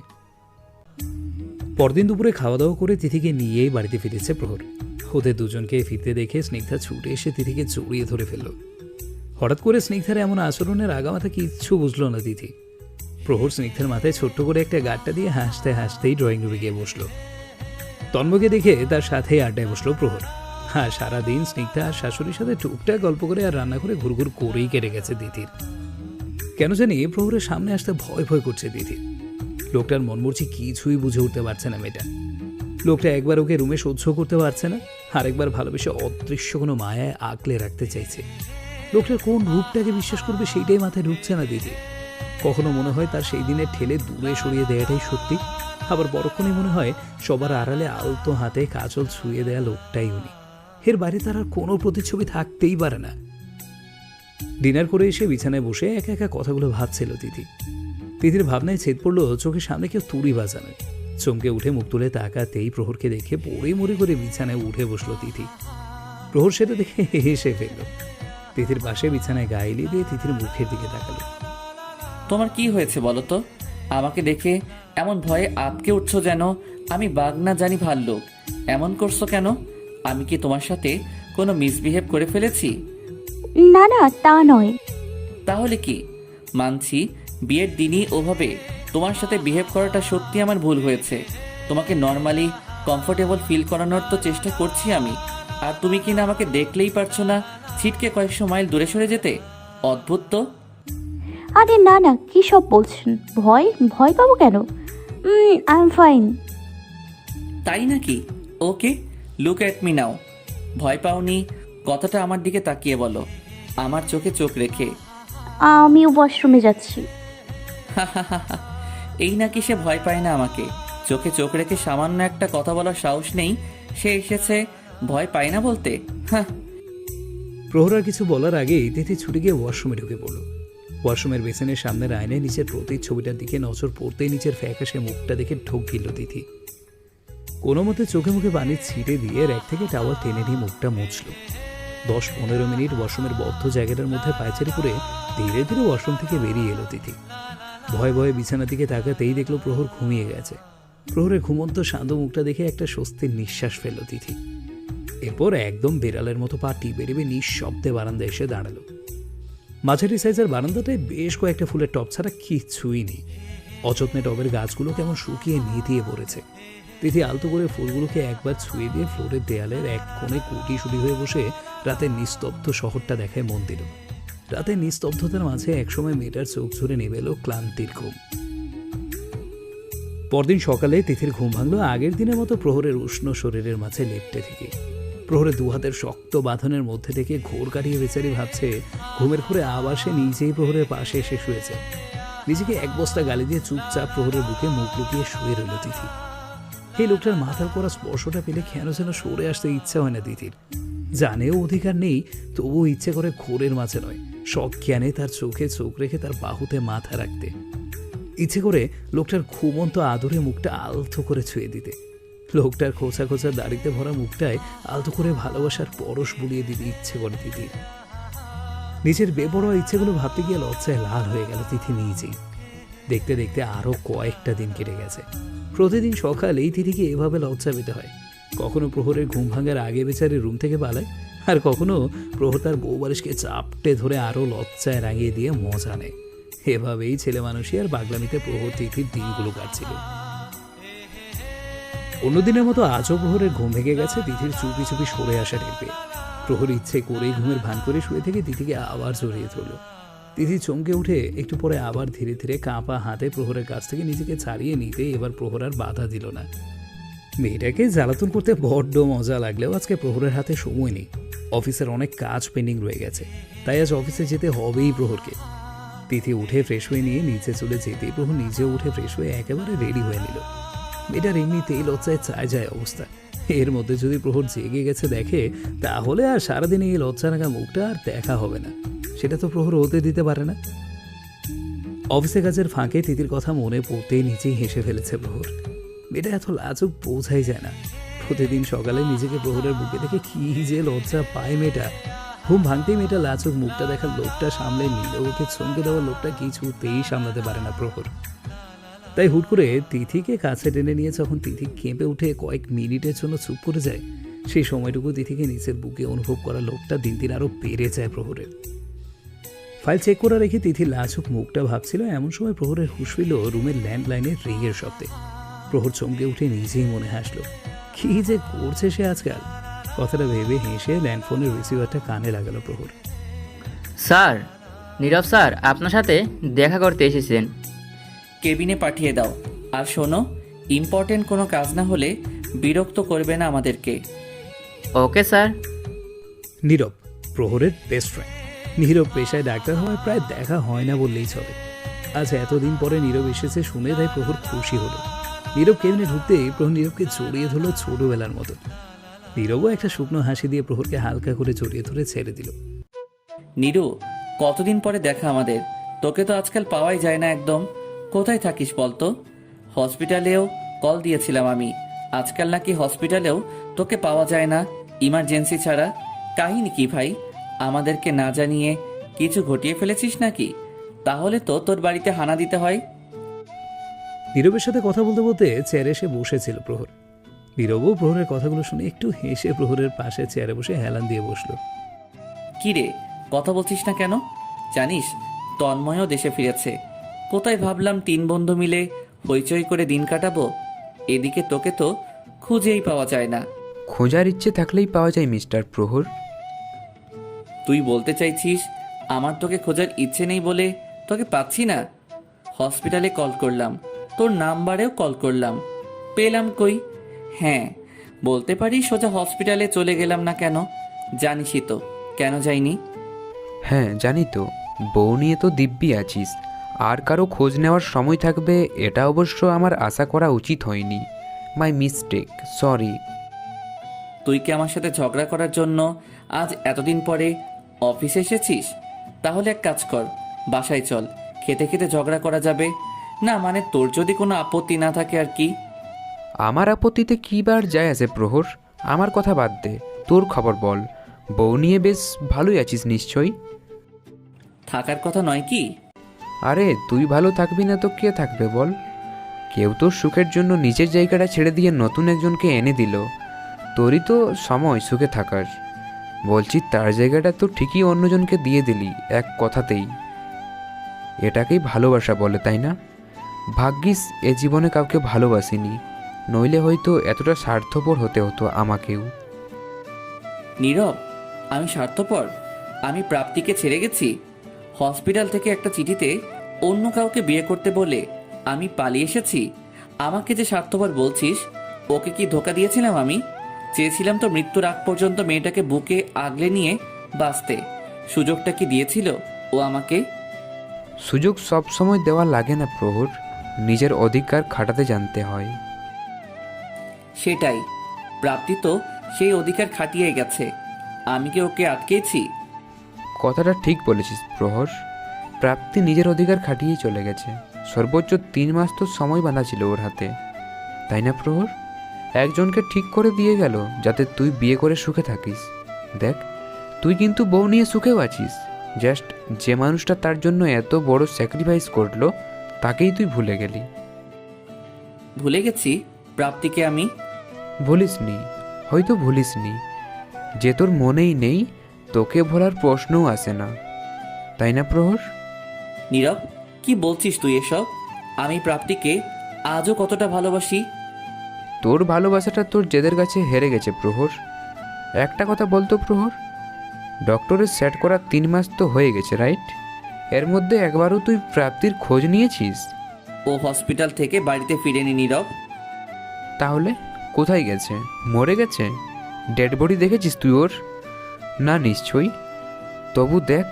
S2: পরদিন দুপুরে খাওয়া দাওয়া করে তিথিকে নিয়েই বাড়িতে ফিরেছে প্রহর। ওদের দুজনকে ফিরতে দেখে স্নিগ্ধা ছুটে এসে তিথিকে জড়িয়ে ধরে ফেলল। হঠাৎ করে স্নিগ্ধার এমন আচরণের আগামাথা কিচ্ছু বুঝলো না তিথি। প্রহর স্নিগ্ধার মাথায় ছোট্ট করে একটা গাঁটটা দিয়ে হাসতে হাসতেই ড্রয়িং রুমে গিয়ে বসলো। তন্ময়কে দেখে তার সাথেই আড্ডায় বসলো প্রহর। হ্যাঁ, সারাদিন স্নিগ্ধা আর শাশুড়ির সাথে টুকটাক গল্প করে আর রান্না করে ঘুরঘুর করেই কেটে গেছে তিথির। কেন জানি প্রহরের সামনে আসতে ভয় ভয় করছে তিথি। লোকটার মনমর্জি কিছুই বুঝে উঠতে পারছে না মেয়েটা। লোকটা একবার ওকে রুমে সহ্য করতে পারছে না, আরেকবার ভালোবেসে অদৃশ্য কোনো মায়ায় আঁকলে রাখতে চাইছে। লোকটার কোন রূপটাকে বিশ্বাস করবে সেইটাই মাথায় ঢুকছে না দিদি। কখনো মনে হয় তার সেই দিনের ঠেলে দূরে সরিয়ে দেওয়াটাই সত্যি, আবার বড়ক্ষণই মনে হয় সবার আড়ালে আলতো হাতে কাজল ছুঁয়ে দেয়া লোকটাই উনি। এর বাইরে তার আর কোনো প্রতিচ্ছবি থাকতেই পারে না। ডিনার করে এসে বিছানায় বসে একা একা কথাগুলো ভাবছিল তিথি। তিথির ভাবনায় ছেদ পড়লো চোখের সামনে কেউ তুড়ি বাজানো। চমকে উঠে মুখ তুলে তাকাতেই প্রহরকে দেখে পড়ে মরে করে বিছানায় উঠে বসলো তিথি। প্রহর সেটা দেখে হেসে ফেলল। তিথির পাশে বিছানায় গা এলিয়ে দিয়ে তিথির মুখের দিকে তাকালো।
S3: তোমার কি হয়েছে বলো তো? আমাকে দেখে এমন ভয়ে আটকে উঠছো যেন আমি বাঘ না জানি ভাল্লুক। এমন করছো কেন? আমি কি তোমার সাথে কোনো মিসবিহেভ করে ফেলেছি?
S1: না না, তা নয়।
S3: তাহলে কি? মানছি বিয়ের দিনই ওভাবে তোমার সাথে বিহেভ করাটা সত্যি আমার ভুল হয়েছে। তোমাকে নর্মালি কমফোর্টেবল ফিল করানোর তো চেষ্টা করছি আমি, আর তুমি কিনা আমাকে দেখলেই পারছো না ছিটকে কয়েকশো মাইল দূরে সরে যেতে। অদ্ভুত তো।
S1: আরে না না, কি সব বলছেন? ভয় ভয় পাবো কেন? I am fine.
S3: তাই নাকি? ওকে, লুক অ্যাট মি নাও। ভয় পাওনি? কথাটা আমার দিকে তাকিয়ে বলো, আমার চোখে চোখ রেখে।
S1: আমিও ওয়াশরুমে যাচ্ছি।
S3: এই নাকি সে ভয় পায় না আমাকে? চোখে চোখ রেখে সামান্য একটা কথা বলার সাহস নেই, সে এসেছে ভয় পায় না বলতে? হ্যাঁ।
S2: প্রহর আর কিছু বলার আগেই তিথি ছুটে গিয়ে ওয়াশরুমে ঢুকে পড়ল। ওয়াশরুমের বেসিনের সামনের আয়নায় নিচের প্রতিচ্ছবিটার দিকে নজর পড়তেই নিচের ফ্যাকাশে মুখটা দেখে ঢোক গিলল তিথি। কোনো মতে চোখে মুখে পানির ছিটে দিয়ে র্যাক থেকে টাওয়াল টেনে নিয়ে মুখটা মুছল। 10-15 মিনিট ওয়াশরুমের বদ্ধ জায়গাটার মধ্যে পায়চারি করে ধীরে ধীরে ওয়াশরুম থেকে বেরিয়ে এলো তিথি। ভয়ে ভয়ে বিছানার দিকে তাকাতেই দেখলো প্রহর ঘুমিয়ে গেছে। প্রহরের ঘুমন্ত শান্ত মুখটা দেখে একটা স্বস্তির নিঃশ্বাস ফেলল তিথি। এরপর একদম বেড়ালের মতো পা টিপে টিপে নিঃশব্দে বারান্দায় এসে দাঁড়ালো। মাঝারি সাইজের বারান্দাটায় বেশ কয়েকটা ফুলের টব ছাড়া কিছুই নেই। অযত্নে টবের গাছগুলো কেমন শুকিয়ে নেতিয়ে পড়েছে। তিথি আলতো করে ফুলগুলোকে একবার ছুঁয়ে দিয়ে ফ্লোরের দেয়ালের এক কোণে কুটিসুটি হয়ে বসে রাতের নিস্তব্ধ শহরটা দেখায় মন দিল। রাতের নিস্তব্ধতার মাঝে একসময় মেয়েটার চোখ ঝরে নেমে এলো ক্লান্তির ঘুম। পরদিন সকালে তিথির ঘুম ভাঙলো আগের দিনের মতো প্রহরের উষ্ণ শরীরের মাঝে লেপ্টে থেকে। প্রহরের দুহাতের শক্ত বাঁধনের মধ্যে থেকে ঘোর কাটিয়ে বেচারি ভাবছে ঘুমের ঘোরে আবার সে নিজেই প্রহরের পাশে এসে শুয়েছে। নিজেকে এক বস্তা গালি দিয়ে চুপচাপ প্রহরের বুকে মুখ লুকিয়ে শুয়ে রইল তিথি। এই লোকটার মাথার করা স্পর্শটা পেলে কেন যেন সরে আসতে ইচ্ছা হয় না তিথির। জানেও অধিকার নেই, তবুও ইচ্ছে করে ঘোরের মাঝে নয় সজ্ঞানে তার চোখে চোখ রেখে তার বাহুতে মাথা রাখতে। ইচ্ছে করে লোকটার ঘুমন্ত আদরে মুখটা আলতো করে ছুঁয়ে দিতে। লোকটার খোঁচা খোঁচা দাড়িতে ভরা মুখটায় আলতো করে ভালোবাসার পরশ বুলিয়ে দিতে ইচ্ছে করে তিথির। নিজের বেপরোয়া ইচ্ছেগুলো ভাবতে গিয়ে লজ্জায় লাল হয়ে গেল তিথি নিজেই। দেখতে দেখতে আরও কয়েকটা দিন কেটে গেছে। প্রতিদিন সকালেই তিথিকে এভাবে লজ্জা পেতে হয়। কখনো প্রহরের ঘুম ভাঙার আগে বেচারে রুম থেকে পালায়, আর কখনো প্রহর তার বউবারিশকে চাপটে ধরে আরও লজ্জায় রাঙিয়ে দিয়ে মজা নেয়। এভাবেই ছেলে মানুষই আর পাগলামিতে প্রহর তিথির দিনগুলো কাটছিল। অন্যদিনের মতো আজও প্রহরের ঘুম ভেঙে গেছে তিথির চুপি চুপি সরে আসা টের পেয়ে। প্রহর ইচ্ছে করেই ঘুমের ভান করে শুয়ে থেকে তিথিকে আবার জড়িয়ে ধরল। তিথি চমকে উঠে একটু পরে আবার ধীরে ধীরে কাঁপা হাতে প্রহরের কাছ থেকে নিজেকে ছাড়িয়ে নিতে এবার প্রহর আর বাধা দিল না। মেয়েটাকে জ্বালাতন করতে বড্ড মজা লাগলেও আজকে প্রহরের হাতে সময় নেই। অফিসের অনেক কাজ পেন্ডিং রয়ে গেছে, তাই আজ অফিসে যেতে হবেই প্রহরকে। তিথি উঠে ফ্রেশ হয়ে নিয়ে নিচে চলে যেতে প্রহর নিজেও উঠে ফ্রেশ হয়ে একেবারে রেডি হয়ে নিল। মেয়েটার এমনিতেই লজ্জায় চায় যায় অবস্থা, এর মধ্যে যদি প্রহর জেগে গেছে দেখে, তাহলে আর সারাদিন এই লজ্জা রাখা মুখটা আর দেখা হবে না। সেটা তো প্রহর হতে দিতে পারে না। অফিসে কাজের ফাঁকে তিথির কথা মনে পড়তেই নিজেই হেসে ফেলেছে প্রহর। মেয়েটা এত লাজুক বোঝাই যায় না। প্রতিদিন সকালে নিজেকে প্রহরের বুকে দেখে কি যে লজ্জা পায় মেয়েটা। ঘুম ভাঙতেই মেয়েটা লাজুক মুখটা দেখার লোকটা সামলে নিল, ওকে চমকে দেওয়ার লোকটা কিছুতেই সামলাতে পারে না প্রহর। তাই হুট করে তিথিকে কাছে টেনে নিয়ে যখন তিথি কেঁপে উঠে কয়েক মিনিটের জন্য চুপ করে যায়, সেই সময়টুকু তিথিকে নিচের বুকে অনুভব করা লোকটা দিন দিন আরও বেড়ে যায় প্রহরের। ফাইল চেক করে রেখে তিথি লাজুক মুখটা ভাবছিল, এমন সময় প্রহরের হুঁশ ফিরল রুমের ল্যান্ডলাইনের রিংয়ের শব্দে। প্রহর চমকে উঠে নিজেই মনে হাসলো, কি যে করছে সে আজকাল। কথাটা ভেবে হেসে ল্যান্ডফোনের রিসিভারটা কানে লাগালো প্রহর।
S8: স্যার, নীরব স্যার আপনার সাথে দেখা করতে এসেছেন।
S3: কেবিনে পাঠিয়ে দাও। আর শোনো, ইম্পর্টেন্ট কোনো কাজ না হলে বিরক্ত করবে না আমাদেরকে।
S8: Okay sir.
S2: নীরব প্রহরের বেস্ট ফ্রেন্ড। নীরব পেশায় ডাক্তার হওয়ায় প্রায় দেখা হয় না বললেই চলে। আজ এতদিন পরে নীরব এসেছে শুনে তাই প্রহর খুশি হলো। নীরব কেবিনে ঢুকতেই প্রহর নীরবকে জড়িয়ে ধরল ছোটবেলার মতো। নীরবও একটা শুকনো হাসি দিয়ে প্রহরকে হালকা করে জড়িয়ে ধরে ছেড়ে দিল।
S3: নীরু, কতদিন পরে দেখা আমাদের। তোকে তো আজকাল পাওয়াই যায় না একদম। কোথায় থাকিস বলতো? হসপিটালেও কল দিয়েছিলাম আমি। আজকাল নাকি হসপিটালেও তোকে পাওয়া যায় না ইমার্জেন্সি ছাড়া। কাহিনী কি ভাই? আমাদেরকে না জানিয়ে কিছু ঘটিয়ে ফেলেছিস নাকি? তাহলে তো তোর বাড়িতে হানা দিতে হয়।
S2: নীরবের সাথে কথা বলতে বলতে চেয়ারে এসে বসেছিল প্রহর। নীরবও প্রহরের কথাগুলো শুনে একটু হেসে প্রহরের পাশে চেয়ারে বসে হেলান দিয়ে বসলো।
S3: কি রে, কথা বলছিস না কেন? জানিস তন্ময়ও দেশে ফিরেছে। কোথায় ভাবলাম 3 বন্ধু মিলে হইচই করে দিন কাটাবো। এদিকে তোকে তো খুঁজেই পাওয়া যায় না।
S9: খোঁজার ইচ্ছে থাকলেই পাওয়া যায় মিস্টার প্রহর।
S3: তুই বলতে চাইছিস আমার তোকে খোঁজার ইচ্ছে নেই বলে তোকে পাচ্ছি না? হসপিটালে কল করলাম, তোর নাম্বারেও কল করলাম, পেলাম কই? হ্যাঁ, বলতে পারি সোজা হসপিটালে চলে গেলাম না কেন? জানিসই তো কেন যাইনি।
S9: হ্যাঁ জানি তো, বউ নিয়ে তো দিব্যি আছিস। আর কারো খোঁজ নেওয়ার সময় থাকবে এটা অবশ্য আমার আশা করা উচিত হয়নি। My mistake, sorry.
S3: তুই কি আমার সাথে ঝগড়া করার জন্য আজ এতদিন পরে অফিসে এসেছিস? তাহলে এক কাজ কর, বাসায় চল, খেতে খেতে ঝগড়া করা যাবে। না মানে তোর যদি কোনো আপত্তি না থাকে আর কি।
S9: আমার আপত্তিতে কী বার যায় আছে প্রহর? আমার কথা বাদ দে, তোর খবর বল। বউ নিয়ে বেশ ভালোই আছিস নিশ্চয়ই?
S3: থাকার কথা নয় কি?
S9: আরে তুই ভালো থাকবি না তো কে থাকবে বল? কেউ তোর সুখের জন্য নিজের জায়গাটা ছেড়ে দিয়ে নতুন একজনকে এনে দিল। তোরই তো সময় সুখে থাকার। বলছি তার জায়গাটা তো ঠিকই অন্যজনকে দিয়ে দিলি এক কথাতেই। এটাকেই ভালোবাসা বলে, তাই না? ভাগ্যিস এ জীবনে কাউকে ভালোবাসিনি, নইলে হয়তো এতটা স্বার্থপর হতে হতো আমাকেও।
S3: নীরব, আমি স্বার্থপর? আমি প্রাপ্তিকে ছেড়ে গেছি? হসপিটাল থেকে একটা চিঠিতে অন্য কাউকে বিয়ে করতে বলে আমি পালিয়ে এসেছি? আমাকে যে স্বার্থপর বলছিস, ওকে কি ধোকা দিয়েছিলাম আমি? চেয়েছিলাম তো মৃত্যুর আগ পর্যন্ত মেয়েটাকে বুকে আগলে নিয়ে বাঁচতে। সুযোগটা কি দিয়েছিল ও আমাকে?
S9: সুযোগ সব সময় দেওয়া লাগে না প্রহর, নিজের অধিকার খাটাতে জানতে হয়।
S3: সেটাই, প্রাপ্তি তো সেই অধিকার খাটিয়ে গেছে। আমি কি ওকে আটকেছি?
S9: কথাটা ঠিক বলেছিস প্রহর। প্রাপ্তি নিজের অধিকার খাটিয়েই চলে গেছে। সর্বোচ্চ 3 মাস তো সময় বাঁধা ছিল ওর হাতে, তাই না প্রহর? একজনকে ঠিক করে দিয়ে গেল যাতে তুই বিয়ে করে সুখে থাকিস। দেখ, তুই কিন্তু বউ নিয়ে সুখেও আছিস। জাস্ট যে মানুষটা তার জন্য এত বড় স্যাক্রিফাইস করলো তাকেই তুই ভুলে গেলি।
S3: ভুলে গেছি প্রাপ্তিকে আমি।
S9: ভুলিসনি, হয়তো ভুলিসনি। যে তোর মনেই নেই তোকে ভোলার প্রশ্নও আসে না, তাই না প্রহর?
S3: নীরব, কি বলছিস তুই এসব? আমি প্রাপ্তিকে আজও কতটা ভালোবাসি।
S9: তোর ভালোবাসাটা তোর জেদের কাছে হেরে গেছে প্রহর। একটা কথা বলতো প্রহর, ডক্টরের সেট করা 3 মাস তো হয়ে গেছে, রাইট? এর মধ্যে একবারও তুই প্রাপ্তির খোঁজ নিয়েছিস?
S3: ও হসপিটাল থেকে বাড়িতে ফিরেনি নীরব।
S9: তাহলে কোথায় গেছে? মরে গেছে? ডেড বডি দেখেছিস তুই ওর? না নিশ্চয়ই। তবু দেখ,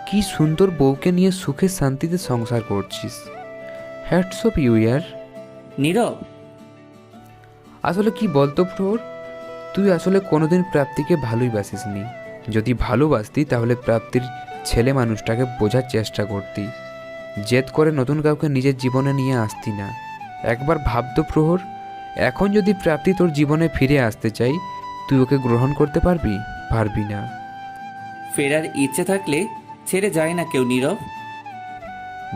S9: কি সুন্দর বউকে নিয়ে সুখে শান্তিতে সংসার করছিস। হ্যাটস অফ ইউ ইয়ার।
S3: নীরব,
S9: আসলে কি বলতো প্রহর, তুই আসলে কোনোদিন প্রাপ্তিকে ভালোই বাসিসনি। যদি ভালোবাসতি তাহলে প্রাপ্তির ছেলে মানুষটাকে বোঝার চেষ্টা করতি, জেদ করে নতুন কাউকে নিজের জীবনে নিয়ে আসতি না। একবার ভাবতো প্রহর, এখন যদি প্রাপ্তি তোর জীবনে ফিরে আসতে চাই, তুই ওকে গ্রহণ করতে পারবি? পারবি না।
S3: ফেরার ইচ্ছে থাকলে ছেড়ে যায় না কেউ নীরব।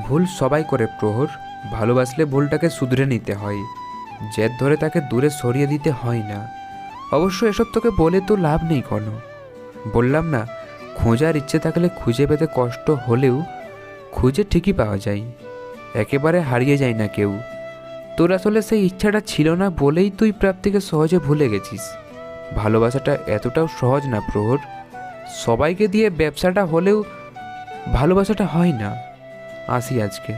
S9: ভুল সবাই করে প্রহর, ভালোবাসলে ভুলটাকে শুধরে নিতে হয়, জেদ ধরে তাকে দূরে সরিয়ে দিতে হয় না। অবশ্য এসব তোকে বলে তো লাভ নেই কোনো। বললাম না, খোঁজার ইচ্ছে থাকলে খুঁজে পেতে কষ্ট হলেও খুঁজে ঠিকই পাওয়া যায়, একেবারে হারিয়ে যায় না কেউ। তোর আসলে সেই ইচ্ছাটা ছিল না বলেই তুই প্রাপ্তিকে সহজে ভুলে গেছিস। ভালোবাসাটা এতটাও সহজ না প্রহর। সবাইকে দিয়ে ব্যবসাটা হলেও ভালোবাসাটা হয় না। আসি আজকে।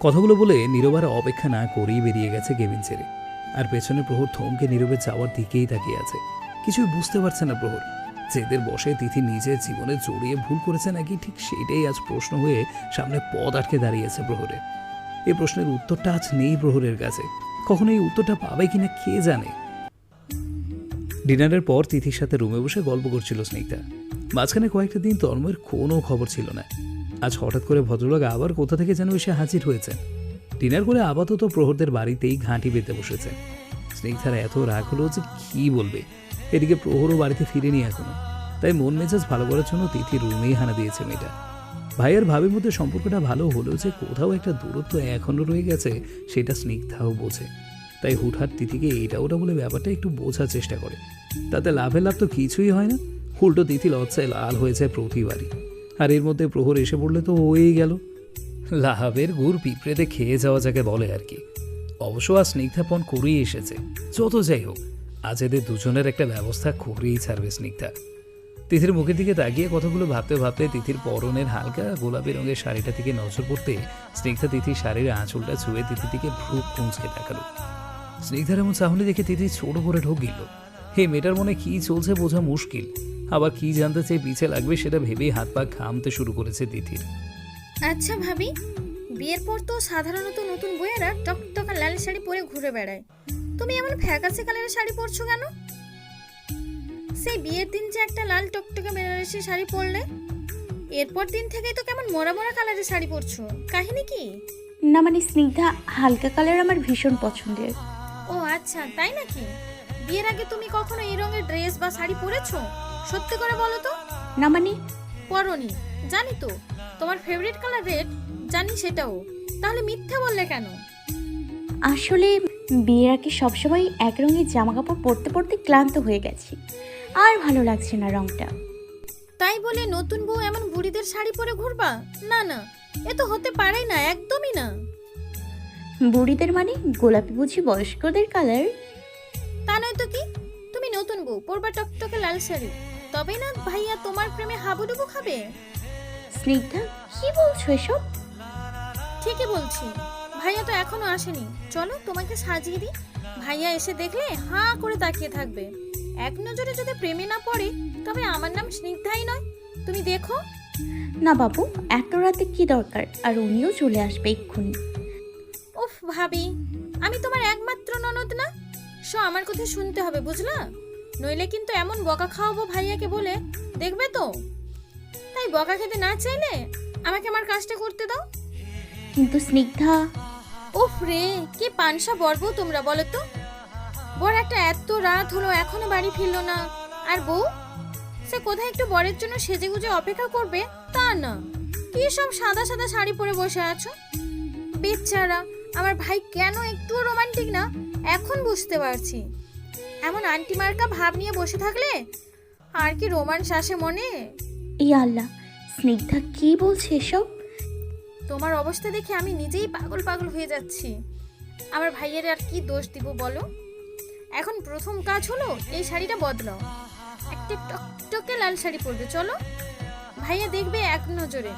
S2: কথাগুলো বলে নীরব আর অপেক্ষা না করেই বেরিয়ে গেছে কেবিন ছেড়ে। আর পেছনে প্রহর থমকে নীরবের যাওয়ার দিকেই তাকিয়ে আছে। কিছুই বুঝতে পারছে না প্রহর। জেদের বসে তিথি নিজের জীবনে জড়িয়ে ভুল করেছে নাকি, ঠিক সেটাই আজ প্রশ্ন হয়ে সামনে পথ আটকে দাঁড়িয়েছে প্রহরের। এই প্রশ্নের উত্তরটা আজ নেই প্রহরের কাছে। কখনো এই উত্তরটা পাবে কিনা কে জানে। ডিনারের পর তিথির সাথে রুমে বসে গল্প করছিল স্নিগ্ধা। মাঝখানে কয়েকটা দিন তন্ময়ের কোনো খবর ছিল না। আজ হঠাৎ করে ভদ্রলোক আবার কোথা থেকে যেন এসে হাজির হয়েছেন। ডিনার করে আপাতত প্রহরদের বাড়িতেই ঘাঁটি বেঁধে বসেছেন। স্নিগ্ধার এত রাগ হলো যে কি বলবে। এদিকে প্রহরও বাড়িতে ফিরেনি এখনো। তাই মন মেজাজ ভালো করার জন্য তিথি রুমেই হানা দিয়েছে মেয়েটা। ভাই আর ভাবির মধ্যে সম্পর্কটা ভালো হলেও যে কোথাও একটা দূরত্ব এখনও রয়ে গেছে সেটা স্নিগ্ধাও বোঝে। তাই হুটহাট তিথিকে এটা ওটা বলে ব্যাপারটা একটু বোঝার চেষ্টা করে। তাতে লাভের লাভ তো কিছুই হয় না, উল্টো তিথি লজ্জায় লাল হয়ে যায় প্রতিবারই। আর এর মধ্যে প্রহর এসে পড়লে তো হয়েই গেল। লাভের গুড় পিঁপড়েতে খেয়ে যাওয়া যাকে বলে আর কি। অবশ্য আর স্নিগ্ধাপন করেই এসেছে। যত যাই হোক, আজ এদের দুজনের একটা ব্যবস্থা করেই ছাড়বে স্নিগ্ধা। তিথির মুখের দিকে তাকিয়ে কথাগুলো ভাবতে ভাবতে তিথির পরনের হালকা গোলাপি রঙের শাড়িটা থেকে নজর পড়তে স্নিগ্ধা তিথির শাড়ির আঁচলটা ছুঁয়ে তিথির দিকে ভ্রু কুঁচকে তাকালো। স্নিগ্ধার এমন চাহনি দেখে তিথি ছোট করে ঢোক গেল। এই মেয়েটার মনে কি চলছে বোঝা মুশকিল, আবার কি জানতে চেয়ে পিছে লাগবে সেটা ভেবেই হাত পা ঘামতে শুরু করেছে তিথির।
S5: আচ্ছা ভাবি, বিয়ের পর তো সাধারণত নতুন বউয়েরা টকটকা লাল শাড়ি পরে ঘুরে বেড়ায়। তুমি এমন ফ্যাকাসে কালারের শাড়ি পরছো কেন? সেই বিয়ের দিন যে একটা লাল টকটকে বেনারসি শাড়ি পরলে, এরপর দিন থেকেই তো কেমন মরা মরা কালারের শাড়ি পরছো, কাহিনী কি?
S1: না মানে স্নিগ্ধা, হালকা কালার আমার ভীষণ পছন্দের।
S5: ও আচ্ছা, তাই নাকি? বিয়ের আগে তুমি কখনো এই রঙের ড্রেস বা শাড়ি পরেছো? সত্যি করে বলো তো।
S1: না মানে
S5: পরনি, জানি তো তোমার ফেভারিট কালার রেড, জানি সেটাও, তাহলে মিথ্যা বললে কেন?
S1: আসলে বিয়ের আগে সবসময় এক রঙের জামা কাপড় পরতে পরতে ক্লান্ত হয়ে গেছি, আর ভালো লাগছে না রংটা।
S5: তাই বলে নতুন বউ এমন বুড়িদের শাড়ি পরে ঘুরবা? না না, এ তো হতে পারেই না, একদমই না।
S1: বুড়িদের মানে গোলাপি বুঝি বয়স্কদের কালার?
S5: তা নয় তো কি, তুমি নতুন বউ পরবা টকটকে লাল শাড়ি, তবেই না ভাইয়া তোমার প্রেমে হাবুডুবু খাবে।
S1: স্নিগ্ধা, কি বলছো এসব?
S5: ঠিকই বলছি, ভাইয়া তো এখনো আসেনি, চলো তোমাকে সাজিয়ে দিই। ভাইয়া এসে দেখলে হাঁ করে তাকিয়ে থাকবে। এক নজরে যদি প্রেমে না পড়ে তবে আমার নাম স্নিগ্ধাই নয়, তুমি দেখো।
S1: না বাবু, এত রাতে কি দরকার, আর উনিও চলে আসবে এক্ষুনি।
S5: উফ ভাবি, আমি তোমার একমাত্র ননদ না, আমার কথা শুনতে হবে বুঝলা, নইলে কিন্তু এমন বকা খাওয়াবো ভাইয়াকে বলে, দেখবে তো। তাই বকা খেতে না চাইলে আমাকে আমার কাজটা করতে দাও।
S1: কিন্তু স্নিগ্ধা।
S5: উফ রে, কি পানসা বর্ব তোমরা, বলো তো। বর একটা এত রাত হলো এখনো বাড়ি ফিরলো না, আর বউ সে কোথায় একটু বরের জন্য সেজেগুজে অপেক্ষা করবে তা না, কি সব সাদা সাদা শাড়ি পরে বসে আছো। বেচারা আমার ভাই কেন একটুও রোমান্টিক না এখন বুঝতে পারছি। এমন আন্টি মার্কা ভাব নিয়ে বসে থাকলে আর কি রোমান্স আসে মনে।
S1: এই আল্লাহ, স্নিগ্ধা কি বলছে এসব?
S5: তোমার অবস্থা দেখে আমি নিজেই পাগল পাগল হয়ে যাচ্ছি। আমার ভাইয়ের আর কি দোষ দিব বলো। এখন প্রথম কাজ হলো এই শাড়িটা বদলাও, একটা টকটকে লাল শাড়ি পরবে, চলো। ভাইয়া দেখবে এক নজরে।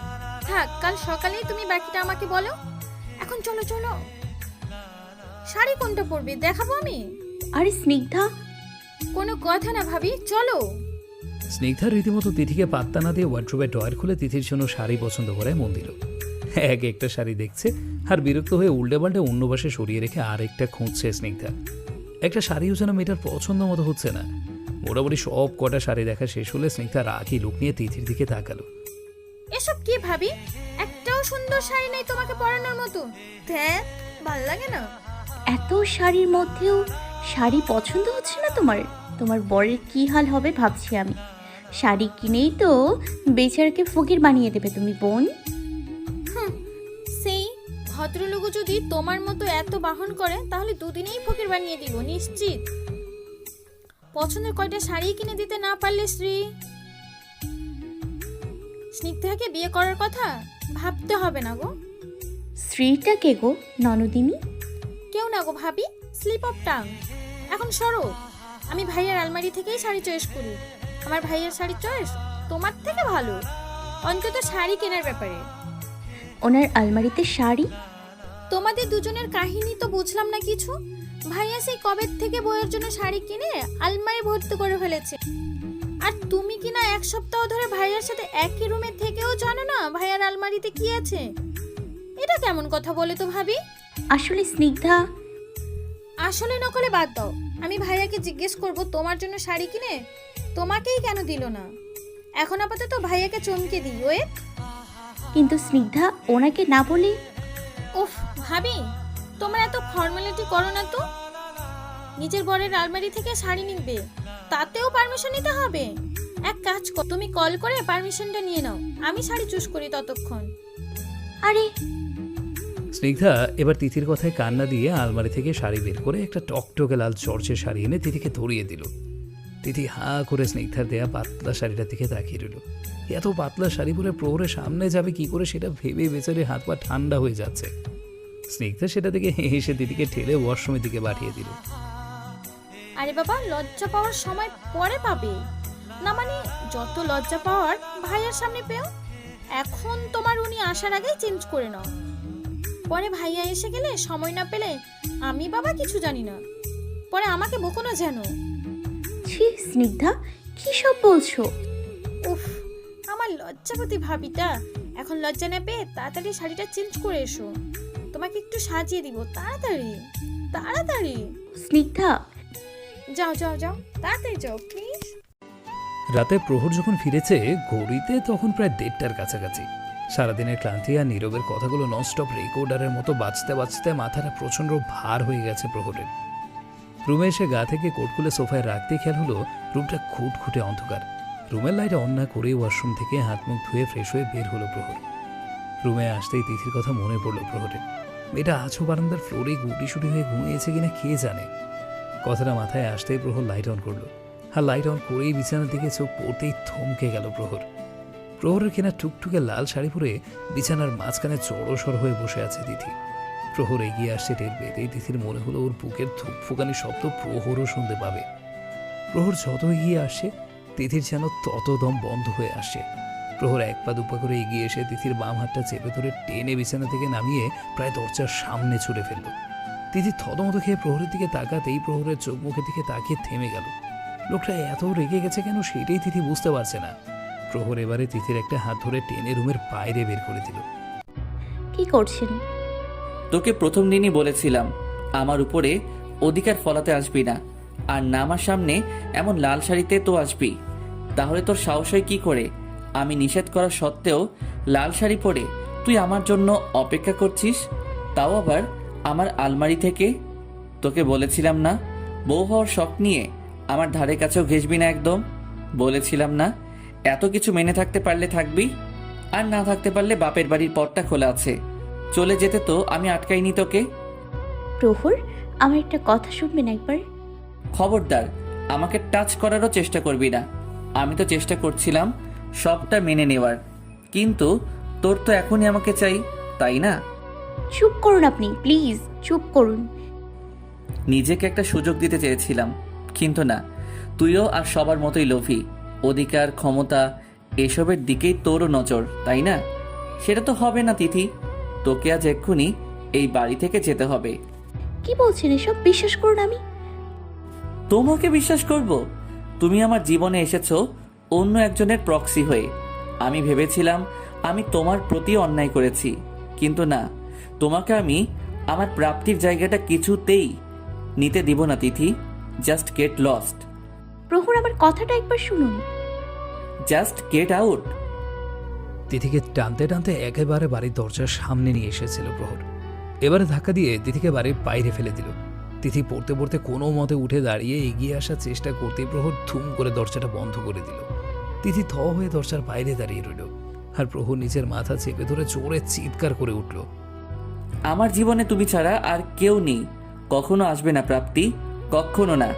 S5: থাক, কাল সকালেই তুমি বাকিটা আমাকে বলো। এখন চলো চলো। শাড়ি কোনটা পরবে দেখাবো আমি।
S1: আরে স্নিগ্ধা,
S5: কোনো কথা না ভাবি, চলো।
S2: স্নিগ্ধার রীতিমতো তিথিকে পাত্তা না দিয়ে ওয়ার্ড্রোবের ড্রয়ার খুলে তিথির জন্য শাড়ি পছন্দ করায় মন দিল। এক একটা শাড়ি দেখছে আর বিরক্ত হয়ে উল্টে পাল্টে অন্য পাশে সরিয়ে রেখে আরেকটা খুঁজছে স্নিগ্ধা। একটা শাড়িও যেন মেয়েটার পছন্দ মতো হচ্ছে না। মোটামুটি সব কটা শাড়ি দেখা শেষ হলে স্নিগ্ধা রাখি লুক নিয়ে তিথির দিকে তাকালো।
S5: এসব কি ভাবি, একটাও সুন্দর শাড়ি নেই তোমাকে পরানোর মতো। হ্যাঁ, ভাল লাগে না।
S1: এত শাড়ির মধ্যেও শাড়ি পছন্দ হচ্ছে না তোমার? তোমার বরের কি হাল হবে ভাবছি আমি। শাড়ি কিনেই তো বেচারাকে ফকির বানিয়ে দেবে তুমি বোন।
S5: সেই ভদ্রলোক যদি তোমার মতো এত বাহন করে তাহলে দুদিনেই ফকির বানিয়ে দিব নিশ্চিত। পছন্দের কয়টা শাড়ি কিনে দিতে না পারলে স্নিগ্ধাকে বিয়ে করার কথা ভাবতে হবে না গো।
S1: স্ত্রীটা কে গো ননদিনী?
S5: কেউ না গো ভাবি, স্লিপ অফ টাং। এখন সরো, আমি ভাইয়ের আলমারি থেকেই শাড়ি চয়েস করি। আমার ভাইয়ের শাড়ির চয়েস তোমার থেকে ভালো, অন্তত শাড়ি কেনার ব্যাপারে।
S1: ওনার আলমারিতে শাড়ি?
S5: তোমাদের দুজনের কাহিনী তো বুঝলাম না কিছু। ভাইয়া সেই কবে থেকে বইয়ের জন্য শাড়ি কিনে আলমারি ভর্তি করে ফেলেছে, আর তুমি কিনা এক সপ্তাহ ধরে ভাইয়ার সাথে একই রুমে থেকেও জানো না ভাইয়ার আলমারিতে কি আছে। এটা কেমন কথা বলে তো ভাবি।
S1: আসলে স্নিগ্ধা,
S5: আসলে নকলে বাদ দাও। আমি ভাইয়াকে জিজ্ঞেস করব তোমার জন্য শাড়ি কিনে তোমাকেই কেন দিল না। এখন আপাতত ভাইয়াকে চমকে দিই। ওয়েট।
S1: কিন্তু স্নিগ্ধা ওনাকে না বলে।
S5: উফ ভাবি, তোমরা এত ফর্মালিটি করো না তো। নিজের বরের আলমারি থেকে শাড়ি নিবে, তাতেও পারমিশন নিতে হবে? এক কাজ কর, তুমি কল করে পারমিশনটা নিয়ে নাও, আমি শাড়ি চুজ করি ততক্ষণ।
S1: আরে
S2: স্নিগ্ধা এবার তিথির কথায় কান্না দিয়ে আলমারি থেকে শাড়ি বের করে একটা টকটকে লাল চর্চের শাড়ি এনে তিথিকে ধরিয়ে দিল। তিথি হাঁ করে স্নিগ্ধার দেয়া পাতলা শাড়িটার দিকে তাকিয়ে রইল। এত পাতলা শাড়ি পরে প্রহরের সামনে যাবে কি করে সেটা ভেবে বেচারে হাত পা ঠান্ডা হয়ে যাচ্ছে। স্নিগ্ধা সেটা থেকে হেসে দিদিকে ঠেলে ওয়াশরুমের দিকে পাঠিয়ে দিল।
S5: আরে বাবা, লজ্জা পাওয়ার সময় পরে পাবে না, মানে যত লজ্জা পাওয়ার ভাইয়ার সামনে পেও। এখন তোমার উনি আসার আগেই চেঞ্জ করে নাও, পরে ভাইয়া এসে গেলে সময় না পেলে আমি বাবা কিছু জানি না, পরে আমাকে বকো না যেন।
S1: ছি স্নিগ্ধা, কি সব বলছো?
S5: উফ, আমার লজ্জাপতি ভাবিটা। এখন লজ্জা না পেয়ে তাড়াতাড়ি শাড়িটা চেঞ্জ করে এসো, তোমাকে একটু সাজিয়ে দিব। তাড়াতাড়ি তাড়াতাড়ি।
S1: স্নিগ্ধা,
S5: যাও যাও যাও, তাড়াতাড়ি যাও প্লিজ।
S2: রাতে প্রহর যখন ফিরেছে ঘড়িতে তখন প্রায় 1:30টার কাছাকাছি। সারাদিনের ক্লান্তি আর নীরবের কথাগুলো ননস্টপ রেকর্ডারের মতো বাজতে বাজতে মাথাটা প্রচণ্ড ভার হয়ে গেছে প্রহরের। রুমে এসে গা থেকে কোট খুলে সোফায় রাখতে খেয়াল হলো রুমটা খুঁটখুঁটে অন্ধকার। রুমের লাইট অন না করে ওয়াশরুম থেকে হাত মুখ ধুয়ে ফ্রেশ হয়ে বের হলো প্রহর। রুমে আসতেই তিথির কথা মনে পড়লো প্রহরের। মেয়েটা আছো বারান্দার ফ্লোরে গুটিসুটি হয়ে ঘুমিয়েছে কিনা কে জানে। কথাটা মাথায় আসতেই প্রহর লাইট অন করলো, আর লাইট অন করেই বিছানার দিকে চোখ পড়তেই থমকে গেল প্রহর। প্রহরের কেনা টুকটুকে লাল শাড়ি পরে বিছানার মাঝখানে জড়সড় হয়ে বসে আছে তিথি। প্রহর এগিয়ে আসছে টের পেতেই তিথির মনে হলো ওর বুকের ধুকফুকানি শব্দ প্রহরও শুনতে পাবে। প্রহর যত এগিয়ে আসছে তিথির যেন তত দম বন্ধ হয়ে আসছে। প্রহর এক পা দুপা করে এগিয়ে এসে তিথির বাম হাতটা চেপে ধরে টেনে বিছানা থেকে নামিয়ে প্রায় দরজার সামনে ছুড়ে ফেলল। তিথি থতমত খেয়ে প্রহরের দিকে তাকাতেই প্রহরের চোখ মুখের দিকে তাকিয়ে থেমে গেল। লোকটা এত রেগে গেছে কেন সেটাই তিথি বুঝতে পারছে না। প্রহর এবারে তিথির একটা হাত ধরে টেনে রুমের বাইরে বের করে দিল।
S1: কি করছেন?
S3: তোকে প্রথম দিনই বলেছিলাম আমার উপরে অধিকার ফলাতে আসবি না, আর না আমার সামনে এমন লাল শাড়িতে তো আসবি। তাহলে তোর সাহস হয় কি করে আমি নিষেধ করা সত্ত্বেও লাল শাড়ি পরে তুই আমার জন্য অপেক্ষা করছিস, তাও আবার আমার আলমারি থেকে? তোকে বলেছিলাম না বউ হওয়ার শখ নিয়ে আমার ধারে কাছেও ঘেসবি না একদম। বলেছিলাম না, এত কিছু মেনে থাকতে পারলে থাকবি, আর না থাকতে পারলে বাপের বাড়ির পথটা খোলা আছে, চলে যেতে তো আমি আটকাইনি তোকে।
S1: প্রহর, আমার একটা কথা শুনবেন একবার?
S3: খবরদার আমাকে টাচ করারও চেষ্টা করবি না। আমি তো চেষ্টা করছিলাম সবটা মেনে নেওয়ার, কিন্তু তোর তো এখনই আমাকে চাই, তাই না?
S1: চুপ করুন আপনি, প্লিজ চুপ করুন।
S3: নিজেকে একটা সুযোগ দিতে চেয়েছিলাম, কিন্তু না, তুইও আর সবার মতোই লোভী। অধিকার, ক্ষমতা এসবের দিকেই তোরও নজর, তাই না? সেটা তো হবে না তিথি, তোকে আজ এক্ষুনি এই বাড়ি থেকে যেতে হবে।
S1: কি বলছেন এসব? বিশ্বাস করুন আমি।
S3: তোমাকে বিশ্বাস করব? তুমি আমার জীবনে এসেছো অন্য একজনের প্রক্সি হয়ে। আমি ভেবেছিলাম আমি তোমার প্রতি অন্যায় করেছি, কিন্তু না, তোমাকে আমি আমার প্রাপ্তির জায়গাটা কিছুতেই নিতে দিব না তিথি। Just get lost.
S1: প্রহর, আমার কথাটা একবার শুনুন।
S3: Just get out.
S2: তিথিকে টানতে টানতে একেবারে বাড়ির দরজার সামনে নিয়ে এসেছিল প্রহর। এবারে ধাক্কা দিয়ে তিথিকে বাড়ির বাইরে ফেলে দিল। তিথি পড়তে পড়তে কোনো মতে উঠে দাঁড়িয়ে এগিয়ে আসার চেষ্টা করতে প্রহর ধুম করে দরজাটা বন্ধ করে দিল। তিথি থ হয়ে দরজার বাইরে দাঁড়িয়ে রইল, আর প্রহর নিজের মাথা চেপে ধরে জোরে চিৎকার করে উঠল।
S3: আমার জীবনে তুমি ছাড়া আর কেউ নেই, কখনো আসবে না প্রাপ্তি, কখনো না।